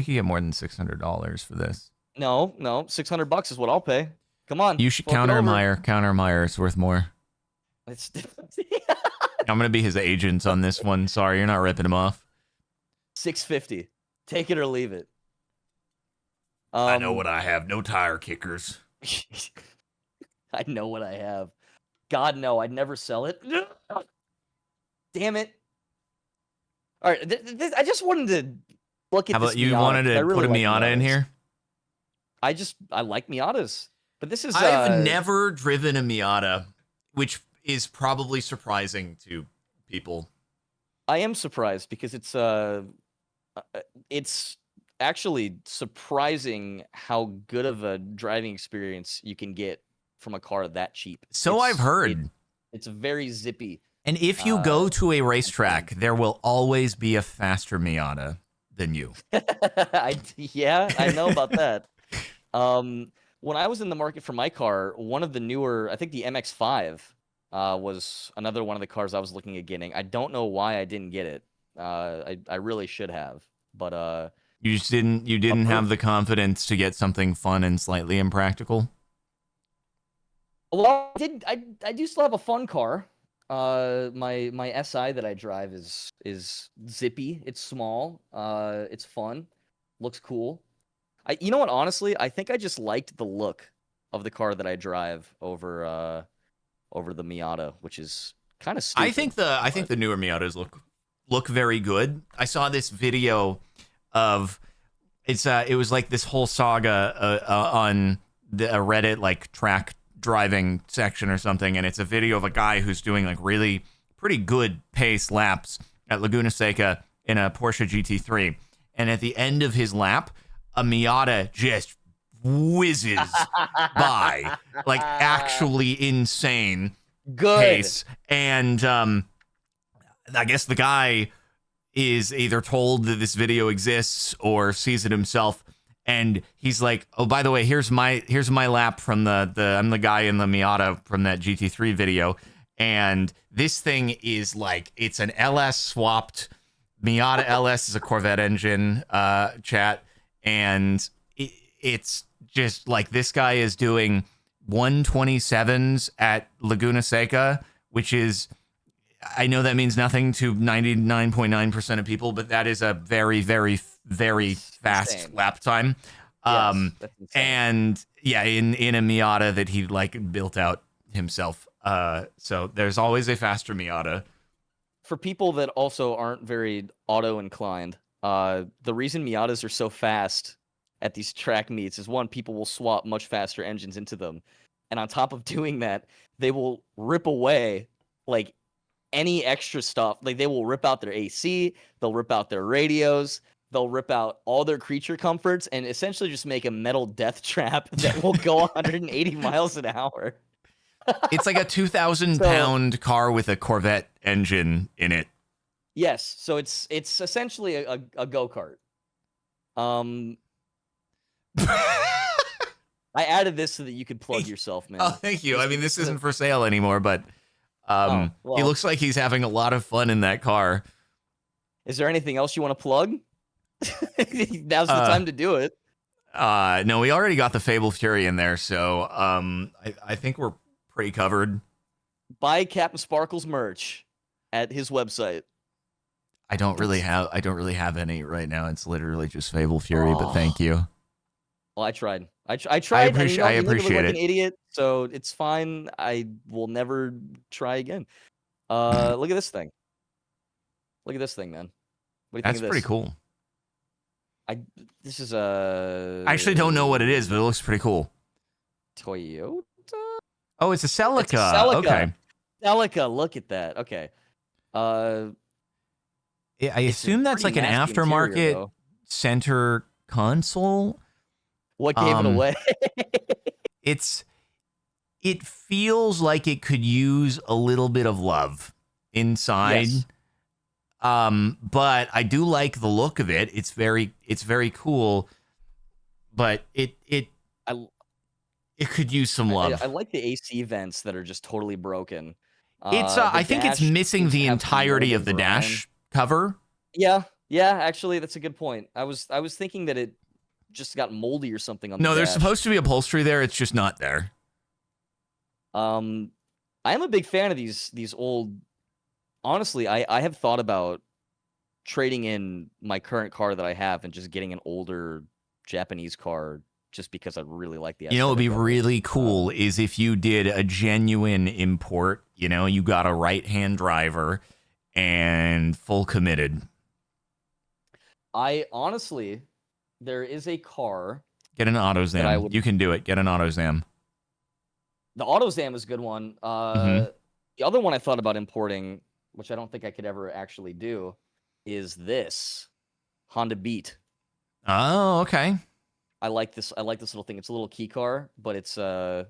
get more than $600 for this. No, $600 is what I'll pay. Come on. You should fork it counter over. Meyer. It's worth more. It's I'm gonna be his agent on this one. Sorry, you're not ripping him off. $650. Take it or leave it. I know what I have. No tire kickers. I know what I have. God, no, I'd never sell it. Damn it. All right, I just wanted to look at How this about you Miata, wanted 'cause I to really put a like Miata in Miatas. here? I like Miatas. But this is I've never driven a Miata, which is probably surprising to people. I am surprised because it's actually surprising how good of a driving experience you can get from a car that cheap. So I've heard. It's very zippy. And if you go to a racetrack, there will always be a faster Miata than you. I know about that. When I was in the market for my car, one of the newer, I think the MX-5 was another one of the cars I was looking at getting. I don't know why I didn't get it. I really should have, but You just didn't have the confidence to get something fun and slightly impractical. well, I do still have a fun car. My SI that I drive is zippy. It's small. It's fun. Looks cool. You know what? Honestly, I think I just liked the look of the car that I drive over the Miata, which is kind of stupid. I think the newer Miatas look very good. I saw this video of it was like this whole saga on the Reddit like track driving section or something, and it's a video of a guy who's doing like really pretty good pace laps at Laguna Seca in a Porsche GT3, and at the end of his lap, a Miata just whizzes by, like actually insane good. pace. And I guess the guy is either told that this video exists or sees it himself, and he's like, "Oh, by the way, here's my lap from the I'm the guy in the Miata from that GT3 video, and this thing is like it's an LS swapped Miata LS is a Corvette engine, chat, and it's just like this guy is doing 127s at Laguna Seca, which is I know that means nothing to 99.9% of people, but that is a very, very, very It's fast insane. lap time. Yes, that's insane. And yeah, in a Miata that he like built out himself. So there's always a faster Miata. For people that also aren't very auto inclined, the reason Miatas are so fast at these track meets is one, people will swap much faster engines into them. And on top of doing that, they will rip away like any extra stuff. Like they will rip out their AC, they'll rip out their radios, they'll rip out all their creature comforts and essentially just make a metal death trap that will go 180 miles an hour. It's like a 2,000 pound car with a Corvette engine in it. Yes, so it's essentially a go-kart. I added this so that you could plug yourself, man. Oh, thank you. I mean, this isn't for sale anymore, but he looks like he's having a lot of fun in that car. Is there anything else you want to plug? Now's the time to do it. No, we already got the Fable Fury in there, so I think we're pretty covered. Buy Captain Sparkle's merch at his website. I don't really have any right now. It's literally just Fable Fury, but thank you. Well, I tried. I tried. I appreciate like it. An idiot, so it's fine. I will never try again. Look at this thing. Look at this thing, man. What do you think of this? That's pretty cool. This is a. I actually don't know what it is, but it looks pretty cool. Toyota. Oh, it's a Celica. It's a Celica. Okay. Celica. Look at that. Okay. I assume that's like an aftermarket center console. What gave it away? It feels like it could use a little bit of love inside. Yes. But I do like the look of it. It's very cool, but it could use some love. I like the AC vents that are just totally broken. I think it's missing the entirety of the dash cover. Yeah, actually, that's a good point. I was thinking that it just got moldy or something on the dash. No, there's supposed to be upholstery there. It's just not there. I am a big fan of these old. Honestly, I have thought about trading in my current car that I have and just getting an older Japanese car just because I really like the aesthetic. You know, what would be really cool is if you did a genuine import, you know, you got a right-hand driver and full committed. I honestly, there is a car. Get an AutoZam. You can do it. Get an AutoZam. The AutoZam is a good one. The other one I thought about importing, which I don't think I could ever actually do, is this Honda Beat. Oh, okay. I like this little thing. It's a little key car, but it's I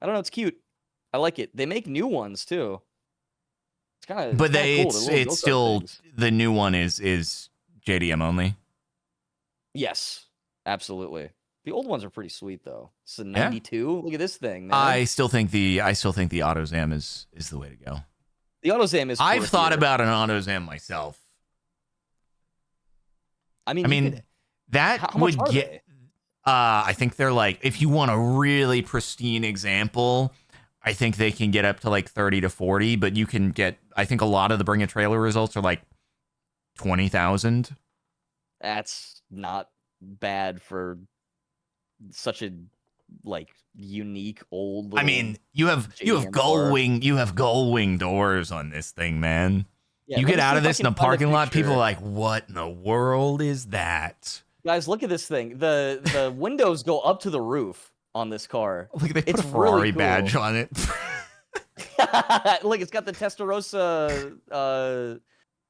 don't know, it's cute. I like it. They make new ones too. It's kind of cool. It's still things. The new one is JDM only. Yes, absolutely. The old ones are pretty sweet though. It's a 92. Look at this thing, man. I still think the AutoZam is the way to go. The AutoZam is. I've thought about an AutoZam myself. I mean, that would get. I think they're like, if you want a really pristine example, I think they can get up to like 30 to 40, but you can get. I think a lot of the Bring a Trailer results are like 20,000. That's not bad for such a like unique old. I mean, you have gull wing doors on this thing, man. Yeah, you get out of this in a parking lot, people are like, "What in the world is that?" Guys, look at this thing. The windows go up to the roof on this car. Look, they put a Ferrari really cool. badge on it. Look, it's got the Testarossa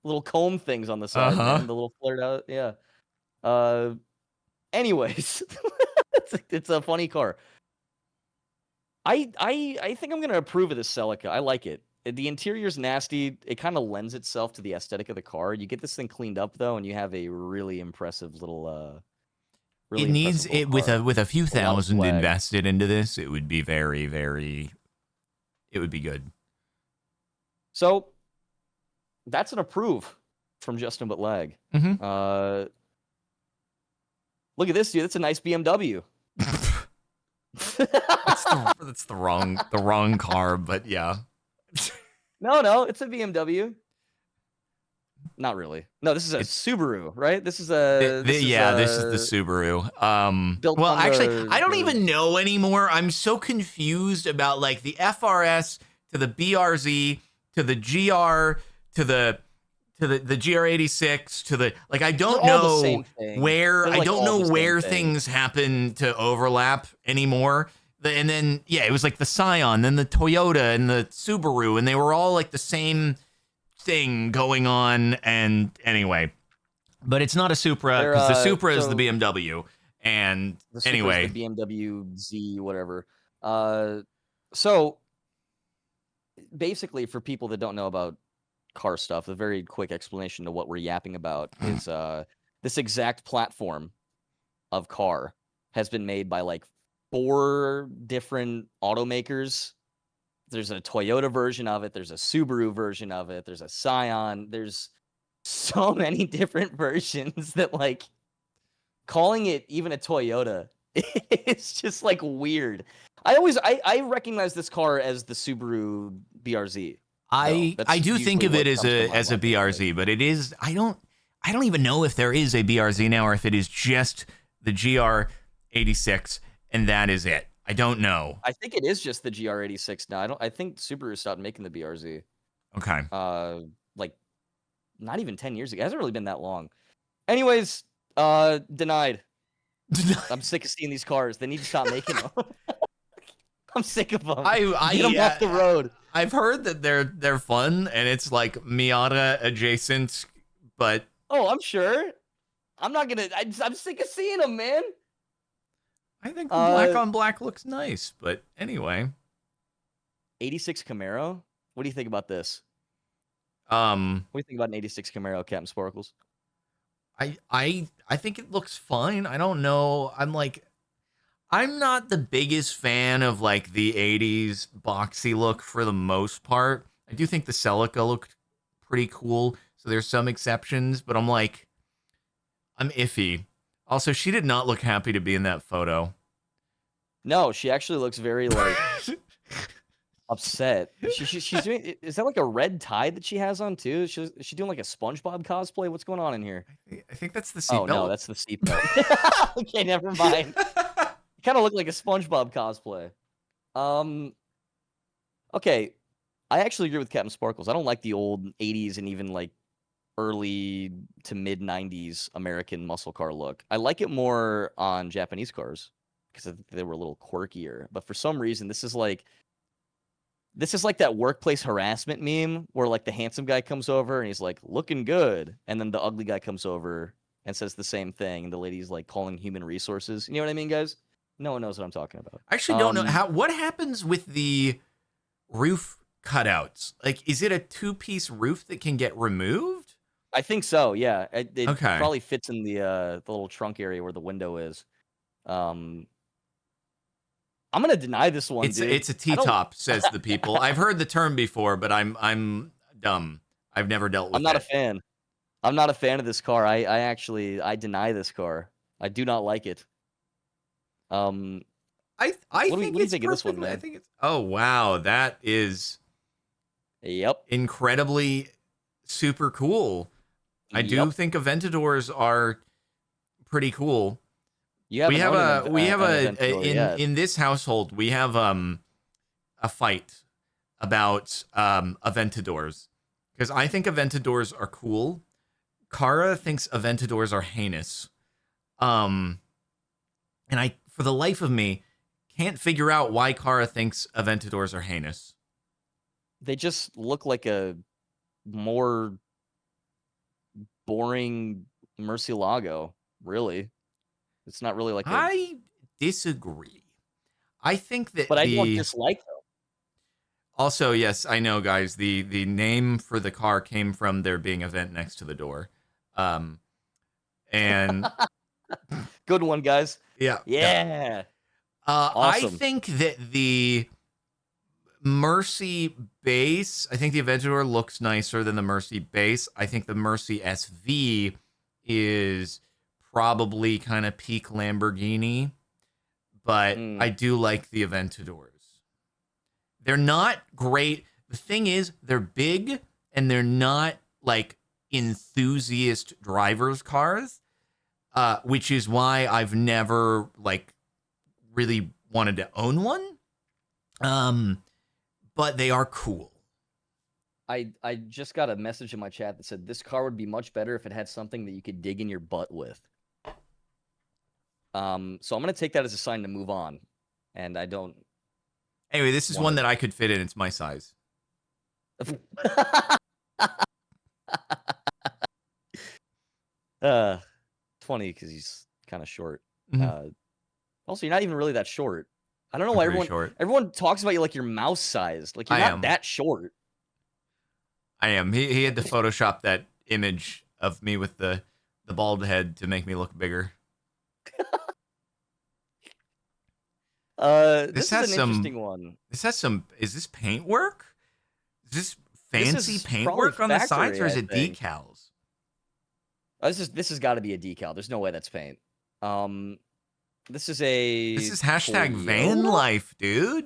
little comb things on the side, and the little flared out. Yeah. Anyways, it's a funny car. I think I'm gonna approve of this Celica. I like it. The interior's nasty. It kind of lends itself to the aesthetic of the car. You get this thing cleaned up though, and you have a really impressive little. It needs it with a few thousand invested into this. It would be very, very. It would be good. So, that's an approve from Justin But Lag. Mm-hmm. Look at this, dude. That's a nice BMW. That's the wrong car, but yeah. No, it's a BMW. Not really. No, this is a Subaru, right? This is a this is the Subaru. built Well, on actually, I don't the- even know anymore. I'm so confused about like the FRS to the BRZ to the GR to the GR86 to the like. I don't They're all the know same thing. where They're, I like, don't all know the same where thing. things happen to overlap anymore. And then yeah, it was like the Scion, then the Toyota and the Subaru, and they were all like the same thing going on. And anyway, but it's not a Supra They're, because the Supra is so- the BMW. And The Supra's anyway, the BMW Z, whatever. So basically, for people that don't know about car stuff, a very quick explanation to what we're yapping about is this exact platform of car has been made by like 4 different automakers. There's a Toyota version of it. There's a Subaru version of it. There's a Scion. There's so many different versions that like calling it even a Toyota it's just like weird. I recognize this car as the Subaru BRZ. I do think of it as a BRZ, BRZ, but it is I don't even know if there is a BRZ now or if it is just the GR86 and that is it. I don't know. I think it is just the GR86 now. I think Subaru stopped making the BRZ. Okay. Like not even 10 years ago. It hasn't really been that long. Anyways, denied. I'm sick of seeing these cars. They need to stop making them. I'm sick of them. Get them off the road. I've heard that they're fun and it's like Miata adjacent, but oh, I'm sure. I'm not gonna. I'm sick of seeing them, man. I think the black on black looks nice, but anyway. 86 Camaro. What do you think about this? What do you think about an 86 Camaro, Captain Sparkles? I think it looks fine. I don't know. I'm not the biggest fan of like the 80s boxy look for the most part. I do think the Celica looked pretty cool. So there's some exceptions, but I'm iffy. Also, she did not look happy to be in that photo. No, she actually looks very like upset. She's doing. Is that like a red tie that she has on too? Is she doing like a SpongeBob cosplay? What's going on in here? I think that's the seatbelt. Oh no, that's the seatbelt. Okay, never mind. You kind of look like a SpongeBob cosplay. Okay, I actually agree with Captain Sparkles. I don't like the old 80s and even like early to mid 90s American muscle car look. I like it more on Japanese cars because they were a little quirkier. But for some reason, this is like that workplace harassment meme where like the handsome guy comes over and he's like looking good, and then the ugly guy comes over and says the same thing, and the lady's like calling human resources. You know what I mean, guys? No one knows what I'm talking about. I actually don't know what happens with the roof cutouts. Like, is it a 2-piece roof that can get removed? I think so. Yeah, it Okay. probably fits in the little trunk area where the window is. I'm gonna deny this one. It's dude. a T-top, says the people. I've heard the term before, but I'm dumb. I've never dealt with it. I'm not a fan. I'm not a fan of this car. I actually deny this car. I do not like it. I what do you think of this one, perfectly- I man? think it's oh wow, that is Yep. incredibly super cool. I do Yep. think Aventadors are pretty cool. You haven't owned an Aventador yet. in this household we have a fight about Aventadors because I think Aventadors are cool. Kara thinks Aventadors are heinous. And I, for the life of me, can't figure out why Kara thinks Aventadors are heinous. They just look like a more boring Murcielago, really. It's not really like I disagree. I think that but I don't dislike them. Also, yes, I know, guys. The name for the car came from there being a vent next to the door. And Good one, guys. yeah. Yeah. I Awesome. think that the Mercy base, I think the Aventador looks nicer than the Mercy base. I think the Mercy SV is probably kind of peak Lamborghini, but I do like the Aventadors. They're not great. The thing is, they're big and they're not like enthusiast drivers' cars, which is why I've never like really wanted to own one. But they are cool. I just got a message in my chat that said this car would be much better if it had something that you could dig in your butt with. So I'm gonna take that as a sign to move on, and I don't. Anyway, this is one that I could fit in. It's my size. Funny because he's kind of short. Mm-hmm. Also, you're not even really that short. I don't know why everyone talks about you like you're mouse sized. Like you're not that short. I am. He had to Photoshop that image of me with the bald head to make me look bigger. This is an interesting one. This has some. Is this paint work? Is this fancy paint work on the sides, or is it decals? This has got to be a decal. There's no way that's paint. This is hashtag van life, dude.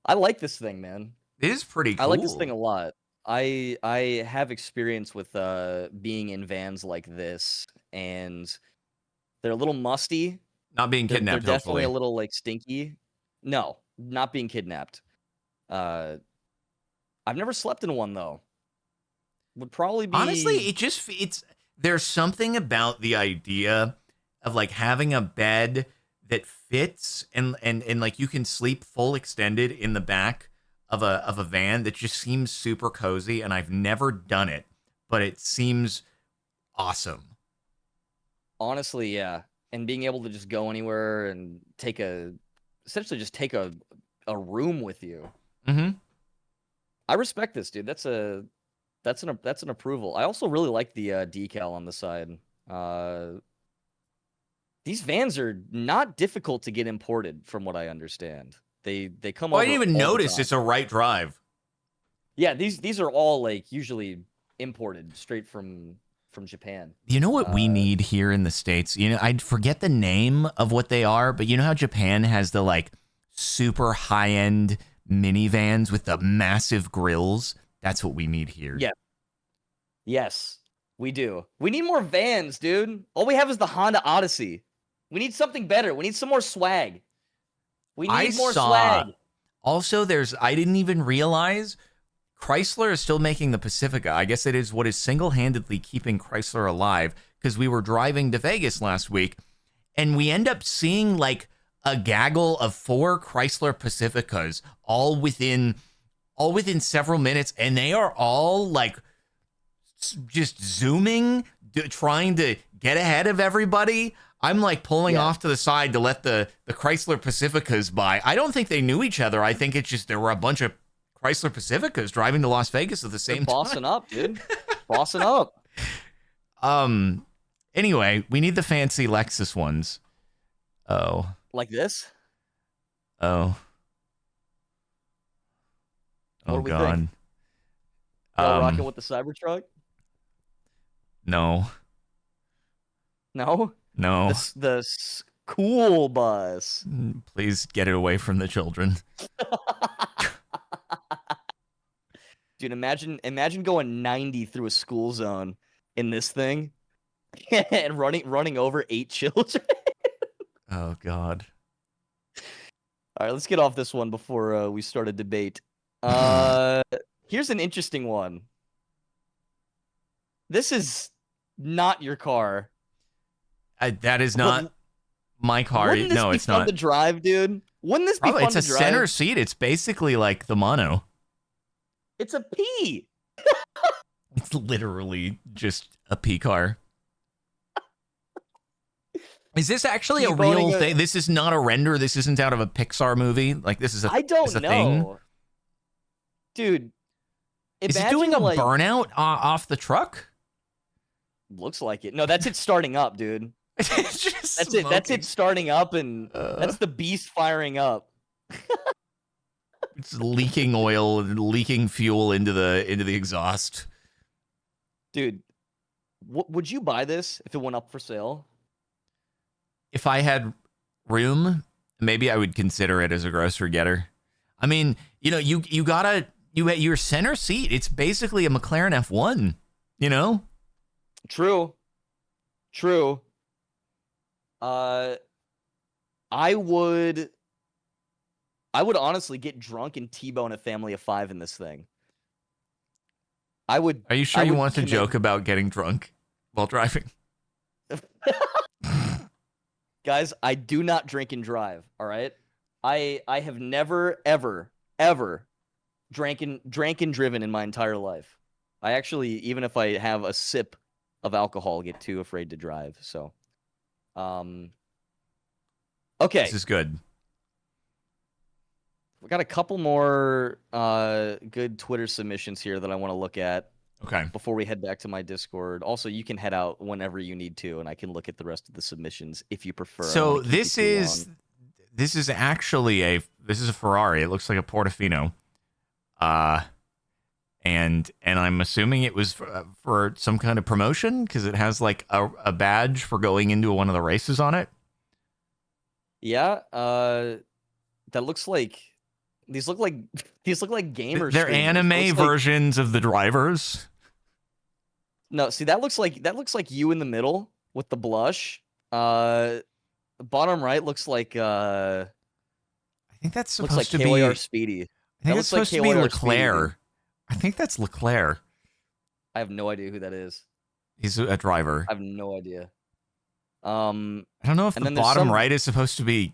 I like this thing, man. It is pretty cool. I like this thing a lot. I have experience with being in vans like this, and they're a little musty. Not being kidnapped. They're definitely a little like stinky. No, not being kidnapped. I've never slept in one though. Would probably be honestly. There's something about the idea of like having a bed that fits and like you can sleep full extended in the back of a van that just seems super cozy, and I've never done it, but it seems awesome. Honestly, yeah. And being able to just go anywhere and essentially just take a room with you. Mm-hmm. I respect this, dude. That's an approval. I also really like the decal on the side. These vans are not difficult to get imported, from what I understand. They come. I didn't even notice it's a right drive. Yeah, these are all like usually imported straight from Japan. You know what we need here in the States? You know, I forget the name of what they are, but you know how Japan has the like super high-end minivans with the massive grills? That's what we need here. Yeah. Yes, we do. We need more vans, dude. All we have is the Honda Odyssey. We need something better. We need some more swag. We need more swag. Also, I didn't even realize Chrysler is still making the Pacifica. I guess it is what is single-handedly keeping Chrysler alive, because we were driving to Vegas last week and we end up seeing like a gaggle of 4 Chrysler Pacificas all within several minutes, and they are all like just zooming, trying to get ahead of everybody. I'm like pulling off to the side to let the Chrysler Pacificas by. I don't think they knew each other. I think it's just there were a bunch of Chrysler Pacificas driving to Las Vegas at the same time. Bossing up, dude. Bossing up. Anyway, we need the fancy Lexus ones. Oh. Like this? Oh. What do we God. think? Y'all rocking with the Cybertruck? No. No? No. The school bus. Please get it away from the children. Dude, imagine going 90 through a school zone in this thing and running over 8 children. Oh God. All right, let's get off this one before we start a debate. Here's an interesting one. This is not your car. That is not my car. Wouldn't this be fun to drive, dude? Wouldn't this be fun to drive? It's a center seat. It's basically like the Mono. It's a P. It's literally just a P car. Is this actually a real thing? This is not a render. This isn't out of a Pixar movie. Like this is a. I don't know, thing? Dude. Is it doing a burnout off the truck? Looks like it. No, that's it starting up, dude. It's just that's smoking. it. That's it starting up, and that's the beast firing up. It's leaking oil and leaking fuel into the exhaust. Dude, would you buy this if it went up for sale? If I had room, maybe I would consider it as a grocery getter. I mean, you know, you gotta your center seat. It's basically a McLaren F1. You know. True. I would honestly get drunk and T-bone a family of 5 in this thing. I would. Are you sure you want to joke about getting drunk while driving? Guys, I do not drink and drive. All right, I have never ever drank and driven in my entire life. I actually, even if I have a sip of alcohol, get too afraid to drive. So, okay, this is good. We got a couple more good Twitter submissions here that I want to look at. Okay. Before we head back to my Discord. Also, you can head out whenever you need to, and I can look at the rest of the submissions if you prefer. So this is actually a Ferrari. It looks like a Portofino. And I'm assuming it was for some kind of promotion because it has like a badge for going into one of the races on it. Yeah. That looks like. These look like gamers. They're anime versions of the drivers. No, see that looks like you in the middle with the blush. Bottom right looks like I think that's supposed looks like to KYR be Speedy. I think it's supposed to be Leclerc. I think that's Leclerc. I have no idea who that is. He's a driver. I have no idea. I don't know if the bottom right is supposed to be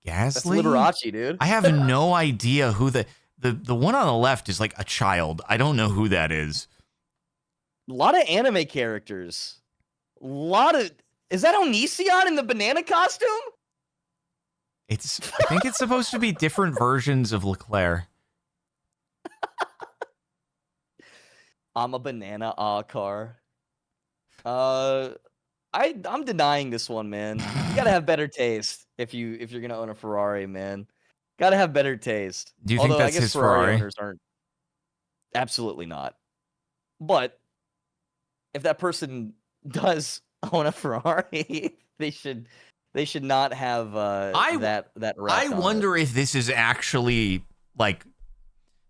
Gasly? That's Liberace, dude. I have no idea who the one on the left is like a child. I don't know who that is. A lot of anime characters. Is that Onision in the banana costume? I think it's supposed to be different versions of Leclerc. I'm a banana car. I'm denying this one, man. You gotta have better taste if you're gonna own a Ferrari, man. Gotta have better taste. Do you think that's I guess his Ferrari? Owners aren't. Absolutely not. But if that person does own a Ferrari, they should not have that wreck I on wonder it. if this is actually like.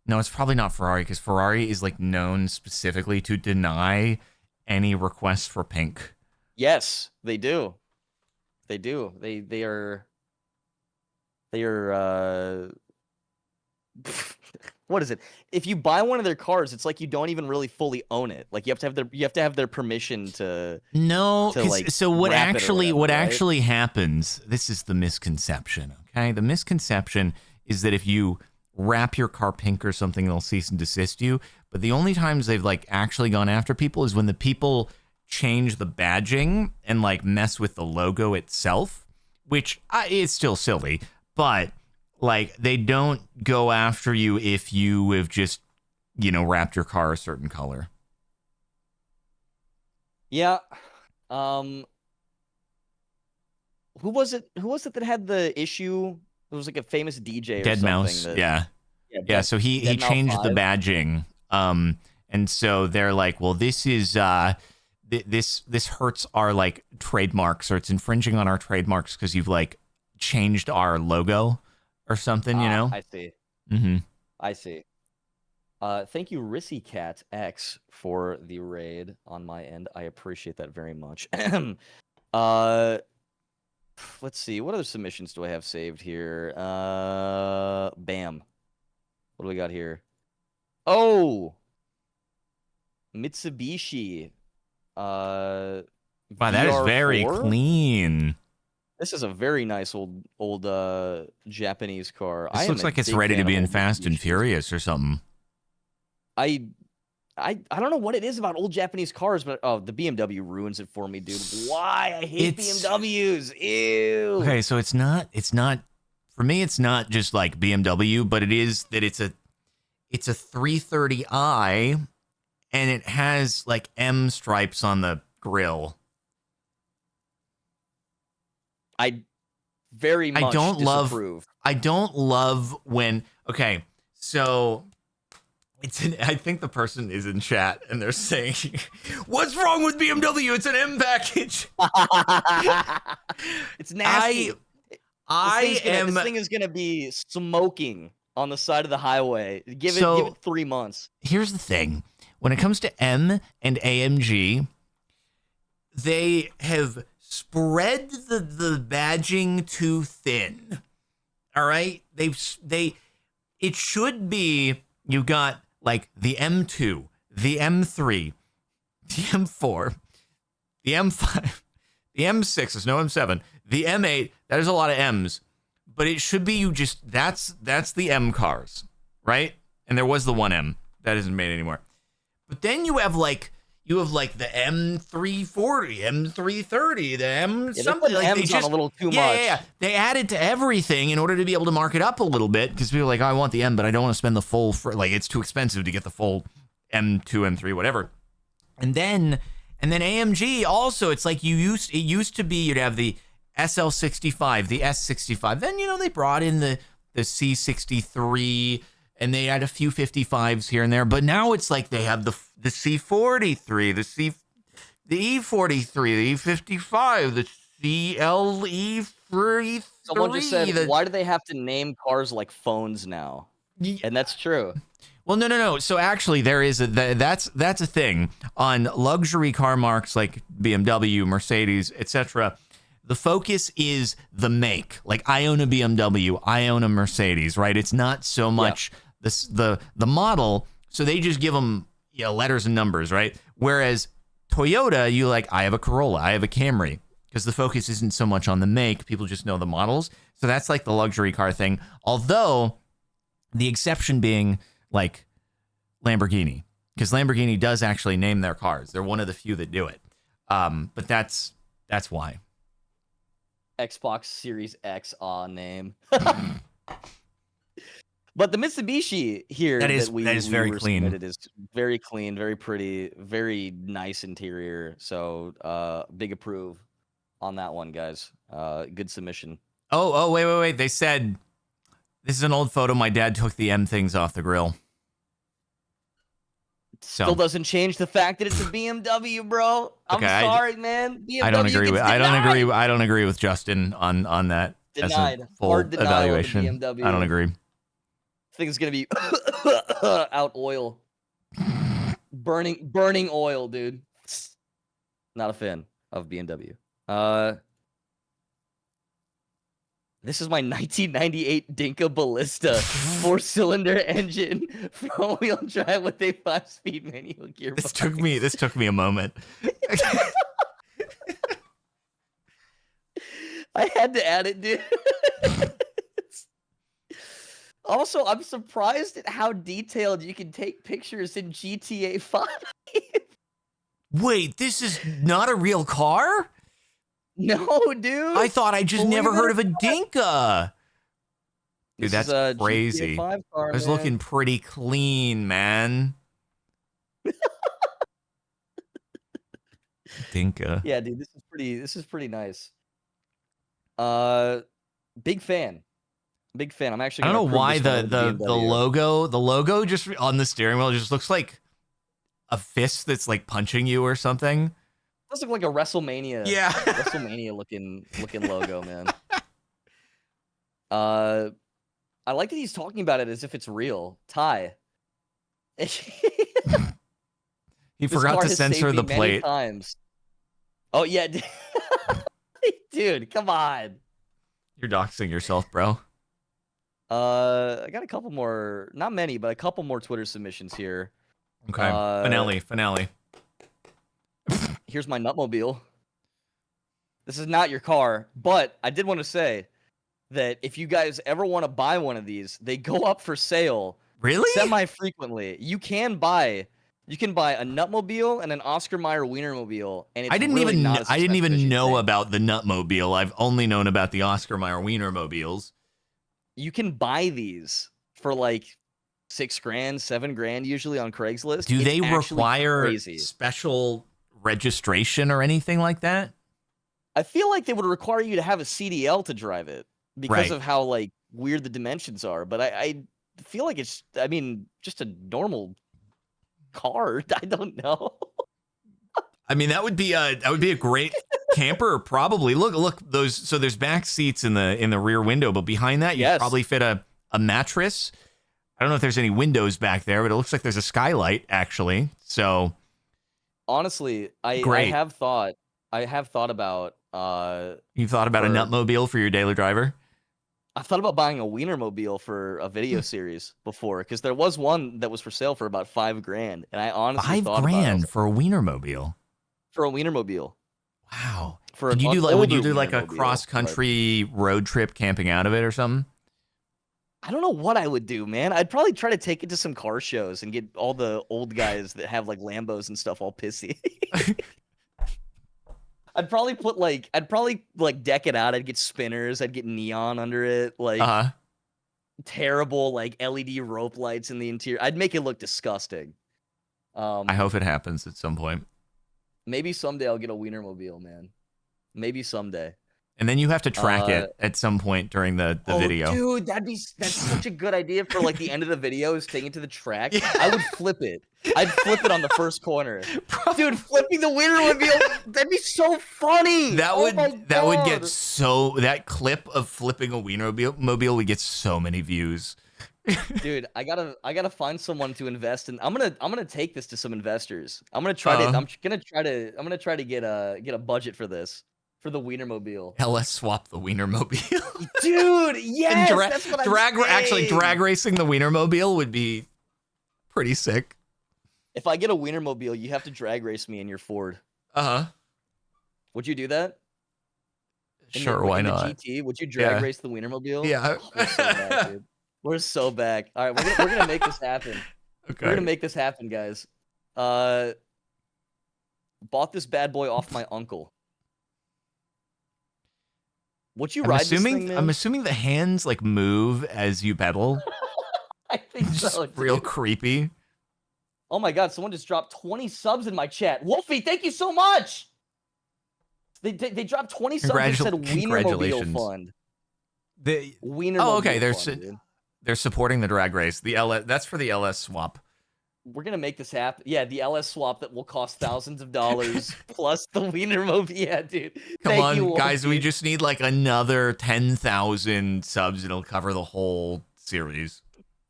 No, it's probably not Ferrari because Ferrari is like known specifically to deny any requests for pink. Yes, they do. They do. They are what is it? If you buy one of their cars, it's like you don't even really fully own it. Like you have to have their permission to. No, like, so what wrap it or actually whatever, right? actually happens? This is the misconception. Okay, the misconception is that if you wrap your car pink or something, they'll cease and desist you. But the only times they've like actually gone after people is when the people change the badging and like mess with the logo itself, which is still silly, but like they don't go after you if you have just, wrapped your car a certain color. Yeah. Who was it that had the issue? It was like a famous DJ or Dead something. Mouse, yeah. So he changed the badging, and so they're like, well, this is this hurts our like trademarks, or it's infringing on our trademarks because you've like changed our logo or something, I see. Mm-hmm. I see. Thank you, Rissy Cat X, for the raid on my end. I appreciate that very much. Let's see. What other submissions do I have saved here? Bam. What do we got here? Oh, Mitsubishi. Wow, that is very VR4? clean. This is a very nice old Japanese car. This looks like it's ready to be in Fast and Furious or something. I don't know what it is about old Japanese cars, but the BMW ruins it for me, dude. Why? I hate BMWs. Ew. Okay, so it's not for me, it's not just like BMW, but it is that it's a 330i and it has like M stripes on the grille. I very much disapprove. I don't love when so I think the person is in chat and they're saying, "What's wrong with BMW? It's an M package." It's nasty. This thing is gonna be smoking on the side of the highway. Give So- it 3 months. Here's the thing. When it comes to M and AMG, they have spread the badging too thin. All right? It should be, you got like the M2, the M3, the M4, the M5, the M6, there's no M7, the M8, that is a lot of M's. But it should be that's the M cars, right? And there was the 1M that isn't made anymore. But then you have like the M340, M330, the M something like M's on a little too much. Yeah. They added to everything in order to be able to mark it up a little bit because people are like, oh, I want the M, but I don't want to spend the full it's too expensive to get the full M2, M3, whatever. And then AMG also, it's like it used to be you'd have the SL65, the S65. Then they brought in the C63. And they had a few 55s here and there, but now it's like they have the C43, the E43, the E55, the CLE33. Someone just said, why do they have to name cars like phones now? And that's true. Well, no. So actually, there is that's a thing on luxury car marks like BMW, Mercedes, etc. The focus is the make. Like I own a BMW, I own a Mercedes, right? It's not so much. Yeah. The model, so they just give them letters and numbers, right? Whereas Toyota, I have a Corolla, I have a Camry, because the focus isn't so much on the make, people just know the models. So that's like the luxury car thing. Although the exception being like Lamborghini, because Lamborghini does actually name their cars. They're one of the few that do it. But that's why. Xbox Series X name. But the Mitsubishi here that is very clean. It is very clean, very pretty, very nice interior. So big approve on that one, guys. Good submission. Oh, wait. They said this is an old photo. My dad took the M things off the grill. Still doesn't change the fact that it's a BMW, bro. I'm sorry, man. BMW I don't agree with Justin on that. Denied. As a full Hard denial evaluation. of the BMW. I don't agree. Thing's gonna be out oil, burning oil, dude. Not a fan of BMW. This is my 1998 Dinka Ballista 4-cylinder engine, front-wheel drive with a 5-speed manual gearbox. This took me a moment. I had to add it, dude. Also, I'm surprised at how detailed you can take pictures in GTA 5. Wait, this is not a real car? No, dude. I thought I just never heard of a Dinka. Dude, This that's is a crazy. GTA 5 car, It was man. looking pretty clean, man. Dinka. Yeah, dude, this is pretty nice. Big fan. I'm actually. I don't know gonna why approve this one with BMW. the logo just on the steering wheel just looks like a fist that's like punching you or something. Does look like a WrestleMania. Yeah. WrestleMania looking logo, man. I like that he's talking about it as if it's real. Ty. He This forgot car to has censor saved the me many plate. times. Oh yeah, dude, come on. You're doxing yourself, bro. I got a couple more, not many, but a couple more Twitter submissions here. Okay. Finale. Here's my Nutmobile. This is not your car, but I did want to say that if you guys ever want to buy one of these, they go up for sale Really? semi-frequently. You can buy a Nutmobile and an Oscar Mayer Wienermobile, and it's I didn't really even not as expensive as you know think. about the Nutmobile. I've only known about the Oscar Mayer Wienermobiles. You can buy these for like $6,000, $7,000 usually on Craigslist. Do It's they actually require crazy. special registration or anything like that? I feel like they would require you to have a CDL to drive it because Right. of how like weird the dimensions are. But I feel like it's, just a normal car. I don't know. I mean, that would be a great camper, probably. Look, those. So there's back seats in the rear window, but behind that, you Yes. probably fit a mattress. I don't know if there's any windows back there, but it looks like there's a skylight actually. So honestly, I Great. have thought about you've thought about a for- nutmobile for your daily driver? I thought about buying a Wienermobile for a video series before, because there was one that was for sale for about $5,000, and I honestly thought about it. For a Wienermobile. For a Wienermobile. Wow. For Would an you older do like a Wienermobile, cross country road trip camping out of it or something? I don't know what I would do, man. I'd probably try to take it to some car shows and get all the old guys that have like Lambos and stuff all pissy. I'd probably deck it out. I'd get spinners. I'd get neon under it, like terrible like LED rope lights in the interior. I'd make it look disgusting. I hope it happens at some point. Maybe someday I'll get a Wienermobile, man. Maybe someday. And then you have to track it at some point during the video. Dude, that's such a good idea for like the end of the video is taking it to the track. Yeah. I would flip it. I'd flip it on the first corner. Dude, flipping the Wienermobile, that'd be so funny. That would get that clip of flipping a Wienermobile would get so many views. Dude, I gotta find someone to invest in. I'm gonna take this to some investors. I'm gonna try to get a budget for this. For the Wienermobile. LS swap the Wienermobile. Dude, yes, that's what I'm saying. Actually, drag racing the Wienermobile would be pretty sick. If I get a Wienermobile, you have to drag race me in your Ford. Would you do that? Sure, why not? GT, would you drag race the Wienermobile? Yeah. Oh, we're so back, dude. We're so back. All right, we're gonna make this happen. Okay. We're gonna make this happen, guys. Bought this bad boy off my uncle. Would you ride this thing, man? I'm assuming the hands like move as you pedal. I think so. Just real creepy. Oh my god! Someone just dropped 20 subs in my chat. Wolfie, thank you so much. They dropped 20 subs and said Wienermobile fund. Wienermobile they're supporting the drag race. The LS, that's for the LS swap. We're gonna make this happen. Yeah, the LS swap that will cost thousands of dollars plus the Wienermobile. Yeah, dude. Come on, guys. We just need like another 10,000 subs. It'll cover the whole series.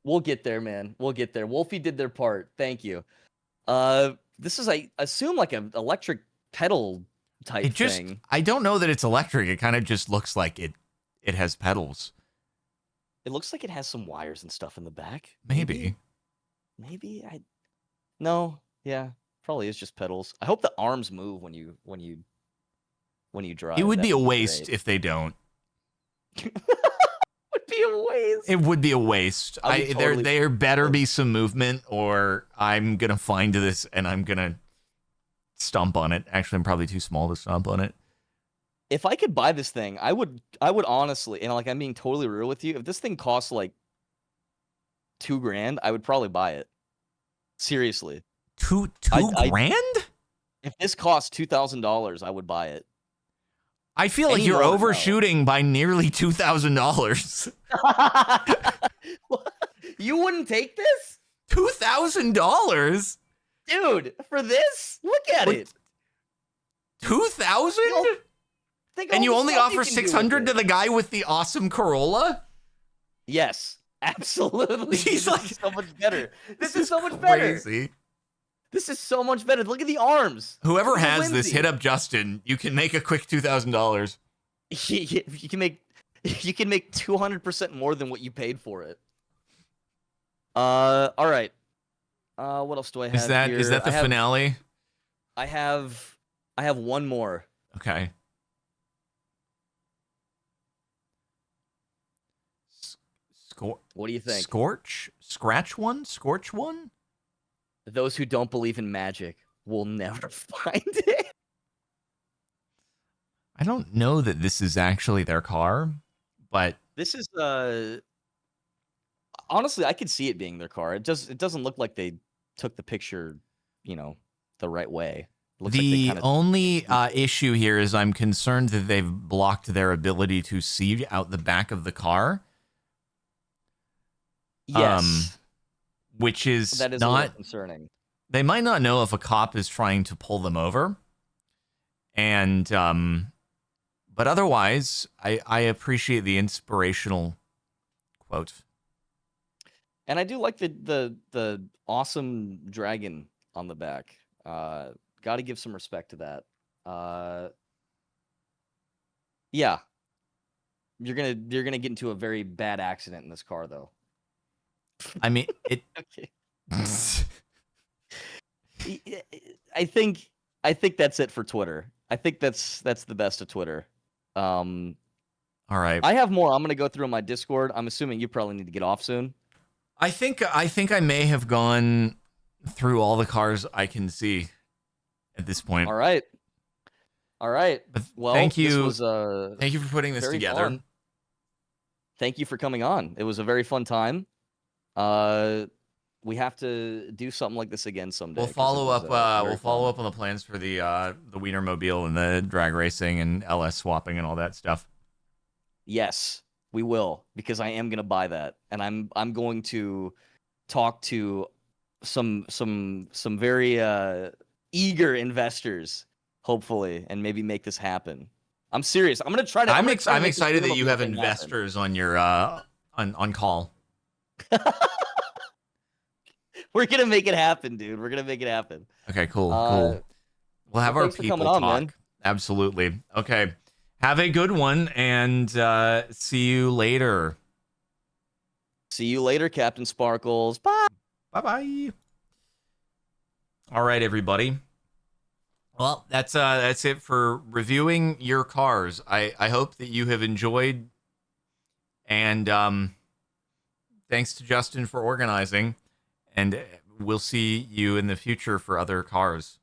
We'll get there, man. We'll get there. Wolfie did their part. Thank you. This is, I assume, like an electric pedal type thing. I don't know that it's electric. It kind of just looks like it has pedals. It looks like it has some wires and stuff in the back. Maybe. No, yeah, probably is just pedals. I hope the arms move when you drive. It would be a waste if they don't. Would be a waste. It would be a waste. There better be some movement, or I'm gonna find this and I'm gonna stomp on it. Actually, I'm probably too small to stomp on it. If I could buy this thing, I would honestly, and like I'm being totally real with you, if this thing costs like $2,000, I would probably buy it. Seriously. Two grand? If this costs $2,000, I would buy it. I feel like you're overshooting by nearly $2,000. You wouldn't take this? $2,000? Dude, for this? Look at it. 2,000? And you only offer 600 to the guy with the awesome Corolla? Yes. Absolutely. He's this is so much better. This is so much better. This is so much better. Look at the arms. Whoever has this, hit up Justin. You can make a quick $2,000. You can make 200% more than what you paid for it. All right. What else do I have here? Is that the finale? I have one more. Okay. What do you think? Scorch one? Those who don't believe in magic will never find it. I don't know that this is actually their car, but this is honestly, I could see it being their car. It doesn't look like they took the picture, the right way. The only issue here is I'm concerned that they've blocked their ability to see out the back of the car. Yes. Which is that is not a little concerning. They might not know if a cop is trying to pull them over. And but otherwise, I appreciate the inspirational quote. And I do like the awesome dragon on the back. Got to give some respect to that. Yeah, you're gonna get into a very bad accident in this car, though. I mean, it. Okay. I think that's it for Twitter. I think that's the best of Twitter. All right. I have more. I'm gonna go through on my Discord. I'm assuming you probably need to get off soon. I think I may have gone through all the cars I can see at this point. All right. But Well, thank you. This was, Thank you for putting this very together. fun. Thank you for coming on. It was a very fun time. We have to do something like this again someday. We'll 'cause it follow was, up. very We'll follow fun. up on the plans for the Wienermobile and the drag racing and LS swapping and all that stuff. Yes, we will, because I am gonna buy that, and I'm going to talk to some very eager investors, hopefully, and maybe make this happen. I'm serious. I'm gonna try to. I'm gonna try to make this excited that you have thing happen. investors on your on call. We're gonna make it happen, dude. We're gonna make it happen. Okay, cool. We'll have our thanks for people coming on, talk. man. Absolutely. Okay. Have a good one, and see you later. See you later, Captain Sparkles. Bye. Bye-bye. All right, everybody. Well, that's it for reviewing your cars. I hope that you have enjoyed, and thanks to Justin for organizing, and we'll see you in the future for other cars.